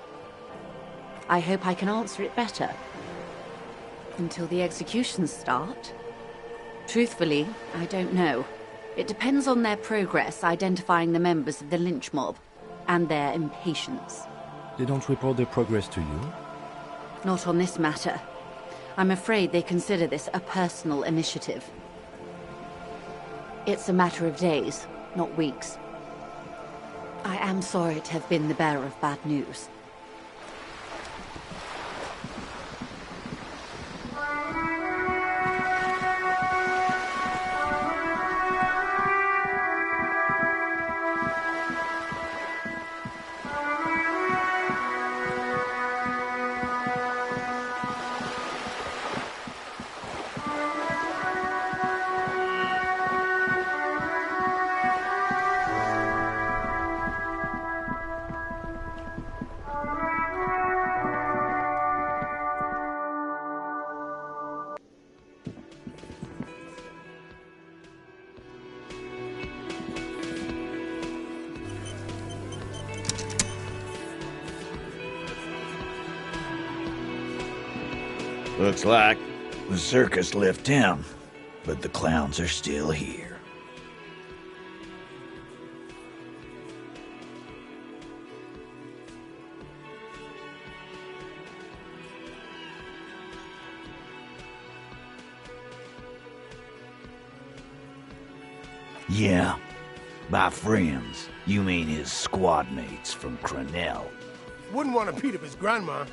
I hope I can answer it better. Until the executions start? Truthfully, I don't know. It depends on their progress identifying the members of the lynch mob, and their impatience. They don't report their progress to you? Not on this matter. I'm afraid they consider this a personal initiative. It's a matter of days, not weeks. I am sorry to have been the bearer of bad news. Looks like the circus left town, but the clowns are still here. Yeah, by friends, you mean his squad mates from Crenell. Wouldn't want to beat up his grandma.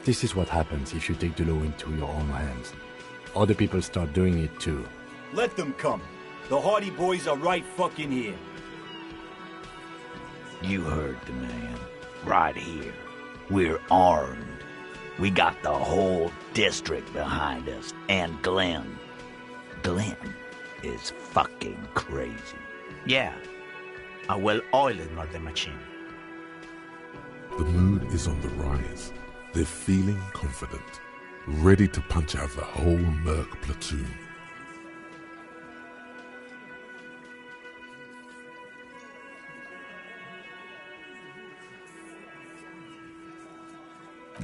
This is what happens if you take the law into your own hands. Other people start doing it too. Let them come. The Hardy Boys are right fucking here. You heard the man. Right here. We're armed. We got the whole district behind us. And Glenn. Glenn is fucking crazy. Yeah. A well-oiled murder machine. The mood is on the rise. They're feeling confident, ready to punch out the whole Merc platoon.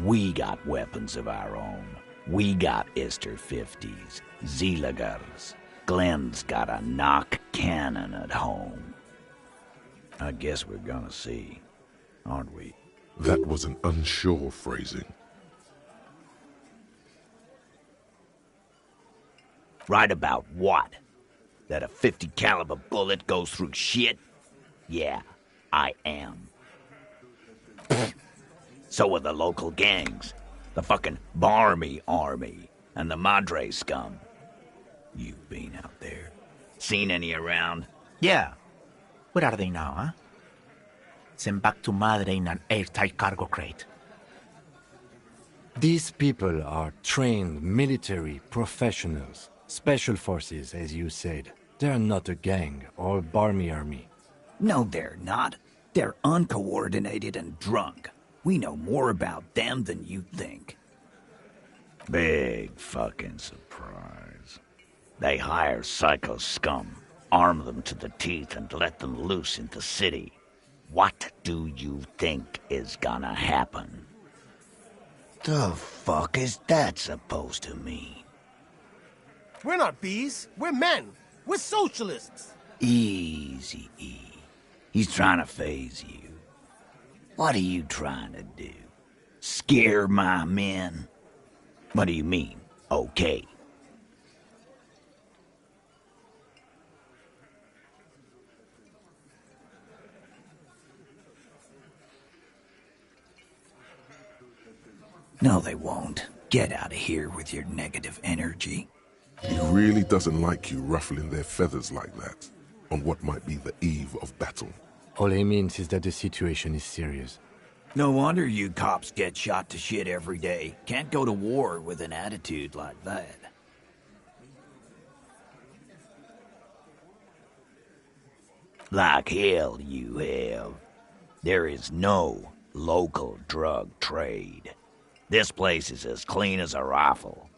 We got weapons of our own. We got Ister 50s, Zeelagers. Glenn's got a knock cannon at home. I guess we're gonna see, aren't we? That was an unsure phrasing. Right about what? That a 50 caliber bullet goes through shit? Yeah, I am. So are the local gangs. The fucking Barmy Army and the Madre scum. You've been out there. Seen any around? Yeah. Where are they now, huh? Sent back to Madre in an airtight cargo crate. These people are trained military professionals. Special forces, as you said. They're not a gang or a Barmy army. No, they're not. They're uncoordinated and drunk. We know more about them than you think. Big fucking surprise. They hire psycho scum, arm them to the teeth, and let them loose in the city. What do you think is gonna happen? The fuck is that supposed to mean? We're not bees. We're men. We're socialists. Easy, E. He's trying to phase you. What are you trying to do? Scare my men? What do you mean, okay? No, they won't. Get out of here with your negative energy. He really doesn't like you ruffling their feathers like that, on what might be the eve of battle. All he means is that the situation is serious. No wonder you cops get shot to shit every day. Can't go to war with an attitude like that. Like hell you have. There is no local drug trade. This place is as clean as a rifle.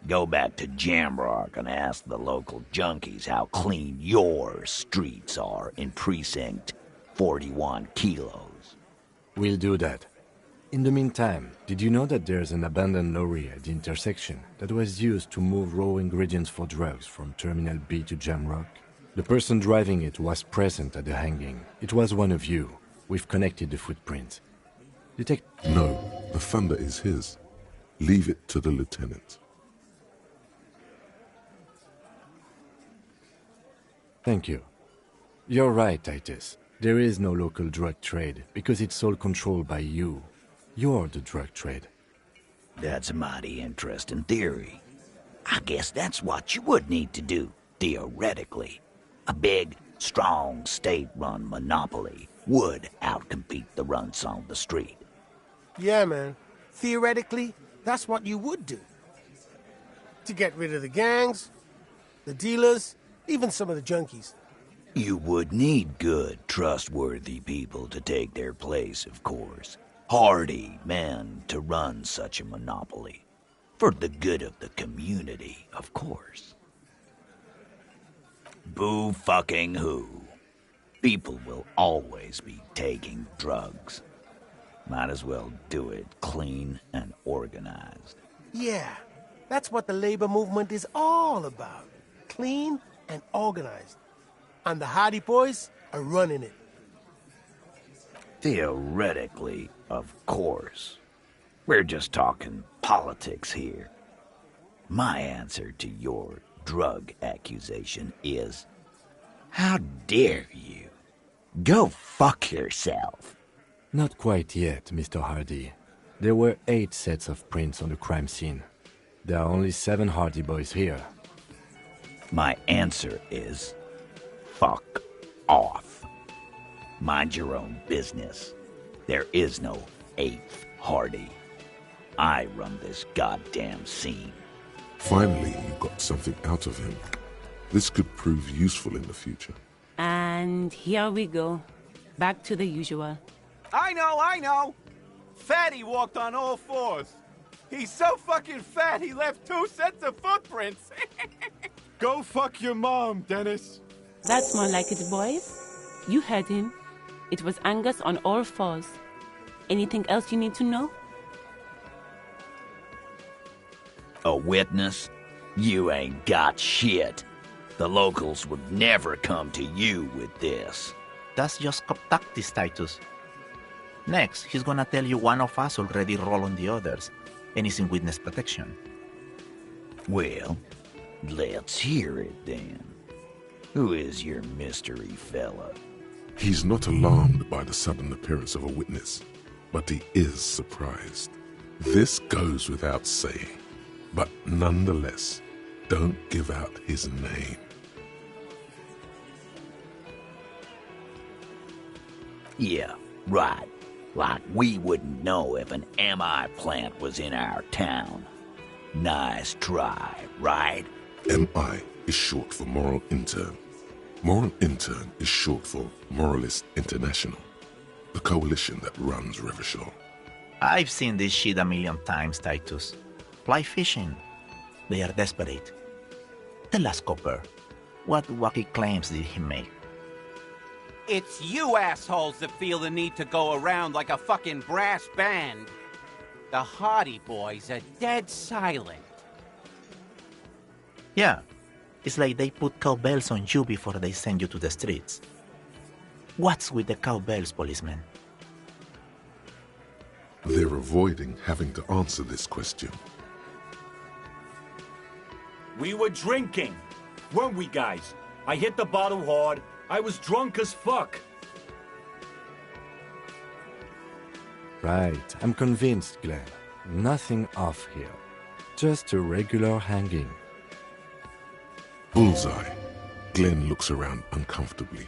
Go back to Jamrock and ask the local junkies how clean your streets are in Precinct 41 Kilos. We'll do that. In the meantime, did you know that there's an abandoned lorry at the intersection that was used to move raw ingredients for drugs from Terminal B to Jamrock? The person driving it was present at the hanging. It was one of you. We've connected the footprints. No, the thunder is his. Leave it to the lieutenant. Thank you. You're right, Titus. There is no local drug trade, because it's all controlled by you. You're the drug trade. That's a mighty interesting theory. I guess that's what you would need to do, theoretically. A big, strong, state-run monopoly would outcompete the runts on the street. Yeah, man. Theoretically, that's what you would do. To get rid of the gangs, the dealers, even some of the junkies. You would need good, trustworthy people to take their place, of course. Hardy men to run such a monopoly. For the good of the community, of course. Boo fucking who. People will always be taking drugs. Might as well do it clean and organized. Yeah, that's what the labor movement is all about. Clean and organized. And the Hardy Boys are running it. Theoretically, of course. We're just talking politics here. My answer to your drug accusation is, how dare you? Go fuck yourself. Not quite yet, Mr. Hardy. There were 8 sets of prints on the crime scene. There are only 7 Hardy Boys here. My answer is, fuck off. Mind your own business. There is no 8th Hardy. I run this goddamn scene. Finally, you got something out of him. This could prove useful in the future. And here we go. Back to the usual. I know! Fatty walked on all 4s. He's so fucking fat he left 2 sets of footprints. Go fuck your mom, Dennis. That's more like it, boys. You heard him. It was Angus on all 4s. Anything else you need to know? A witness? You ain't got shit. The locals would never come to you with this. That's just cop tactics, Titus. Next, he's gonna tell you one of us already rolled on the others, and is in witness protection. Well, let's hear it then. Who is your mystery fella? He's not alarmed by the sudden appearance of a witness, but he is surprised. This goes without saying, but nonetheless, don't give out his name. Yeah, right. Like we wouldn't know if an MI plant was in our town. Nice try, right? MI is short for Moral Intern. Moral Intern is short for Moralist International, the coalition that runs Revachol. I've seen this shit a million times, Titus. fly fishing. They are desperate. Tell us, Copper, what wacky claims did he make? It's you assholes that feel the need to go around like a fucking brass band. The Hardy Boys are dead silent. Yeah, it's like they put cowbells on you before they send you to the streets. What's with the cowbells, policeman? They're avoiding having to answer this question. We were drinking, weren't we, guys? I hit the bottle hard. I was drunk as fuck. Right, I'm convinced, Glenn. Nothing off here. Just a regular hanging. Bullseye. Glenn looks around uncomfortably.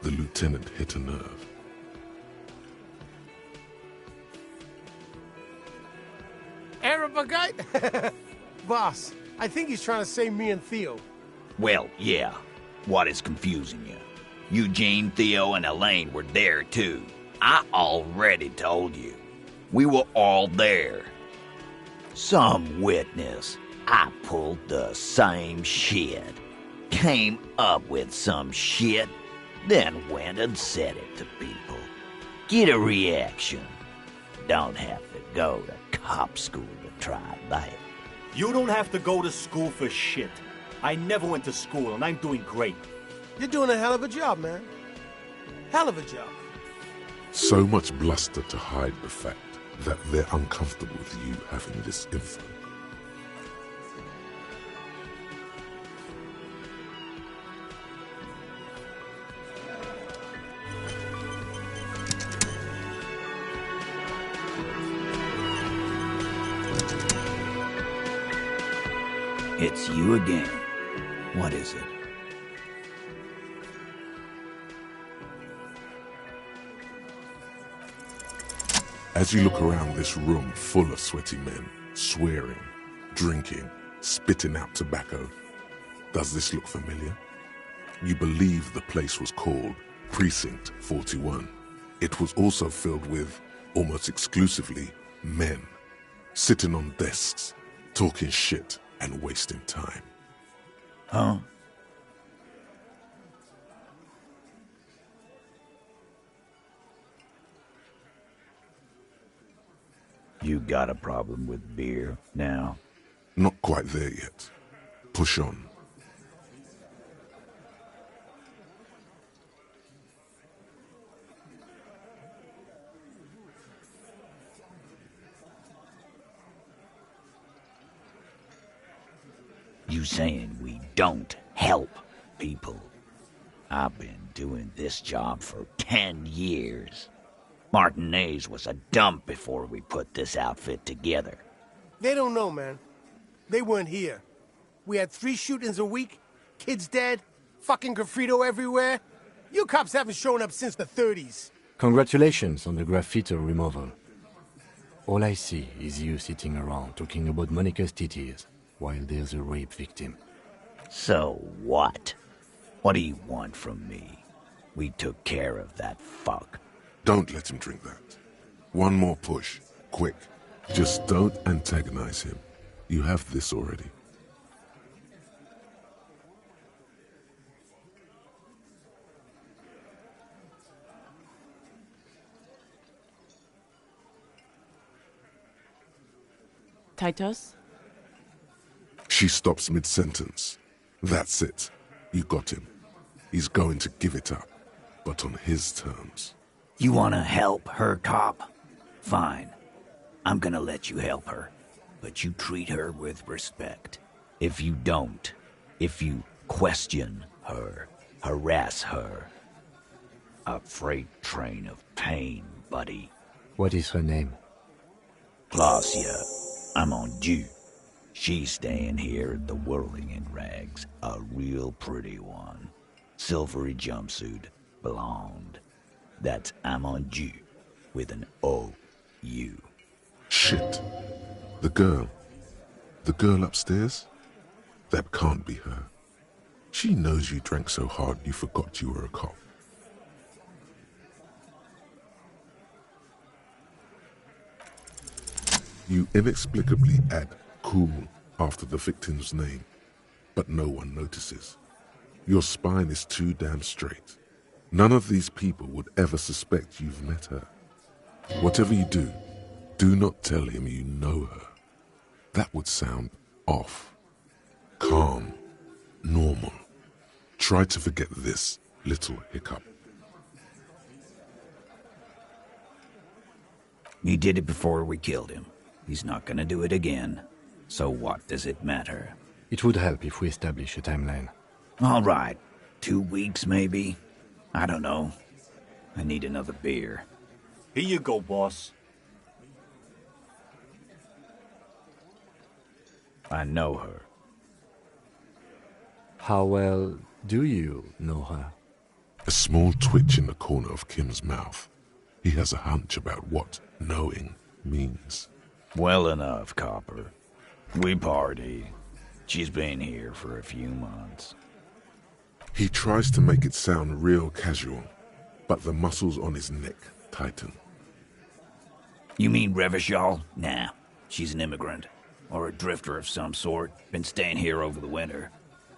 The lieutenant hit a nerve. Arab guy? Boss, I think he's trying to say me and Theo. Well, yeah. What is confusing you? Eugene, Theo, and Elaine were there too. I already told you. We were all there. Some witness. I pulled the same shit. Came up with some shit, then went and said it to people. Get a reaction. Don't have to go to cop school to try that. You don't have to go to school for shit. I never went to school, and I'm doing great. You're doing a hell of a job, man. Hell of a job. So much bluster to hide the fact that they're uncomfortable with you having this info. It's you again. What is it? As you look around this room full of sweaty men, swearing, drinking, spitting out tobacco, does this look familiar? You believe the place was called Precinct 41. It was also filled with, almost exclusively, men, sitting on desks, talking shit and wasting time. Huh? You got a problem with beer now? Not quite there yet. Push on. You saying we don't help people? I've been doing this job for 10 years. Martinez was a dump before we put this outfit together. They don't know, man. They weren't here. We had 3 shootings a week, kids dead, fucking graffito everywhere. You cops haven't shown up since the 30s. Congratulations on the graffiti removal. All I see is you sitting around talking about Monica's titties while there's a rape victim. So what? What do you want from me? We took care of that fuck. Don't let him drink that. One more push. Quick. Just don't antagonize him. You have this already. Titus? She stops mid-sentence. That's it. You got him. He's going to give it up, but on his terms. You wanna help her, cop? Fine. I'm gonna let you help her, but you treat her with respect. If you don't, if you question her, harass her, a freight train of pain, buddy. What is her name? Claudia. I'm on due. She's staying here at the Whirling in Rags, a real pretty one. Silvery jumpsuit, blonde. That's Amonju, with an O-U. Shit. The girl upstairs? That can't be her. She knows you drank so hard you forgot you were a cop. You inexplicably add cool after the victim's name, but no one notices. Your spine is too damn straight. None of these people would ever suspect you've met her. Whatever you do not tell him you know her. That would sound off. Calm. Normal. Try to forget this little hiccup. He did it before we killed him. He's not gonna do it again. So what does it matter? It would help if we establish a timeline. All right. 2 weeks, maybe? I don't know. I need another beer. Here you go, boss. I know her. How well do you know her? A small twitch in the corner of Kim's mouth. He has a hunch about what knowing means. Well enough, Copper. We party. She's been here for a few months. He tries to make it sound real casual, but the muscles on his neck tighten. You mean Revachol? Nah, she's an immigrant. Or a drifter of some sort. Been staying here over the winter.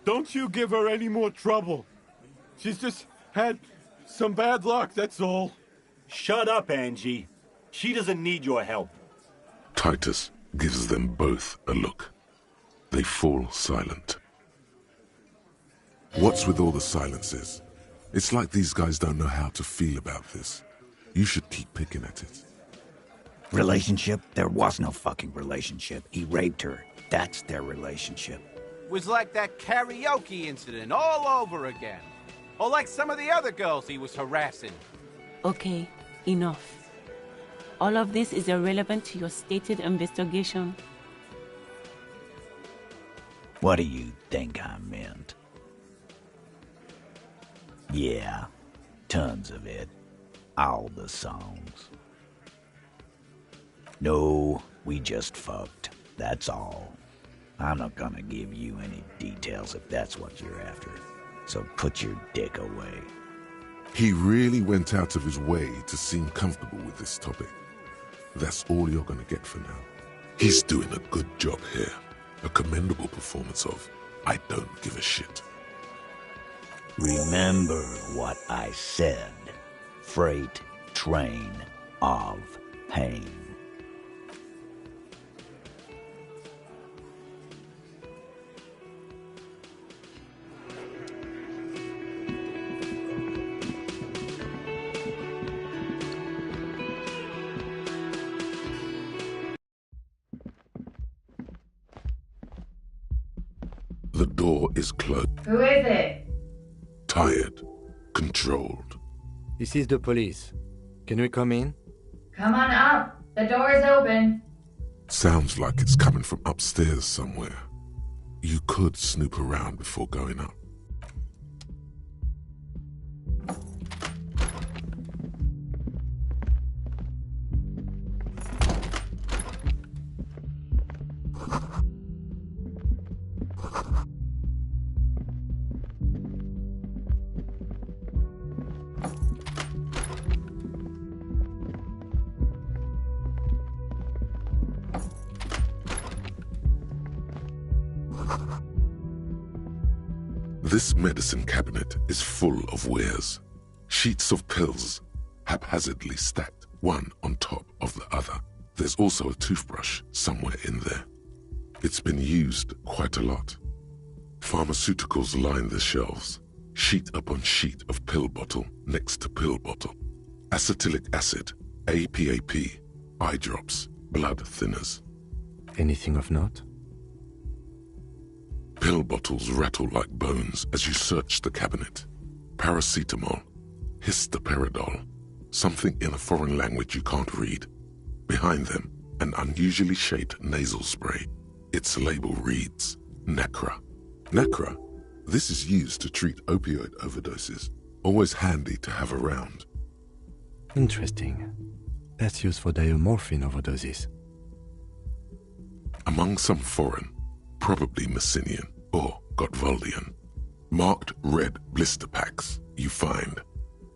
Don't you give her any more trouble. She's just had some bad luck, that's all. Shut up, Angie. She doesn't need your help. Titus gives them both a look. They fall silent. What's with all the silences? It's like these guys don't know how to feel about this. You should keep picking at it. Relationship? There was no fucking relationship. He raped her. That's their relationship. Was like that karaoke incident all over again. Or like some of the other girls he was harassing. Okay, enough. All of this is irrelevant to your stated investigation. What do you think I meant? Yeah, tons of it. All the songs. No, we just fucked. That's all. I'm not gonna give you any details if that's what you're after. So put your dick away. He really went out of his way to seem comfortable with this topic. That's all you're gonna get for now. He's doing a good job here. A commendable performance of I don't give a shit. Remember what I said. Freight train of pain. The door is closed. Who is it? Tired. Controlled. This is the police. Can we come in? Come on up. The door is open. Sounds like it's coming from upstairs somewhere. You could snoop around before going up. This medicine cabinet is full of wares. Sheets of pills, haphazardly stacked, one on top of the other. There's also a toothbrush somewhere in there. It's been used quite a lot. Pharmaceuticals line the shelves, sheet upon sheet of pill bottle next to pill bottle. Acetylic acid, APAP, eye drops, blood thinners. Anything of note? Pill bottles rattle like bones as you search the cabinet. Paracetamol, histoperidol, something in a foreign language you can't read. Behind them, an unusually shaped nasal spray. Its label reads, Nacra. Nacra? This is used to treat opioid overdoses. Always handy to have around. Interesting. That's used for diamorphine overdoses. Among some foreign, probably Messinian or Gottwaldian, marked red blister packs you find.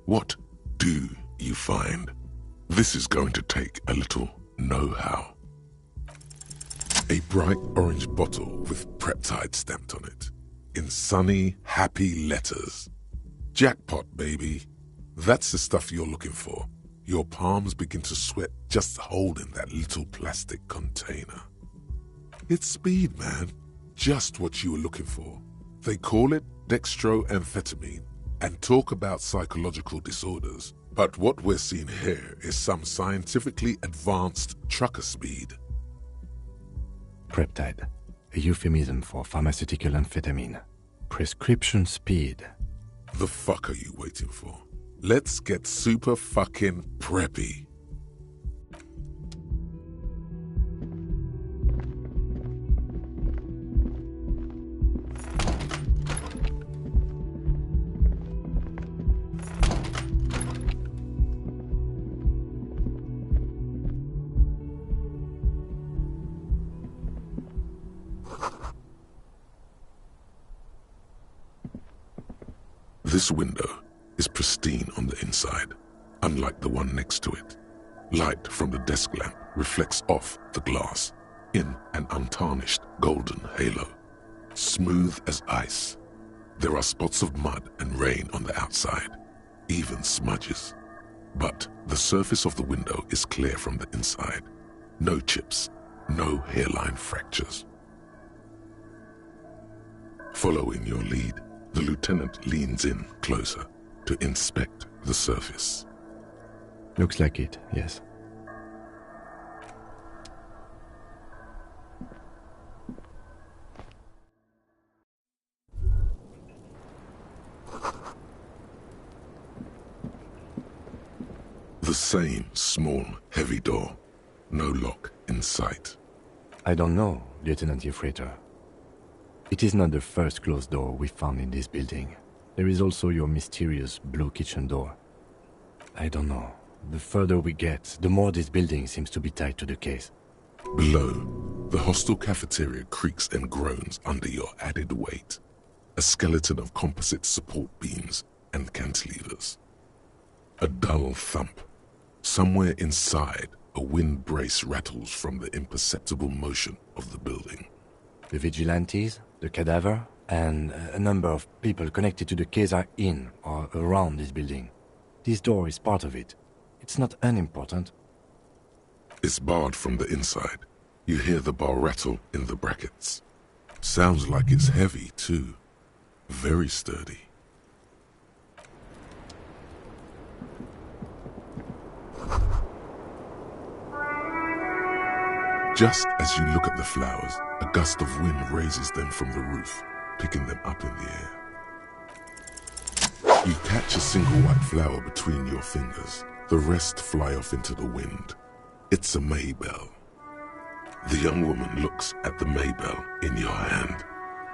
What do you find? This is going to take a little know-how. A bright orange bottle with Preptide stamped on it, in sunny, happy letters. Jackpot, baby. That's the stuff you're looking for. Your palms begin to sweat just holding that little plastic container. It's speed, man. Just what you were looking for. They call it dextroamphetamine and talk about psychological disorders. But what we're seeing here is some scientifically advanced trucker speed. Preptide, a euphemism for pharmaceutical amphetamine. Prescription speed. The fuck are you waiting for? Let's get super fucking preppy. This window is pristine on the inside, unlike the one next to it. Light from the desk lamp reflects off the glass in an untarnished golden halo, smooth as ice. There are spots of mud and rain on the outside, even smudges. But the surface of the window is clear from the inside. No chips, no hairline fractures. Following your lead, the lieutenant leans in closer to inspect the surface. Looks like it, yes. The same small, heavy door. No lock in sight. I don't know, Lieutenant Yefreiter. It is not the first closed door we found in this building. There is also your mysterious blue kitchen door. I don't know. The further we get, the more this building seems to be tied to the case. Below, the hostel cafeteria creaks and groans under your added weight. A skeleton of composite support beams and cantilevers. A dull thump. Somewhere inside, a wind brace rattles from the imperceptible motion of the building. The vigilantes, the cadaver, and a number of people connected to the case are in or around this building. This door is part of it. It's not unimportant. It's barred from the inside. You hear the bar rattle in the brackets. Sounds like it's heavy, too. Very sturdy. Just as you look at the flowers, a gust of wind raises them from the roof, picking them up in the air. You catch a single white flower between your fingers. The rest fly off into the wind. It's a Maybell. The young woman looks at the Maybell in your hand.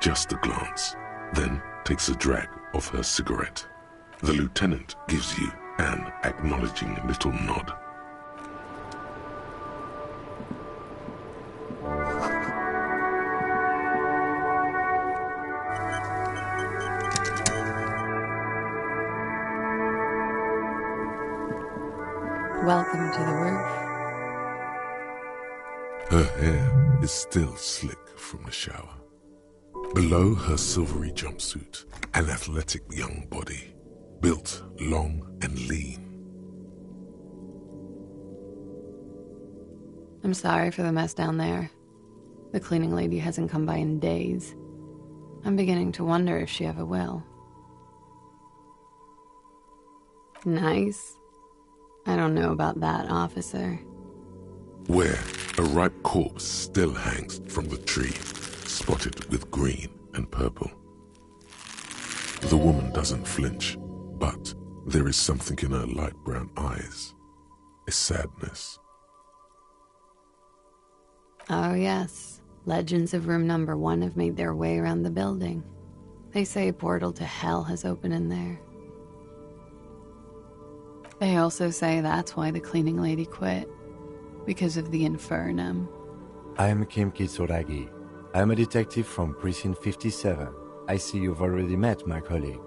Just a glance, then takes a drag of her cigarette. The lieutenant gives you an acknowledging little nod. Welcome to the roof. Her hair is still slick from the shower. Below her silvery jumpsuit, an athletic young body, built long and lean. I'm sorry for the mess down there. The cleaning lady hasn't come by in days. I'm beginning to wonder if she ever will. Nice. I don't know about that, officer. Where a ripe corpse still hangs from the tree, spotted with green and purple. The woman doesn't flinch, but there is something in her light brown eyes. A sadness. Oh yes, legends of room number 1 have made their way around the building. They say a portal to hell has opened in there. They also say that's why the cleaning lady quit. Because of the infernum. I am Kim Kitsuragi. I am a detective from Precinct 57. I see you've already met my colleague.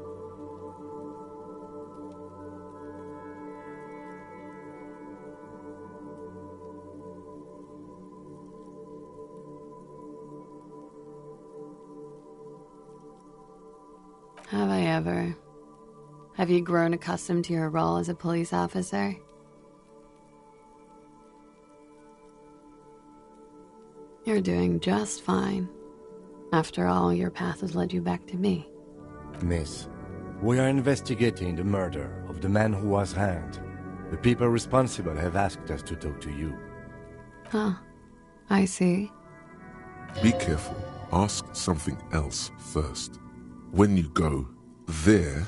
ever. Have you grown accustomed to your role as a police officer? You're doing just fine. After all, your path has led you back to me. Miss, we are investigating the murder of the man who was hanged. The people responsible have asked us to talk to you. Huh. I see. Be careful. Ask something else first. When you go there,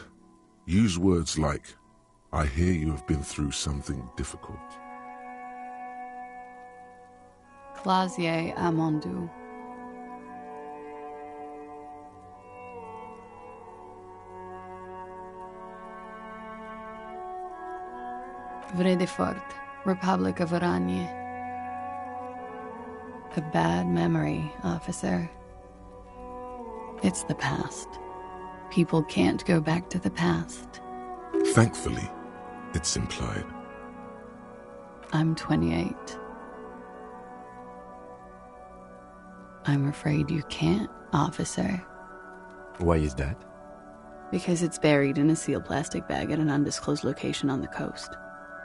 use words like, I hear you have been through something difficult. Clausier Amandu. Vredefort, Republic of Oranje. A bad memory, officer. It's the past. People can't go back to the past. Thankfully, it's implied. I'm 28. I'm afraid you can't, officer. Why is that? Because it's buried in a sealed plastic bag at an undisclosed location on the coast,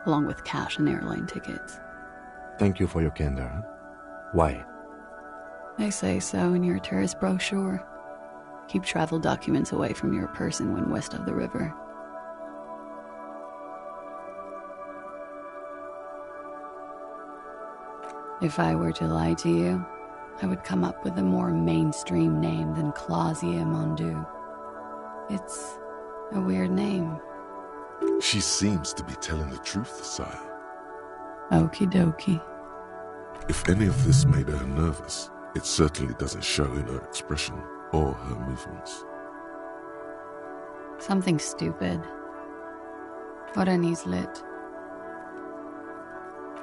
along with cash and airline tickets. Thank you for your candor. Why? They say so in your tourist brochure. Keep travel documents away from your person when west of the river. If I were to lie to you, I would come up with a more mainstream name than Clausier Mondu. It's a weird name. She seems to be telling the truth, sire. Okie dokie. If any of this made her nervous, it certainly doesn't show in her expression or her movements. Something stupid. Oranese lit.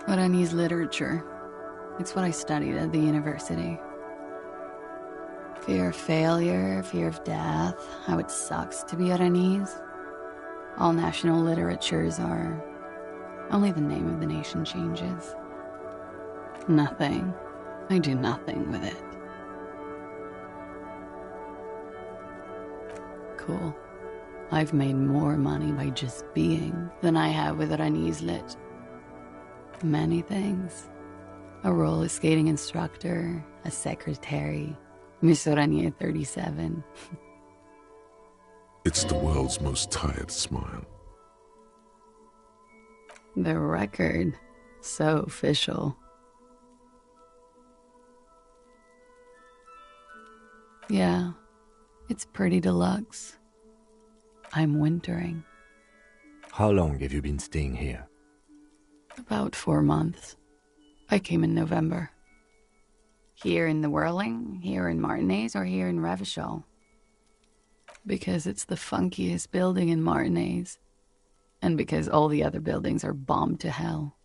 Oranese literature. It's what I studied at the university. Fear of failure, fear of death, how it sucks to be Oranese. All national literatures are. Only the name of the nation changes. Nothing. I do nothing with it. Cool. I've made more money by just being than I have with Oranese lit. Many things. A roller skating instructor, a secretary, Miss Oranje 37. It's the world's most tired smile. The record. So official. Yeah, it's pretty deluxe. I'm wintering. How long have you been staying here? About 4 months. I came in November. Here in the Whirling, here in Martinez, or here in Revachol? Because it's the funkiest building in Martinez. And because all the other buildings are bombed to hell.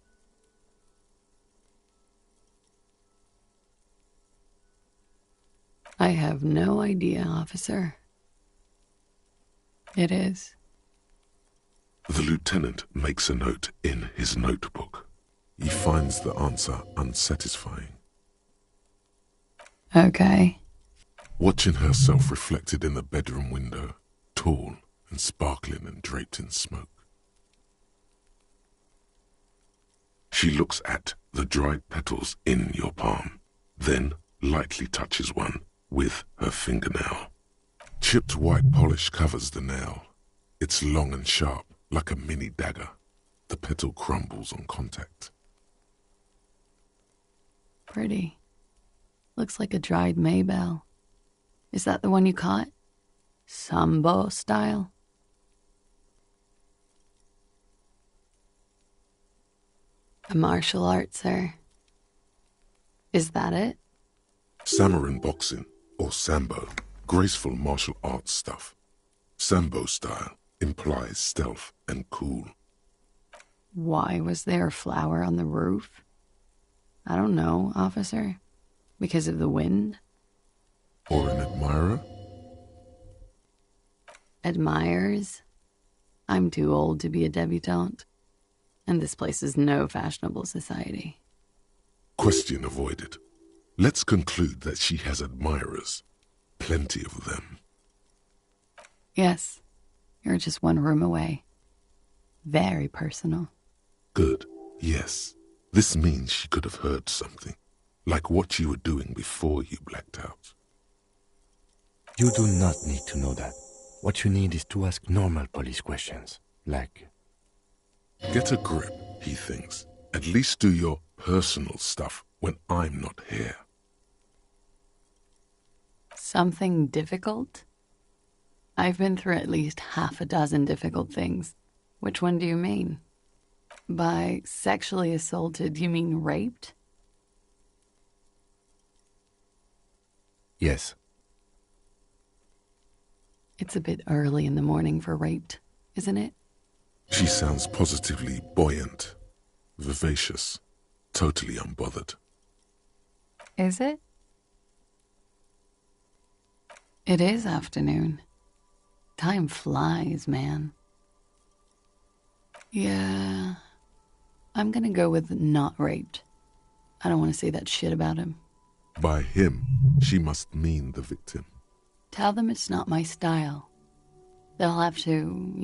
I have no idea, officer. It is. The lieutenant makes a note in his notebook. He finds the answer unsatisfying. Okay. Watching herself reflected in the bedroom window, tall and sparkling and draped in smoke. She looks at the dried petals in your palm, then lightly touches one with her fingernail. Chipped white polish covers the nail. It's long and sharp, like a mini dagger. The petal crumbles on contact. Pretty. Looks like a dried maybell. Is that the one you caught? Sambo style? A martial art, sir. Is that it? Samurai boxing, or Sambo, graceful martial arts stuff. Sambo style implies stealth and cool. Why was there a flower on the roof? I don't know, officer. Because of the wind? Or an admirer? Admirers? I'm too old to be a debutante. And this place is no fashionable society. Question avoided. Let's conclude that she has admirers. Plenty of them. Yes, You're just one room away. Very personal. Good. Yes. This means she could have heard something. Like what you were doing before you blacked out. You do not need to know that. What you need is to ask normal police questions. Like... Get a grip, he thinks. At least do your personal stuff when I'm not here. Something difficult? I've been through at least half a dozen difficult things. Which one do you mean? By sexually assaulted, you mean raped? Yes. It's a bit early in the morning for raped, isn't it? She sounds positively buoyant, vivacious, totally unbothered. Is it? It is afternoon. Time flies, man. Yeah, I'm gonna go with not raped. I don't want to say that shit about him. By him, she must mean the victim. Tell them it's not my style. They'll have to,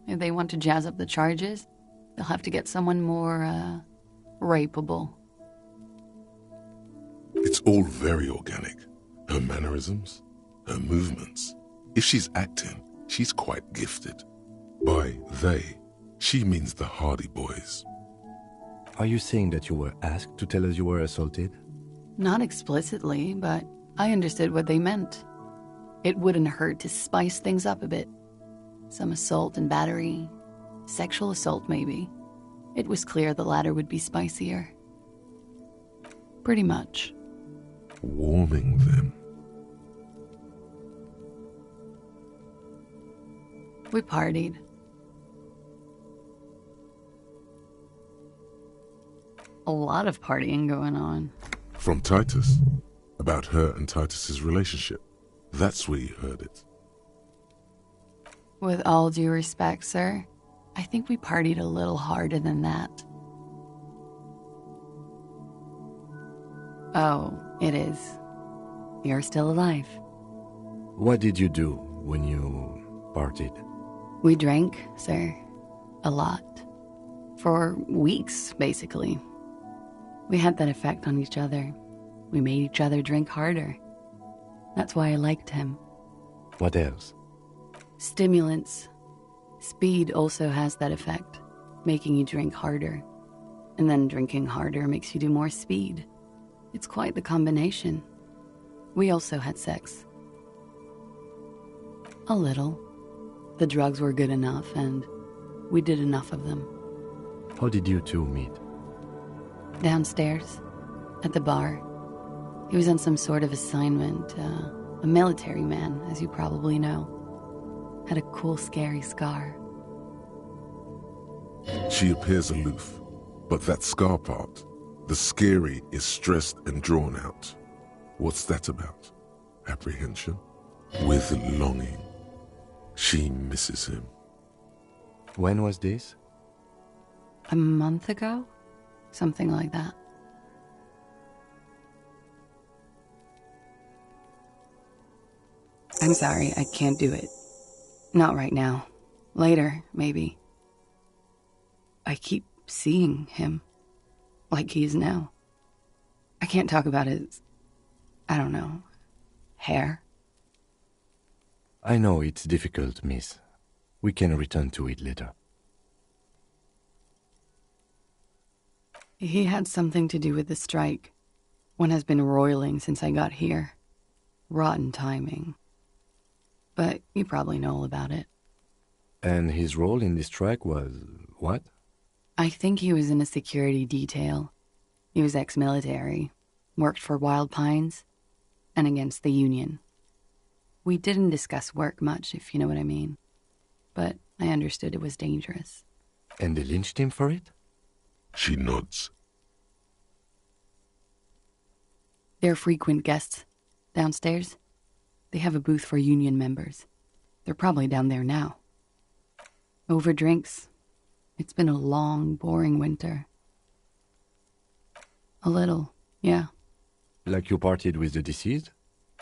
if they want to jazz up the charges, they'll have to get someone more, rapeable. It's all very organic. Her mannerisms, her movements. If she's acting, she's quite gifted. By they, she means the Hardy Boys. Are you saying that you were asked to tell us you were assaulted? Not explicitly, but I understood what they meant. It wouldn't hurt to spice things up a bit. Some assault and battery. Sexual assault, maybe. It was clear the latter would be spicier. Pretty much. Warming them. We partied. A lot of partying going on. From Titus. About her and Titus's relationship. That's where you heard it. With all due respect, sir, I think we partied a little harder than that. Oh, it is. You're still alive. What did you do when you partied? We drank, sir. A lot. For weeks, basically. We had that effect on each other. We made each other drink harder. That's why I liked him. What else? Stimulants. Speed also has that effect, making you drink harder. And then drinking harder makes you do more speed. It's quite the combination. We also had sex. A little. The drugs were good enough, and we did enough of them. How did you two meet? Downstairs, at the bar. He was on some sort of assignment, a military man, as you probably know. Had a cool, scary scar. She appears aloof, but that scar part, the scary, is stressed and drawn out. What's that about? Apprehension? With longing. She misses him. When was this? A month ago? Something like that. I'm sorry, I can't do it. Not right now. Later, maybe. I keep seeing him. Like he is now. I can't talk about his... I don't know... hair. I know it's difficult, miss. We can return to it later. He had something to do with the strike. One has been roiling since I got here. Rotten timing. But you probably know all about it. And his role in this strike was what? I think he was in a security detail. He was ex-military, worked for Wild Pines, and against the Union. We didn't discuss work much, if you know what I mean. But I understood it was dangerous. And they lynched him for it? She nods. They're frequent guests. Downstairs, they have a booth for Union members. They're probably down there now. Over drinks. It's been a long, boring winter. A little, yeah. Like you partied with the deceased?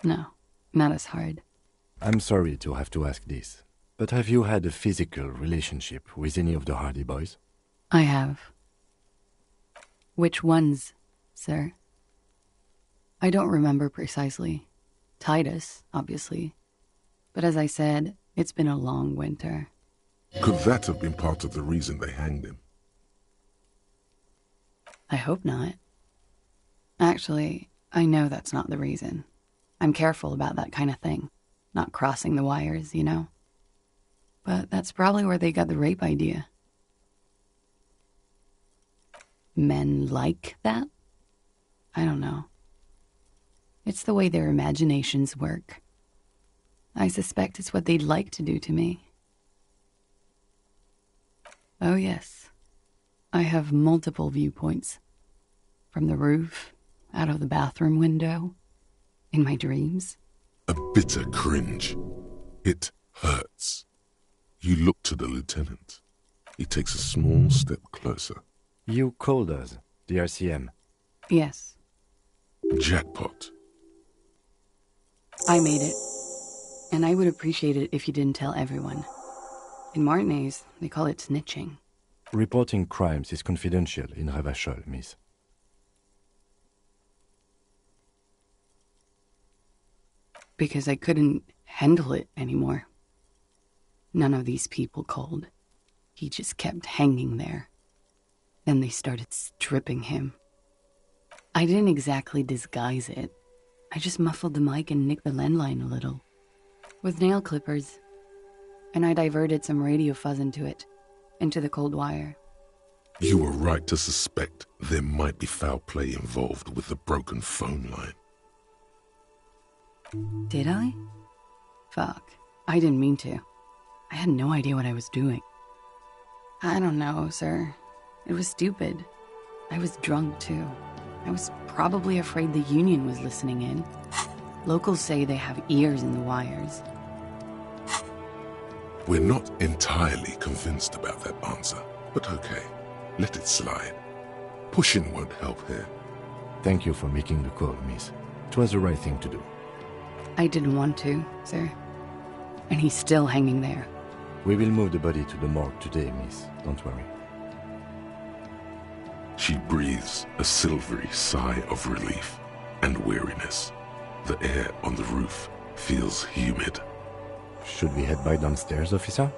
No, not as hard. I'm sorry to have to ask this. But have you had a physical relationship with any of the Hardy Boys? I have. Which ones, sir? I don't remember precisely. Titus, obviously. But as I said, it's been a long winter. Could that have been part of the reason they hanged him? I hope not. Actually, I know that's not the reason. I'm careful about that kind of thing. Not crossing the wires, you know? But that's probably where they got the rape idea. Men like that? I don't know. It's the way their imaginations work. I suspect it's what they'd like to do to me. Oh yes, I have multiple viewpoints. From the roof, out of the bathroom window, in my dreams. A bitter cringe. It hurts. You look to the lieutenant. He takes a small step closer. You called us, the RCM. Yes. Jackpot. I made it. And I would appreciate it if you didn't tell everyone. In Martinez, they call it snitching. Reporting crimes is confidential in Revachol, miss. Because I couldn't handle it anymore. None of these people called. He just kept hanging there. Then they started stripping him. I didn't exactly disguise it. I just muffled the mic and nicked the landline a little. With nail clippers. And I diverted some radio fuzz into it. Into the cold wire. You were right to suspect there might be foul play involved with the broken phone line. Did I? Fuck. I didn't mean to. I had no idea what I was doing. I don't know, sir. It was stupid. I was drunk, too. I was probably afraid the Union was listening in. Locals say they have ears in the wires. We're not entirely convinced about that answer, but okay. Let it slide. Pushing won't help here. Thank you for making the call, miss. It was the right thing to do. I didn't want to, sir. And he's still hanging there. We will move the body to the morgue today, miss. Don't worry. She breathes a silvery sigh of relief and weariness. The air on the roof feels humid. Should we head by downstairs, officer?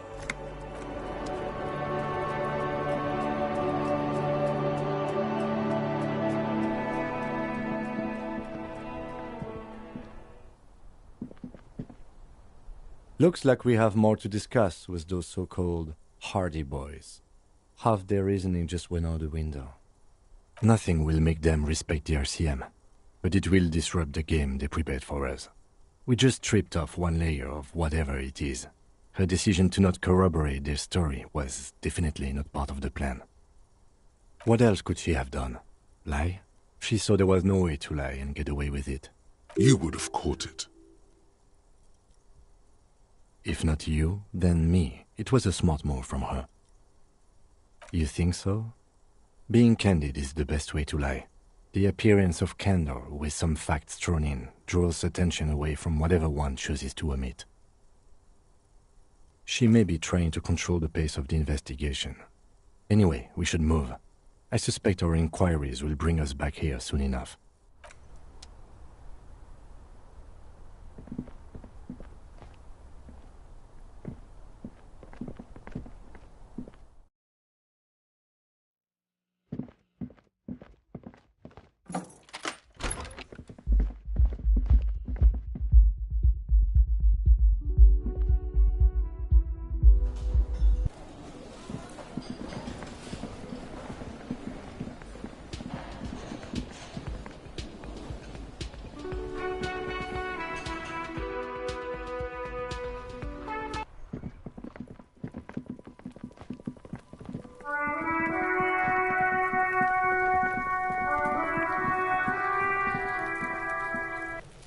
Looks like we have more to discuss with those so-called Hardy Boys. Half their reasoning just went out the window. Nothing will make them respect the RCM, but it will disrupt the game they prepared for us. We just stripped off one layer of whatever it is. Her decision to not corroborate their story was definitely not part of the plan. What else could she have done? Lie? She saw there was no way to lie and get away with it. You would have caught it. If not you, then me. It was a smart move from her. You think so? Being candid is the best way to lie. The appearance of candor with some facts thrown in draws attention away from whatever one chooses to omit. She may be trying to control the pace of the investigation. Anyway, we should move. I suspect our inquiries will bring us back here soon enough.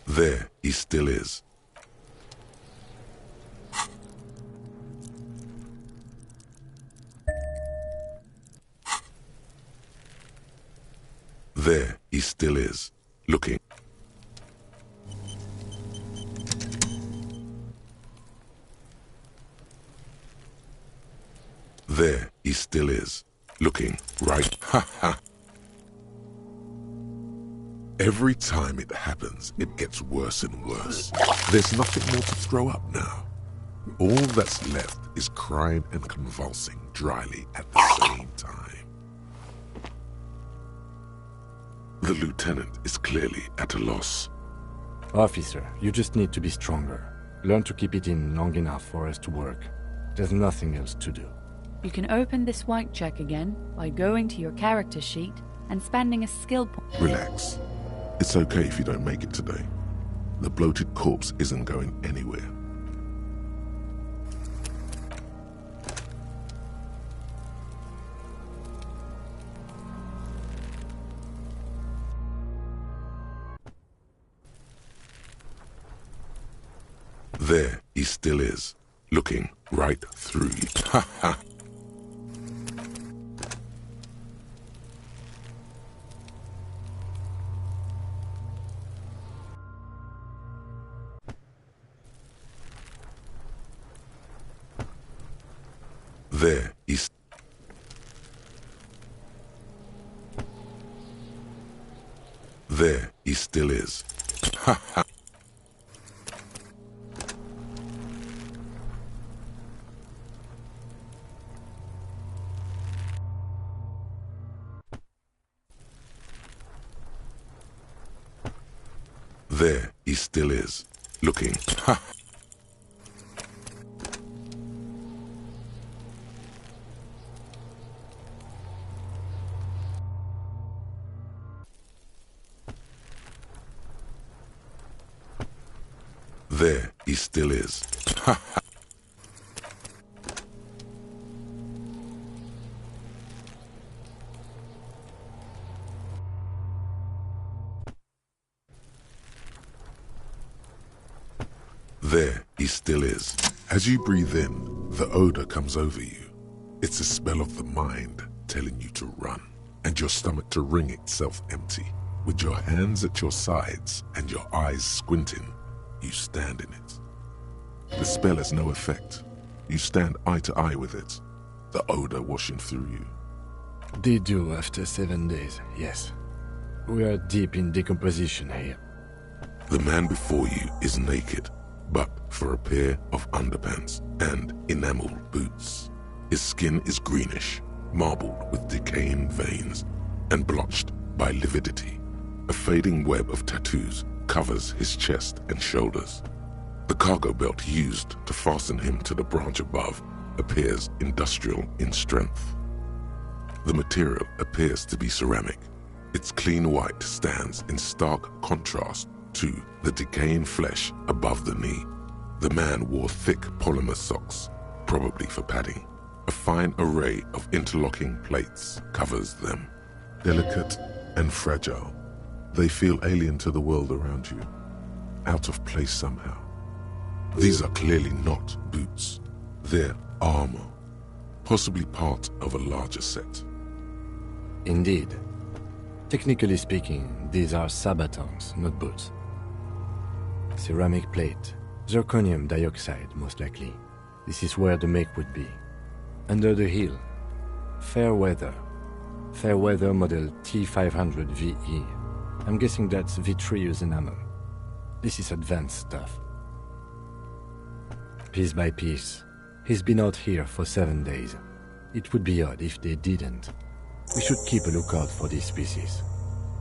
There he still is. There he still is, looking. still is, looking right. Ha ha. Every time it happens, it gets worse and worse. There's nothing more to throw up now. All that's left is crying and convulsing dryly at the same time. The lieutenant is clearly at a loss. Officer, you just need to be stronger. Learn to keep it in long enough for us to work. There's nothing else to do. You can open this white check again by going to your character sheet and spending a skill point. Relax. It's okay if you don't make it today. The bloated corpse isn't going anywhere. There he still is, looking right through you. Ha ha! There is. There he still is. Ha ha! There he still is, looking. Ha! There he still is. Ha ha! There he still is. As you breathe in, the odor comes over you. It's a spell of the mind telling you to run, and your stomach to wring itself empty. With your hands at your sides and your eyes squinting, you stand in it. The spell has no effect. You stand eye to eye with it, the odor washing through you. They do after 7 days, yes. We are deep in decomposition here. The man before you is naked, but for a pair of underpants and enameled boots. His skin is greenish, marbled with decaying veins, and blotched by lividity. A fading web of tattoos covers his chest and shoulders. The cargo belt used to fasten him to the branch above appears industrial in strength. The material appears to be ceramic. Its clean white stands in stark contrast to the decaying flesh above the knee. The man wore thick polymer socks, probably for padding. A fine array of interlocking plates covers them. Delicate and fragile, they feel alien to the world around you, out of place somehow. These are clearly not boots. They're armor, possibly part of a larger set. Indeed. Technically speaking, these are sabatons, not boots. Ceramic plate, zirconium dioxide, most likely. This is where the make would be. Under the heel, fair weather model T500 VE. I'm guessing that's vitreous enamel. This is advanced stuff. Piece by piece, he's been out here for 7 days. It would be odd if they didn't. We should keep a lookout for these pieces.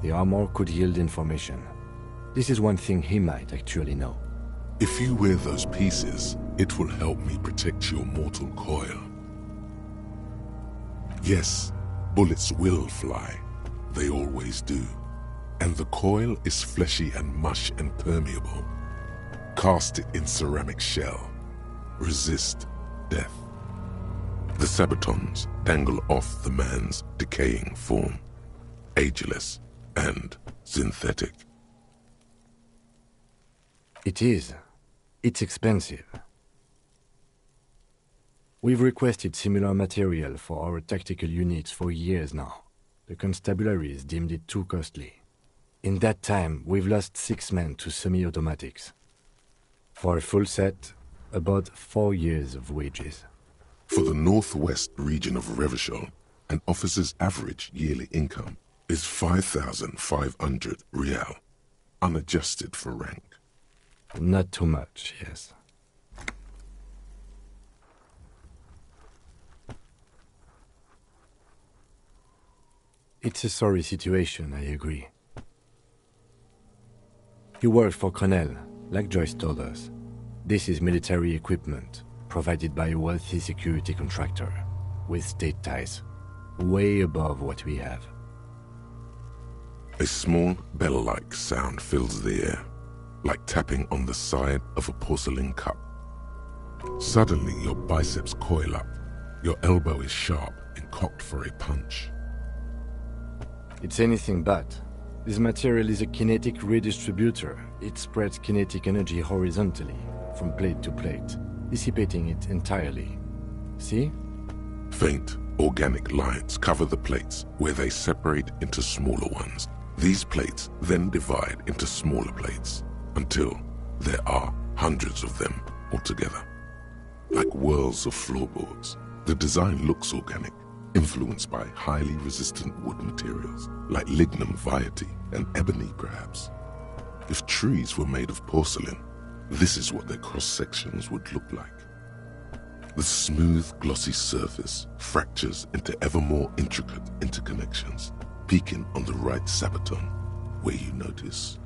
The armor could yield information. This is one thing he might actually know. If you wear those pieces, it will help me protect your mortal coil. Yes, bullets will fly. They always do. And the coil is fleshy and mush and permeable. Cast it in ceramic shell. Resist death. The sabatons dangle off the man's decaying form, ageless and synthetic. It is. It's expensive. We've requested similar material for our tactical units for years now. The constabularies deemed it too costly. In that time, we've lost 6 men to semi-automatics. For a full set, about 4 years of wages. For the northwest region of Revachol, an officer's average yearly income is 5,500 rial, unadjusted for rank. Not too much, yes. It's a sorry situation, I agree. You work for Cornell, like Joyce told us. This is military equipment, provided by a wealthy security contractor, with state ties, way above what we have. A small bell-like sound fills the air, like tapping on the side of a porcelain cup. Suddenly your biceps coil up, your elbow is sharp and cocked for a punch. It's anything but. This material is a kinetic redistributor. It spreads kinetic energy horizontally, from plate to plate, dissipating it entirely. See? Faint, organic lines cover the plates where they separate into smaller ones. These plates then divide into smaller plates until there are hundreds of them altogether. Like whirls of floorboards, the design looks organic, influenced by highly resistant wood materials like lignum vitae and ebony perhaps. If trees were made of porcelain, this is what their cross-sections would look like. The smooth, glossy surface fractures into ever more intricate interconnections, peaking on the right sabaton, where you notice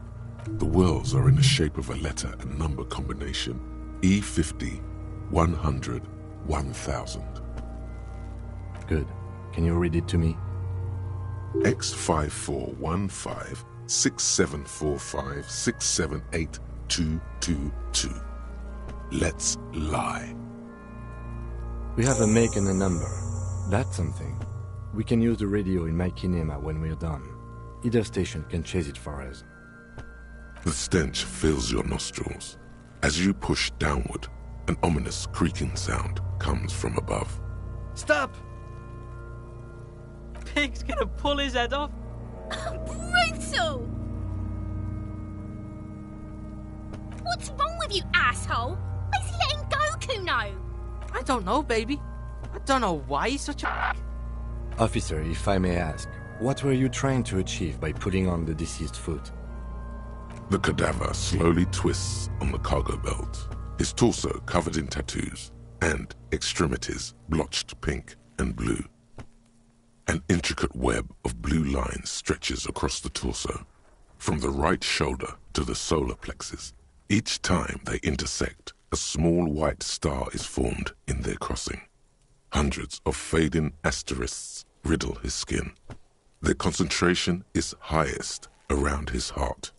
the whirls are in the shape of a letter and number combination, E50, 100, 1000. Good. Can you read it to me? X5415 6745 678222. Let's lie. We have a make and a number. That's something. We can use the radio in my kinema when we're done. Either station can chase it for us. The stench fills your nostrils. As you push downward, an ominous creaking sound comes from above. Stop! Pig's gonna pull his head off. Brutal! What's wrong with you, asshole? Where's he letting go, Kuno? I don't know, baby. I don't know why he's such a... Officer, if I may ask, what were you trying to achieve by putting on the deceased foot? The cadaver slowly twists on the cargo belt, his torso covered in tattoos, and extremities blotched pink and blue. An intricate web of blue lines stretches across the torso, from the right shoulder to the solar plexus. Each time they intersect, a small white star is formed in their crossing. Hundreds of fading asterisks riddle his skin. Their concentration is highest around his heart.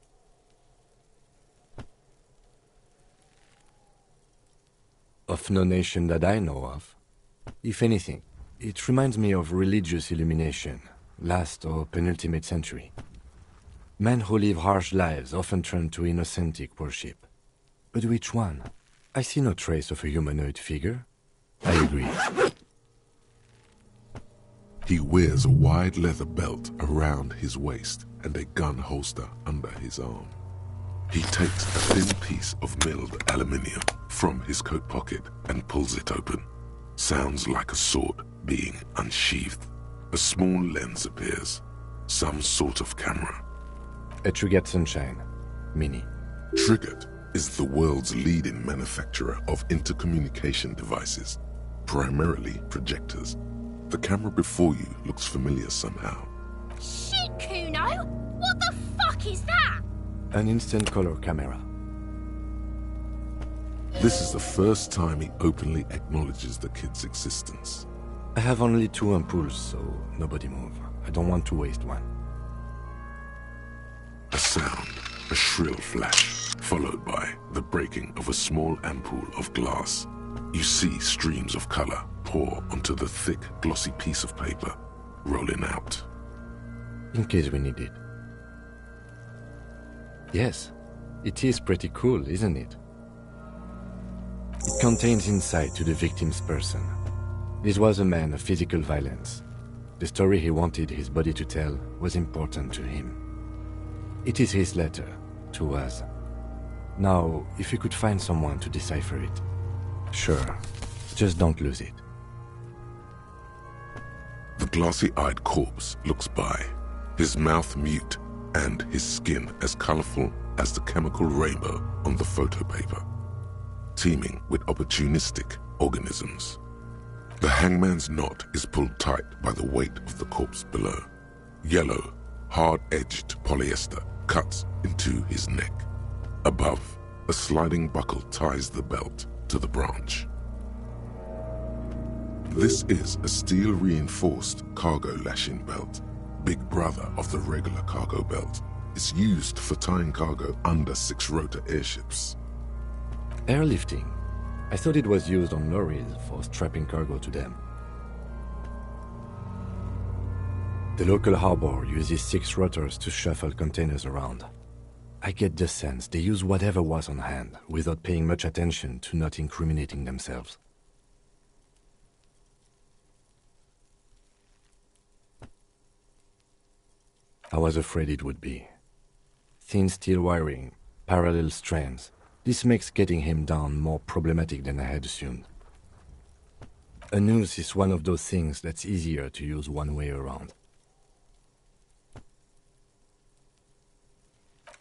Of no nation that I know of. If anything, it reminds me of religious illumination, last or penultimate century. Men who live harsh lives often turn to innocentic worship. But which one? I see no trace of a humanoid figure. I agree. He wears a wide leather belt around his waist and a gun holster under his arm. He takes a thin piece of milled aluminium from his coat pocket and pulls it open. Sounds like a sword being unsheathed. A small lens appears. Some sort of camera. A Trigger Sunshine. Mini. Trigger is the world's leading manufacturer of intercommunication devices, primarily projectors. The camera before you looks familiar somehow. Shit, Kuno! What the fuck is that? An instant color camera. This is the first time he openly acknowledges the kid's existence. I have only 2 ampoules, so nobody move. I don't want to waste one. A sound, a shrill flash, followed by the breaking of a small ampoule of glass. You see streams of color pour onto the thick, glossy piece of paper, rolling out. In case we need it. Yes, it is pretty cool, isn't it? It contains insight to the victim's person. This was a man of physical violence. The story he wanted his body to tell was important to him. It is his letter, to us. Now, if you could find someone to decipher it. Sure, just don't lose it. The glassy-eyed corpse looks by, his mouth mute and his skin as colorful as the chemical rainbow on the photo paper, teeming with opportunistic organisms. The hangman's knot is pulled tight by the weight of the corpse below. Yellow, hard-edged polyester cuts into his neck. Above, a sliding buckle ties the belt to the branch. This is a steel-reinforced cargo lashing belt, big brother of the regular cargo belt. It's used for tying cargo under 6-rotor airships. Airlifting. I thought it was used on lorries for strapping cargo to them. The local harbor uses 6 rotors to shuffle containers around. I get the sense they use whatever was on hand without paying much attention to not incriminating themselves. I was afraid it would be. Thin steel wiring, parallel strands. This makes getting him down more problematic than I had assumed. A noose is one of those things that's easier to use one way around.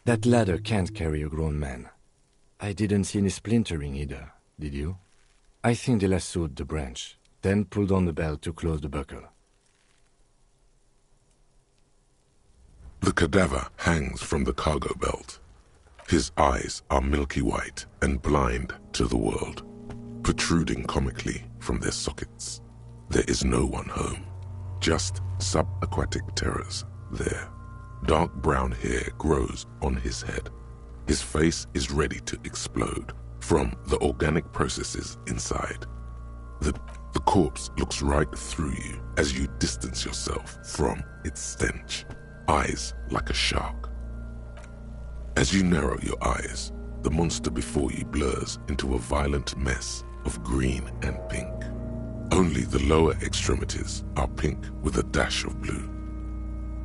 That ladder can't carry a grown man. I didn't see any splintering either, did you? I think they lassoed the branch, then pulled on the belt to close the buckle. The cadaver hangs from the cargo belt. His eyes are milky white and blind to the world, protruding comically from their sockets. There is no one home, just subaquatic terrors there. Dark brown hair grows on his head. His face is ready to explode from the organic processes inside. The corpse looks right through you as you distance yourself from its stench. Eyes like a shark. As you narrow your eyes, the monster before you blurs into a violent mess of green and pink. Only the lower extremities are pink with a dash of blue.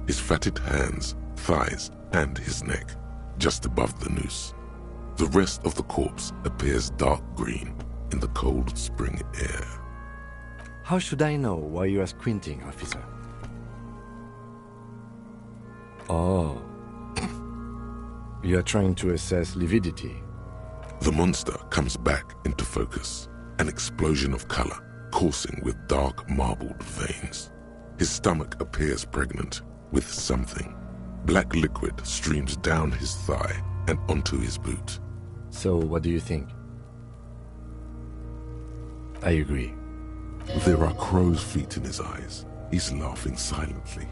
His fatted hands, thighs, and his neck, just above the noose. The rest of the corpse appears dark green in the cold spring air. How should I know why you are squinting, officer? Oh. You are trying to assess lividity. The monster comes back into focus, an explosion of color, coursing with dark marbled veins. His stomach appears pregnant with something. Black liquid streams down his thigh and onto his boot. So, what do you think? I agree. There are crow's feet in his eyes. He's laughing silently.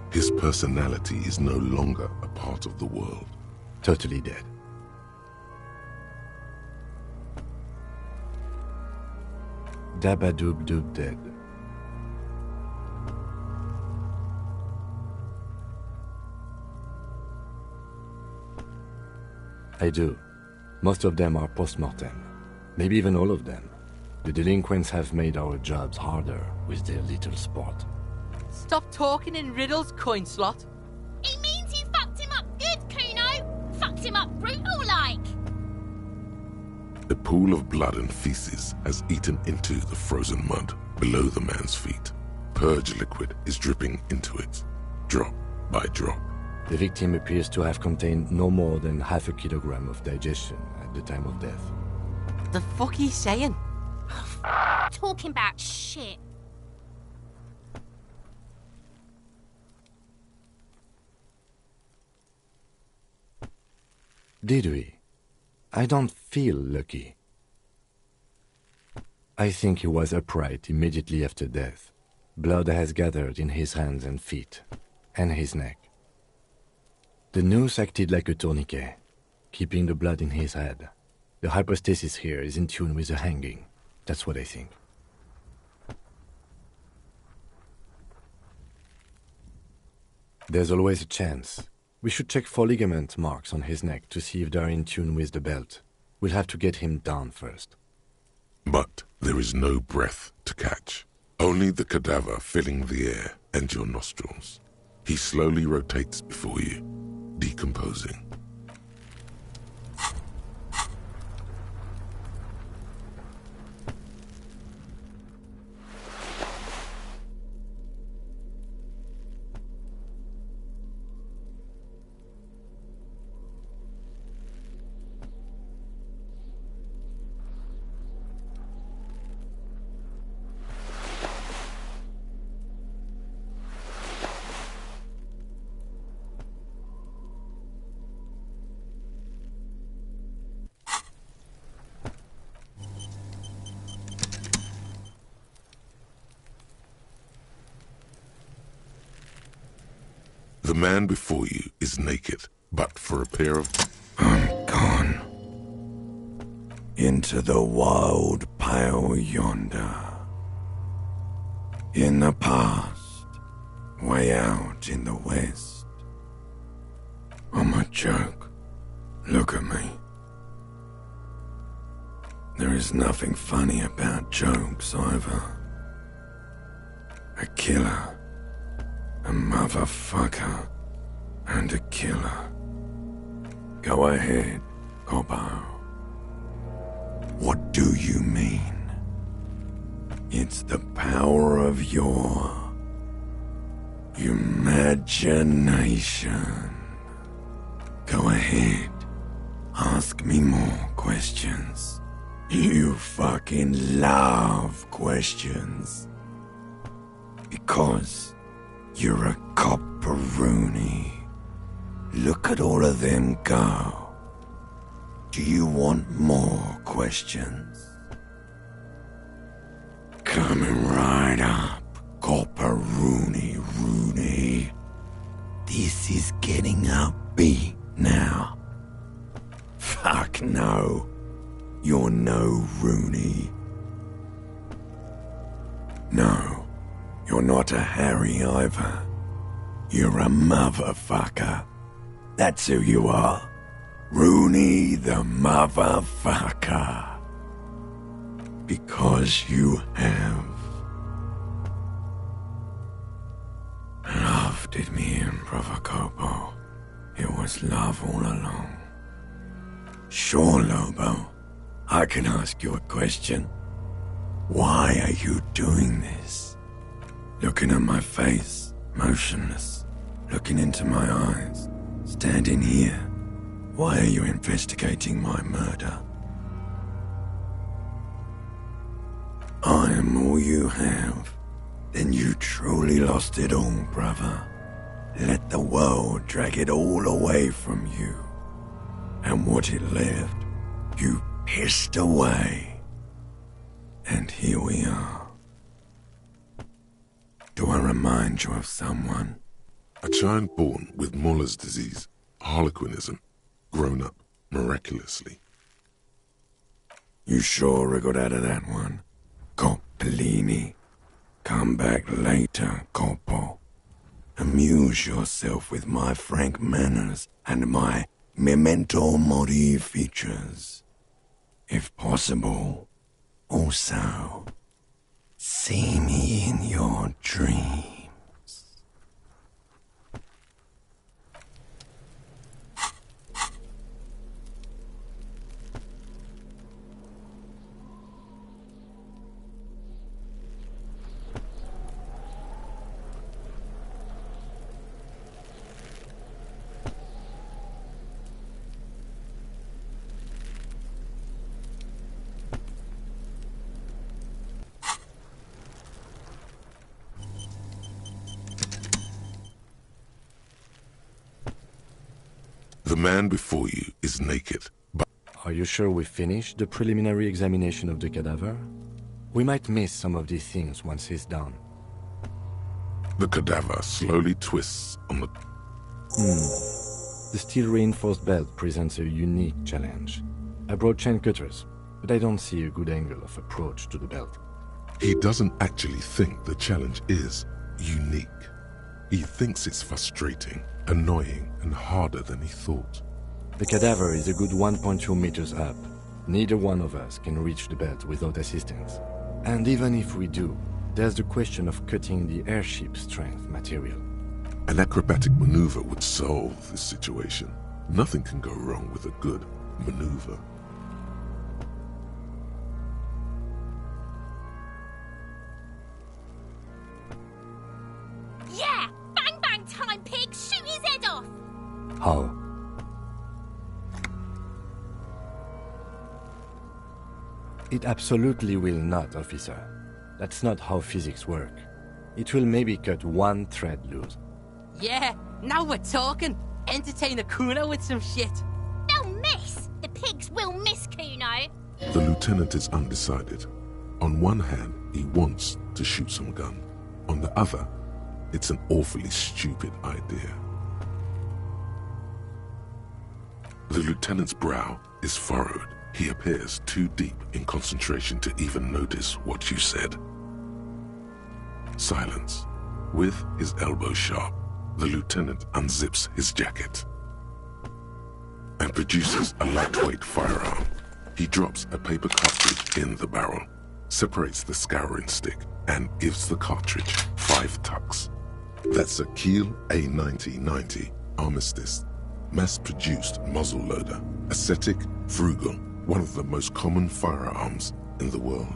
His personality is no longer a part of the world. Totally dead. Dabba-doob-doob dead. I do. Most of them are post-mortem. Maybe even all of them. The delinquents have made our jobs harder with their little sport. Stop talking in riddles, coin slot. It means you fucked him up good, Kuno. Fucked him up brutal-like. A pool of blood and feces has eaten into the frozen mud below the man's feet. Purge liquid is dripping into it, drop by drop. The victim appears to have contained no more than half a kilogram of digestion at the time of death. The fuck he's saying? Talking about shit. Did we? I don't feel lucky. I think he was upright immediately after death. Blood has gathered in his hands and feet, and his neck. The noose acted like a tourniquet, keeping the blood in his head. The hypostasis here is in tune with the hanging. That's what I think. There's always a chance. We should check for ligament marks on his neck to see if they're in tune with the belt. We'll have to get him down first. But there is no breath to catch. Only the cadaver filling the air and your nostrils. He slowly rotates before you, decomposing. The man before you is naked, but for a pair of... I'm gone. Into the wild pale yonder. In the past, way out in the west. I'm a joke. Look at me. There is nothing funny about jokes either. A killer, a motherfucker, and a killer. Go ahead, Coppo. What do you mean? It's the power of your imagination. Go ahead. Ask me more questions. You fucking love questions. Because you're a copperoonie. Look at all of them go. Do you want more questions? Coming right up, copperoonie Rooney. This is getting upbeat now. Fuck no. You're no Rooney. No, you're not a Harry either. You're a motherfucker. That's who you are. Rooney the motherfucker. Because you have love did me in, Brother Coppo. It was love all along. Sure, Lobo. I can ask you a question. Why are you doing this? Looking at my face, motionless, looking into my eyes, standing here. Why are you investigating my murder? I am all you have. Then you truly lost it all, brother. Let the world drag it all away from you. And what it left, you pissed away. And here we are. Do I remind you of someone? A child born with Muller's disease, harlequinism, grown up miraculously. You sure wriggled out of that one, Coppellini. Come back later, Coppo. Amuse yourself with my frank manners and my memento mori features. If possible, also, see me in your dreams. The man before you is naked, but... Are you sure we finished the preliminary examination of the cadaver? We might miss some of these things once he's done. The cadaver slowly twists on the... The steel-reinforced belt presents a unique challenge. I brought chain cutters, but I don't see a good angle of approach to the belt. He doesn't actually think the challenge is unique. He thinks it's frustrating, annoying, and harder than he thought. The cadaver is a good 1.2 meters up. Neither one of us can reach the belt without assistance. And even if we do, there's the question of cutting the airship strength material. An acrobatic maneuver would solve this situation. Nothing can go wrong with a good maneuver. Yeah! Bang bang time, pig! Shoot his head off! How? It absolutely will not, officer. That's not how physics work. It will maybe cut one thread loose. Yeah, now we're talking. Entertain the Kuno with some shit. They'll miss! The pigs will miss Kuno! The lieutenant is undecided. On one hand, he wants to shoot some gun. On the other, it's an awfully stupid idea. The lieutenant's brow is furrowed. He appears too deep in concentration to even notice what you said. Silence. With his elbow sharp, the lieutenant unzips his jacket and produces a lightweight firearm. He drops a paper cartridge in the barrel, separates the scouring stick, and gives the cartridge 5 tucks. That's a Kiel A9090 Armistice, mass-produced muzzle loader, ascetic, frugal, one of the most common firearms in the world.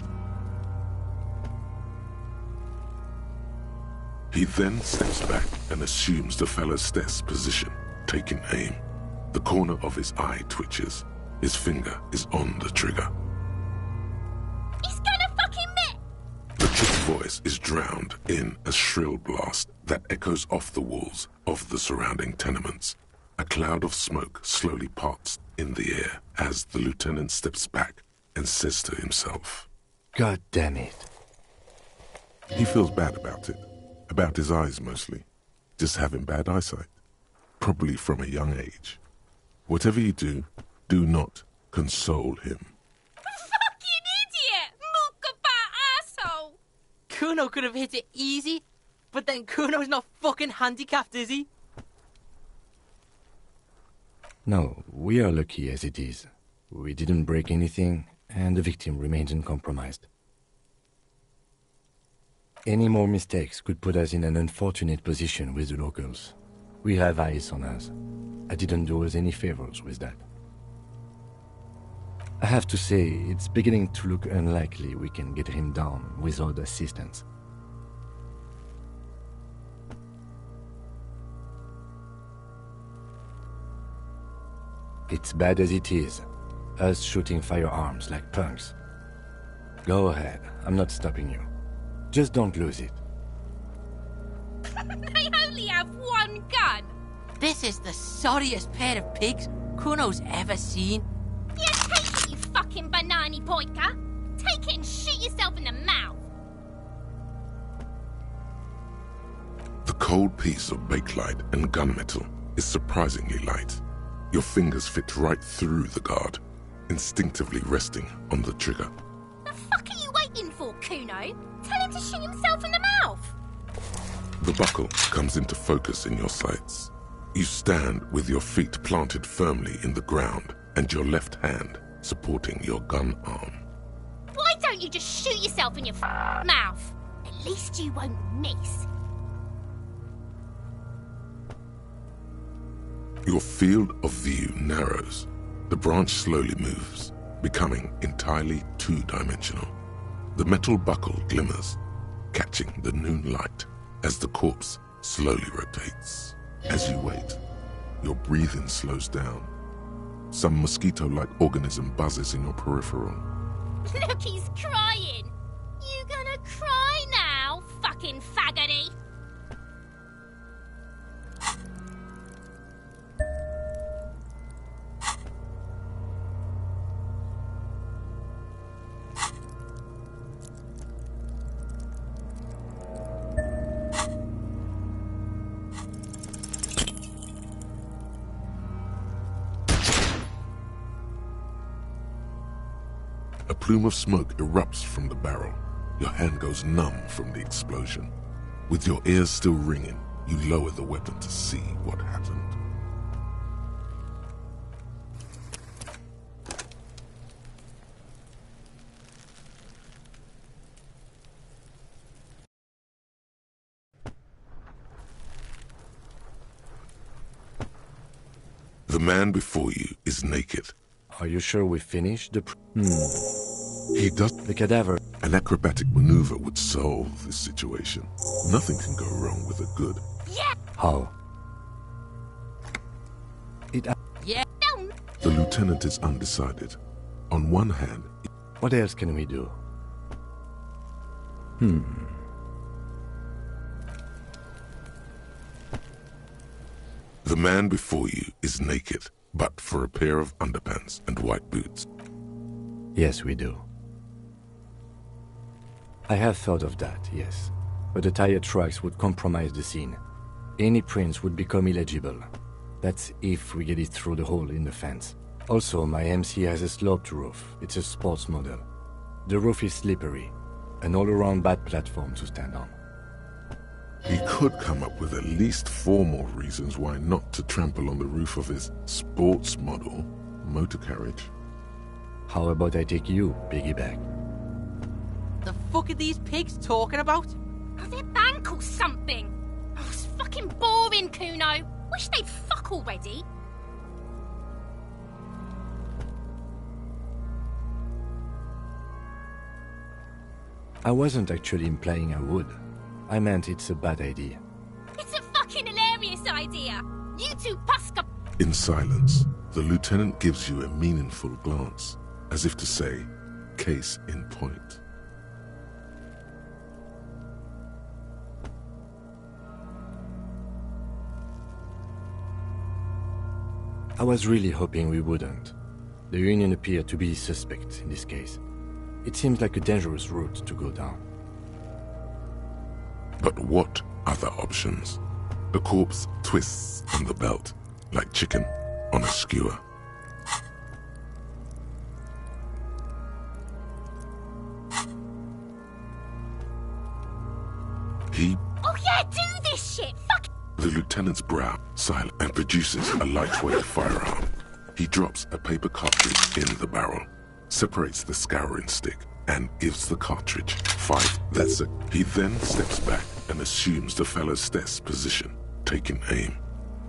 He then steps back and assumes the fellow's desk position, taking aim. The corner of his eye twitches. His finger is on the trigger. He's gonna fucking miss! The chick's voice is drowned in a shrill blast that echoes off the walls of the surrounding tenements. A cloud of smoke slowly parts in the air as the lieutenant steps back and says to himself, God damn it. He feels bad about it. About his eyes mostly. Just having bad eyesight. Probably from a young age. Whatever you do, do not console him. Fucking idiot! Mukabat asshole! Kuno could have hit it easy, but then Kuno's not fucking handicapped, is he? No, we are lucky as it is. We didn't break anything, and the victim remains uncompromised. Any more mistakes could put us in an unfortunate position with the locals. We have eyes on us. I didn't do us any favors with that. I have to say, it's beginning to look unlikely we can get him down without assistance. It's bad as it is, us shooting firearms like punks. Go ahead, I'm not stopping you. Just don't lose it. They only have one gun! This is the sorriest pair of pigs Kuno's ever seen. Yeah, take it, you fucking banani poika! Take it and shoot yourself in the mouth! The cold piece of bakelite and gunmetal is surprisingly light. Your fingers fit right through the guard, instinctively resting on the trigger. The fuck are you waiting for, Kuno? Tell him to shoot himself in the mouth! The buckle comes into focus in your sights. You stand with your feet planted firmly in the ground and your left hand supporting your gun arm. Why don't you just shoot yourself in your mouth? At least you won't miss. Your field of view narrows. The branch slowly moves, becoming entirely two-dimensional. The metal buckle glimmers, catching the noon light as the corpse slowly rotates. As you wait, your breathing slows down. Some mosquito-like organism buzzes in your peripheral. Look, he's crying! You gonna cry now, fucking faggoty? A plume of smoke erupts from the barrel. Your hand goes numb from the explosion. With your ears still ringing, you lower the weapon to see what happened. The man before you is naked. Are you sure we finished the... He does... The cadaver. An acrobatic maneuver would solve this situation. Nothing can go wrong with a good... Yeah! How? Yeah. The lieutenant is undecided. On one hand... What else can we do? The man before you is naked, but for a pair of underpants and white boots. Yes, we do. I have thought of that, yes. But the tire tracks would compromise the scene. Any prints would become illegible. That's if we get it through the hole in the fence. Also, my MC has a sloped roof. It's a sports model. The roof is slippery. An all-around bad platform to stand on. He could come up with at least 4 more reasons why not to trample on the roof of his sports model motor carriage. How about I take you, piggyback? The fuck are these pigs talking about? Oh, their bank or something. Oh, it's fucking boring, Kuno. Wish they'd fuck already. I wasn't actually implying I would. I meant it's a bad idea. It's a fucking hilarious idea. You two puska... In silence, the lieutenant gives you a meaningful glance, as if to say, case in point. I was really hoping we wouldn't. The Union appeared to be suspect in this case. It seems like a dangerous route to go down. But what other options? The corpse twists on the belt, like chicken on a skewer. He... Oh yeah, do this shit! Fuck! The lieutenant's brow silent and produces a lightweight firearm. He drops a paper cartridge in the barrel, separates the scouring stick, and gives the cartridge 5. That's it. He then steps back and assumes the fellow's desk position, taking aim.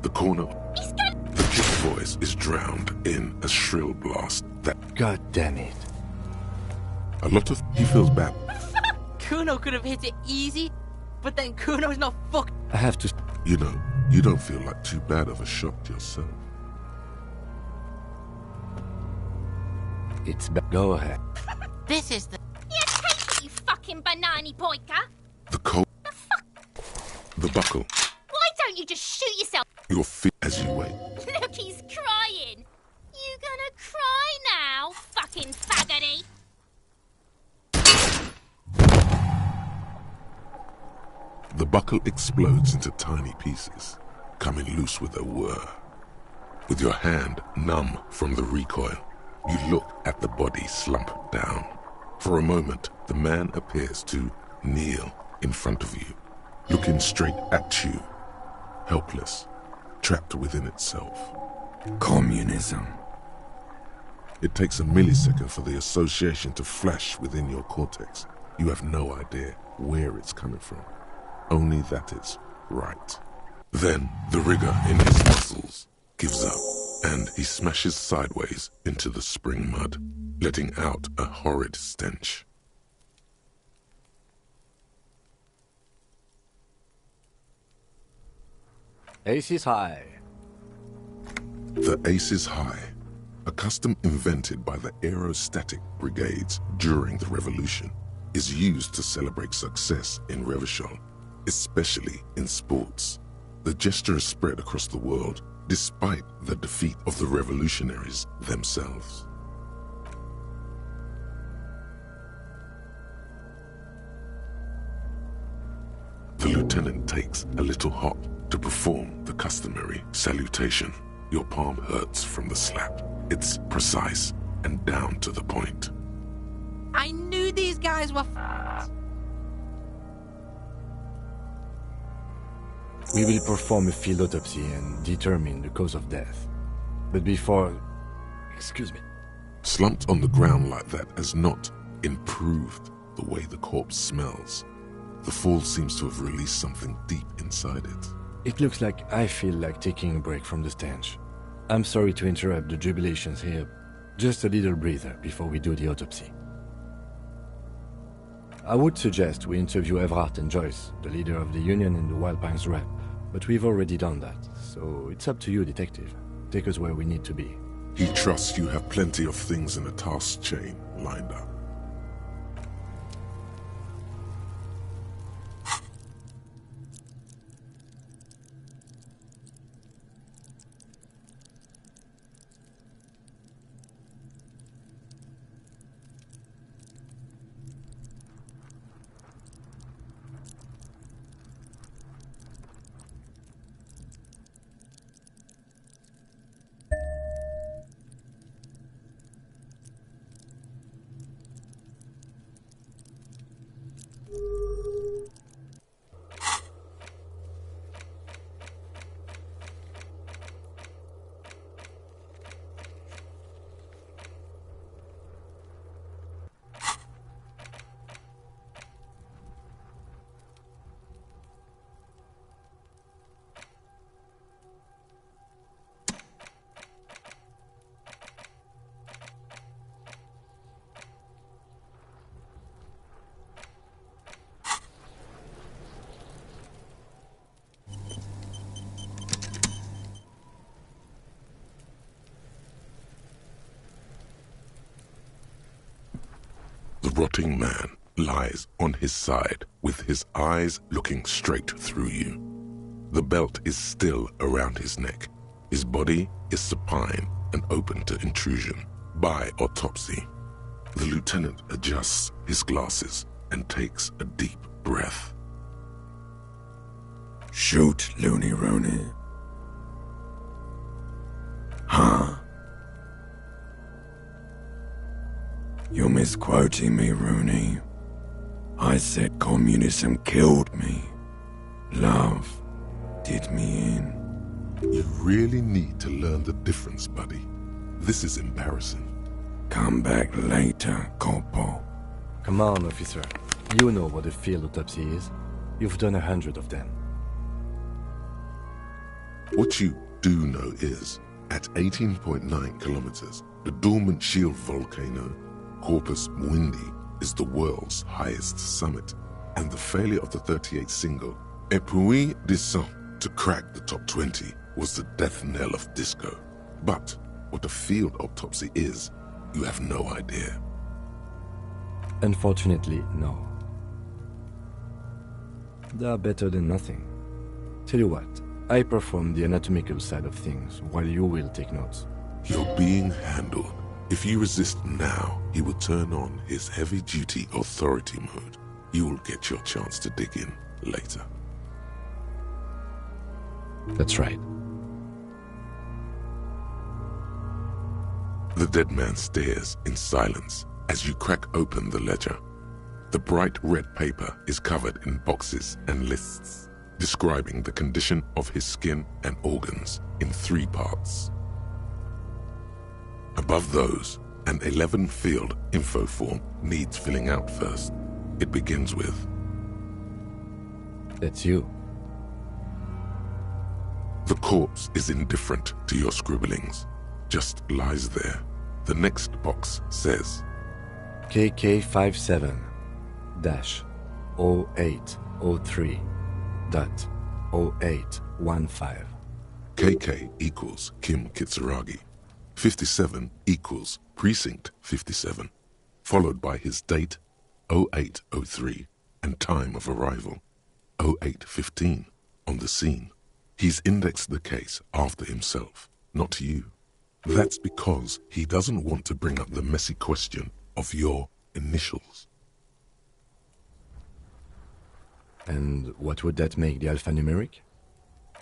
The corner... The kid's voice is drowned in a shrill blast that... God damn it. A lot of... He feels bad. Kuno could have hit it easy, but then Kuno's not fucked. I have to... You know, you don't feel like too bad of a shot yourself. It's bad. Go ahead. This is the... Yeah, take it, you fucking banani boyka. The cold... The buckle. Why don't you just shoot yourself? Your feet as you wait. Look, he's crying. You gonna cry now, fucking faggoty? The buckle explodes into tiny pieces, coming loose with a whir. With your hand numb from the recoil, you look at the body slump down. For a moment, the man appears to kneel in front of you, looking straight at you, helpless, trapped within itself. Communism. It takes a millisecond for the association to flash within your cortex. You have no idea where it's coming from, only that it's right. Then the rigor in his muscles gives up, and he smashes sideways into the spring mud, letting out a horrid stench. Ace is high. The Ace is High, a custom invented by the aerostatic brigades during the revolution, is used to celebrate success in Revachol, especially in sports. The gesture is spread across the world, despite the defeat of the revolutionaries themselves. The lieutenant takes a little hop to perform the customary salutation. Your palm hurts from the slap. It's precise and down to the point. I knew these guys were We will perform a field autopsy and determine the cause of death. But before... Excuse me. Slumped on the ground like that has not improved the way the corpse smells. The fall seems to have released something deep inside it. It looks like I feel like taking a break from the stench. I'm sorry to interrupt the jubilations here. Just a little breather before we do the autopsy. I would suggest we interview Everhart and Joyce, the leader of the Union and the Wild Pines Rep, but we've already done that, so it's up to you, Detective. Take us where we need to be. He trusts you have plenty of things in a task chain lined up. rotting man lies on his side with his eyes looking straight through you. The belt is still around his neck. His body is supine and open to intrusion by autopsy. The lieutenant adjusts his glasses and takes a deep breath. Shoot, Looney Rooney. Huh? You're misquoting me, Rooney. I said communism killed me. Love did me in. You really need to learn the difference, buddy. This is embarrassing. Come back later, Corporal. Come on, officer. You know what a field autopsy is. You've done 100 of them. What you do know is, at 18.9 kilometers, the dormant shield volcano, Corpus Muindi, is the world's highest summit, and the failure of the 38 single, Et puis descend, to crack the top 20 was the death knell of disco. But what a field autopsy is, you have no idea. Unfortunately, no. They are better than nothing. Tell you what, I perform the anatomical side of things while you will take notes. You're being handled. If you resist now, he will turn on his heavy-duty authority mode. You will get your chance to dig in later. That's right. The dead man stares in silence as you crack open the ledger. The bright red paper is covered in boxes and lists, describing the condition of his skin and organs in 3 parts. Above those, an 11-field info form needs filling out first. It begins with... That's you. The corpse is indifferent to your scribblings, just lies there. The next box says... KK57-0803.0815. KK equals Kim Kitsuragi. 57 equals Precinct 57, followed by his date, 0803, and time of arrival, 0815, on the scene. He's indexed the case after himself, not you. That's because he doesn't want to bring up the messy question of your initials. And what would that make the alphanumeric?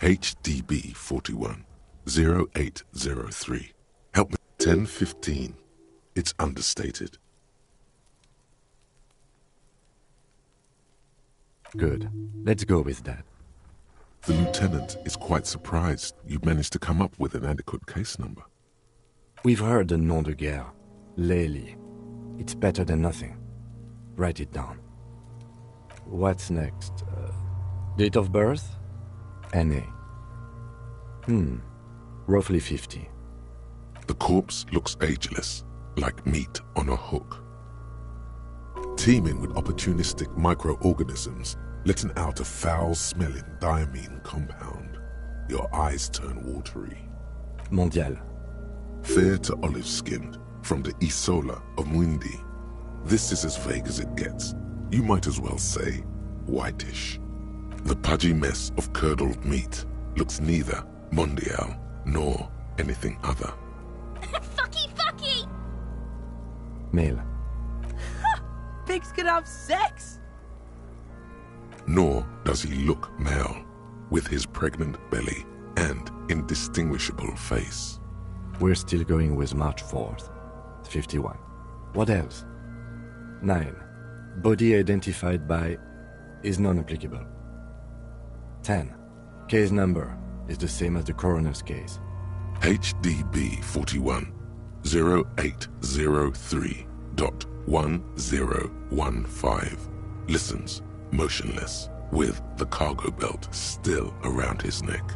HDB 41, 0803. Help me. 1015. It's understated. Good. Let's go with that. The lieutenant is quite surprised you managed to come up with an adequate case number. We've heard the nom de guerre, Lely. It's better than nothing. Write it down. What's next? Date of birth? NA. Roughly 50. The corpse looks ageless, like meat on a hook. Teeming with opportunistic microorganisms, letting out a foul-smelling diamine compound. Your eyes turn watery. Mondial. Fair to olive-skinned, from the Isola of Muindi. This is as vague as it gets. You might as well say whitish. The pudgy mess of curdled meat looks neither mondial nor anything other. Fucky! Male. Pigs can have sex! Nor does he look male, with his pregnant belly and indistinguishable face. We're still going with March 4th. 51. What else? 9. Body identified by is non-applicable. 10. Case number is the same as the coroner's case. HDB 41 0803.1015 listens, motionless, with the cargo belt still around his neck.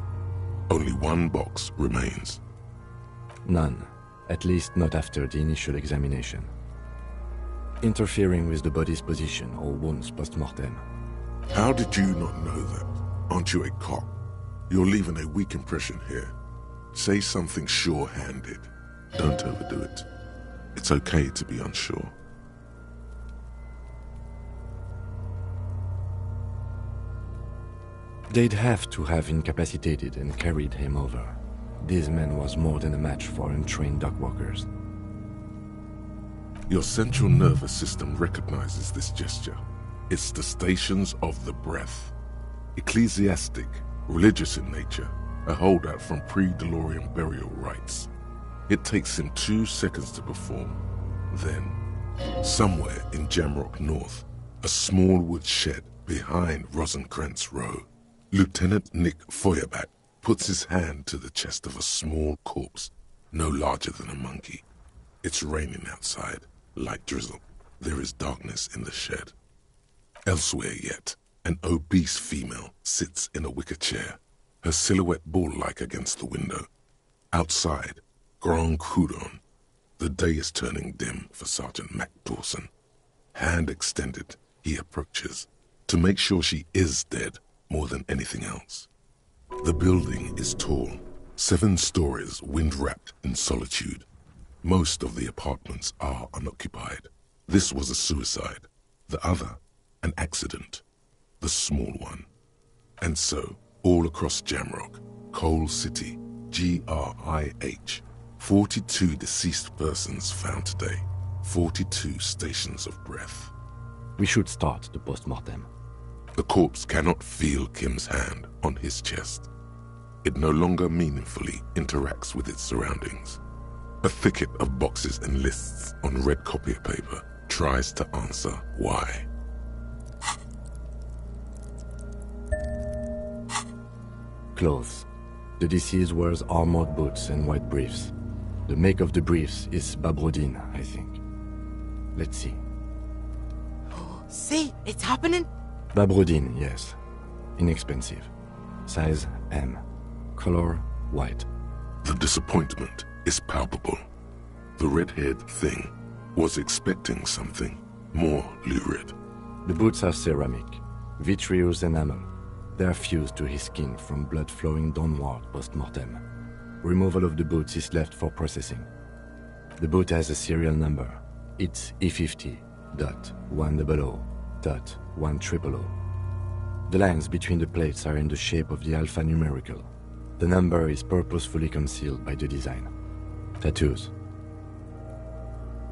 Only one box remains. None, at least not after the initial examination. Interfering with the body's position or wounds post-mortem. How did you not know that? Aren't you a cop? You're leaving a weak impression here. Say something sure-handed. Don't overdo it. It's okay to be unsure. They'd have to have incapacitated and carried him over. This man was more than a match for untrained dockwalkers. Your central nervous system recognizes this gesture. It's the Stations of the Breath. Ecclesiastic, religious in nature, a holdout from pre-DeLorean burial rites. It takes him 2 seconds to perform. Then, somewhere in Jamrock North, a small wood shed behind Rosencrantz Row, Lieutenant Nick Feuerbach puts his hand to the chest of a small corpse, no larger than a monkey. It's raining outside, light drizzle. There is darkness in the shed. Elsewhere yet, an obese female sits in a wicker chair, her silhouette bull-like against the window. Outside, Grand Coudon. The day is turning dim for Sergeant Mac Dawson. Hand extended, he approaches, to make sure she is dead more than anything else. The building is tall, 7 stories wind-wrapped in solitude. Most of the apartments are unoccupied. This was a suicide. The other, an accident. The small one. And so, all across Jamrock, Coal City, GRIH, 42 deceased persons found today. 42 stations of breath. We should start the post-mortem. The corpse cannot feel Kim's hand on his chest. It no longer meaningfully interacts with its surroundings. A thicket of boxes and lists on red copier paper tries to answer why. Clothes. The deceased wears armored boots and white briefs. The make of the briefs is Babrodine, I think. Let's see. See, it's happening. Babrodine, yes. Inexpensive. Size M. Color white. The disappointment is palpable. The red-haired thing was expecting something more lurid. The boots are ceramic, vitreous enamel. They are fused to his skin from blood flowing downward post-mortem. Removal of the boots is left for processing. The boot has a serial number. It's E50.100.100. The lines between the plates are in the shape of the alphanumerical. The number is purposefully concealed by the design. Tattoos.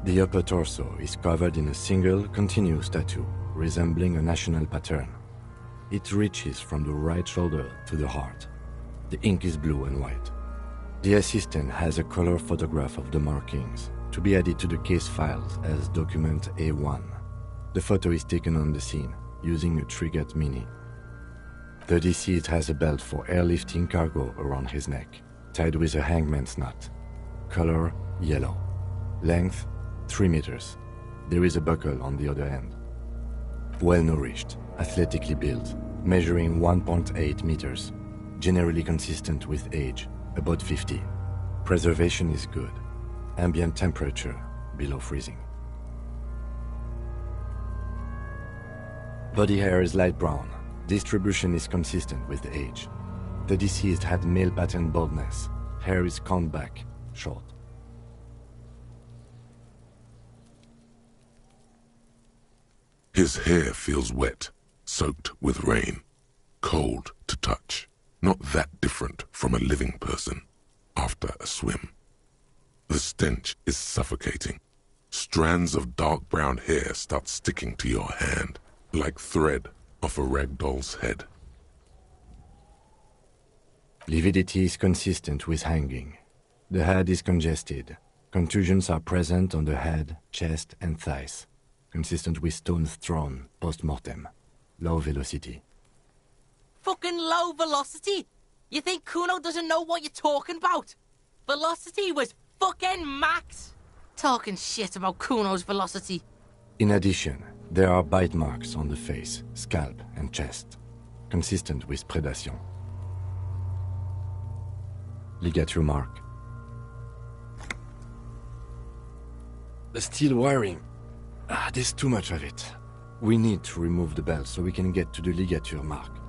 The upper torso is covered in a single continuous tattoo, resembling a national pattern. It reaches from the right shoulder to the heart. The ink is blue and white. The assistant has a color photograph of the markings, to be added to the case files as document A1. The photo is taken on the scene, using a Trigat Mini. The deceased has a belt for airlifting cargo around his neck, tied with a hangman's knot. Color yellow. Length 3 meters. There is a buckle on the other end. Well-nourished, athletically built, measuring 1.8 meters. Generally consistent with age, about 50. Preservation is good. Ambient temperature below freezing. Body hair is light brown. Distribution is consistent with age. The deceased had male pattern baldness. Hair is combed back, short. His hair feels wet, soaked with rain, cold to touch. Not that different from a living person after a swim. The stench is suffocating. Strands of dark brown hair start sticking to your hand, like thread off a ragdoll's head. Lividity is consistent with hanging. The head is congested. Contusions are present on the head, chest, and thighs, consistent with stones thrown post-mortem. Low velocity. Fucking low velocity? You think Kuno doesn't know what you're talking about? Velocity was fucking max. Talking shit about Kuno's velocity. In addition, there are bite marks on the face, scalp, and chest, consistent with predation. Ligature mark. The steel wiring. There's too much of it. We need to remove the belt so we can get to the ligature mark.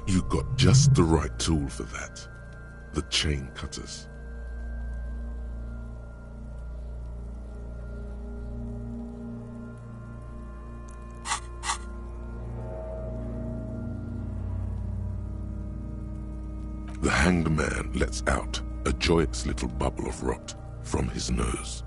You got just the right tool for that. The chain cutters. The hanged man lets out a joyous little bubble of rot from his nose.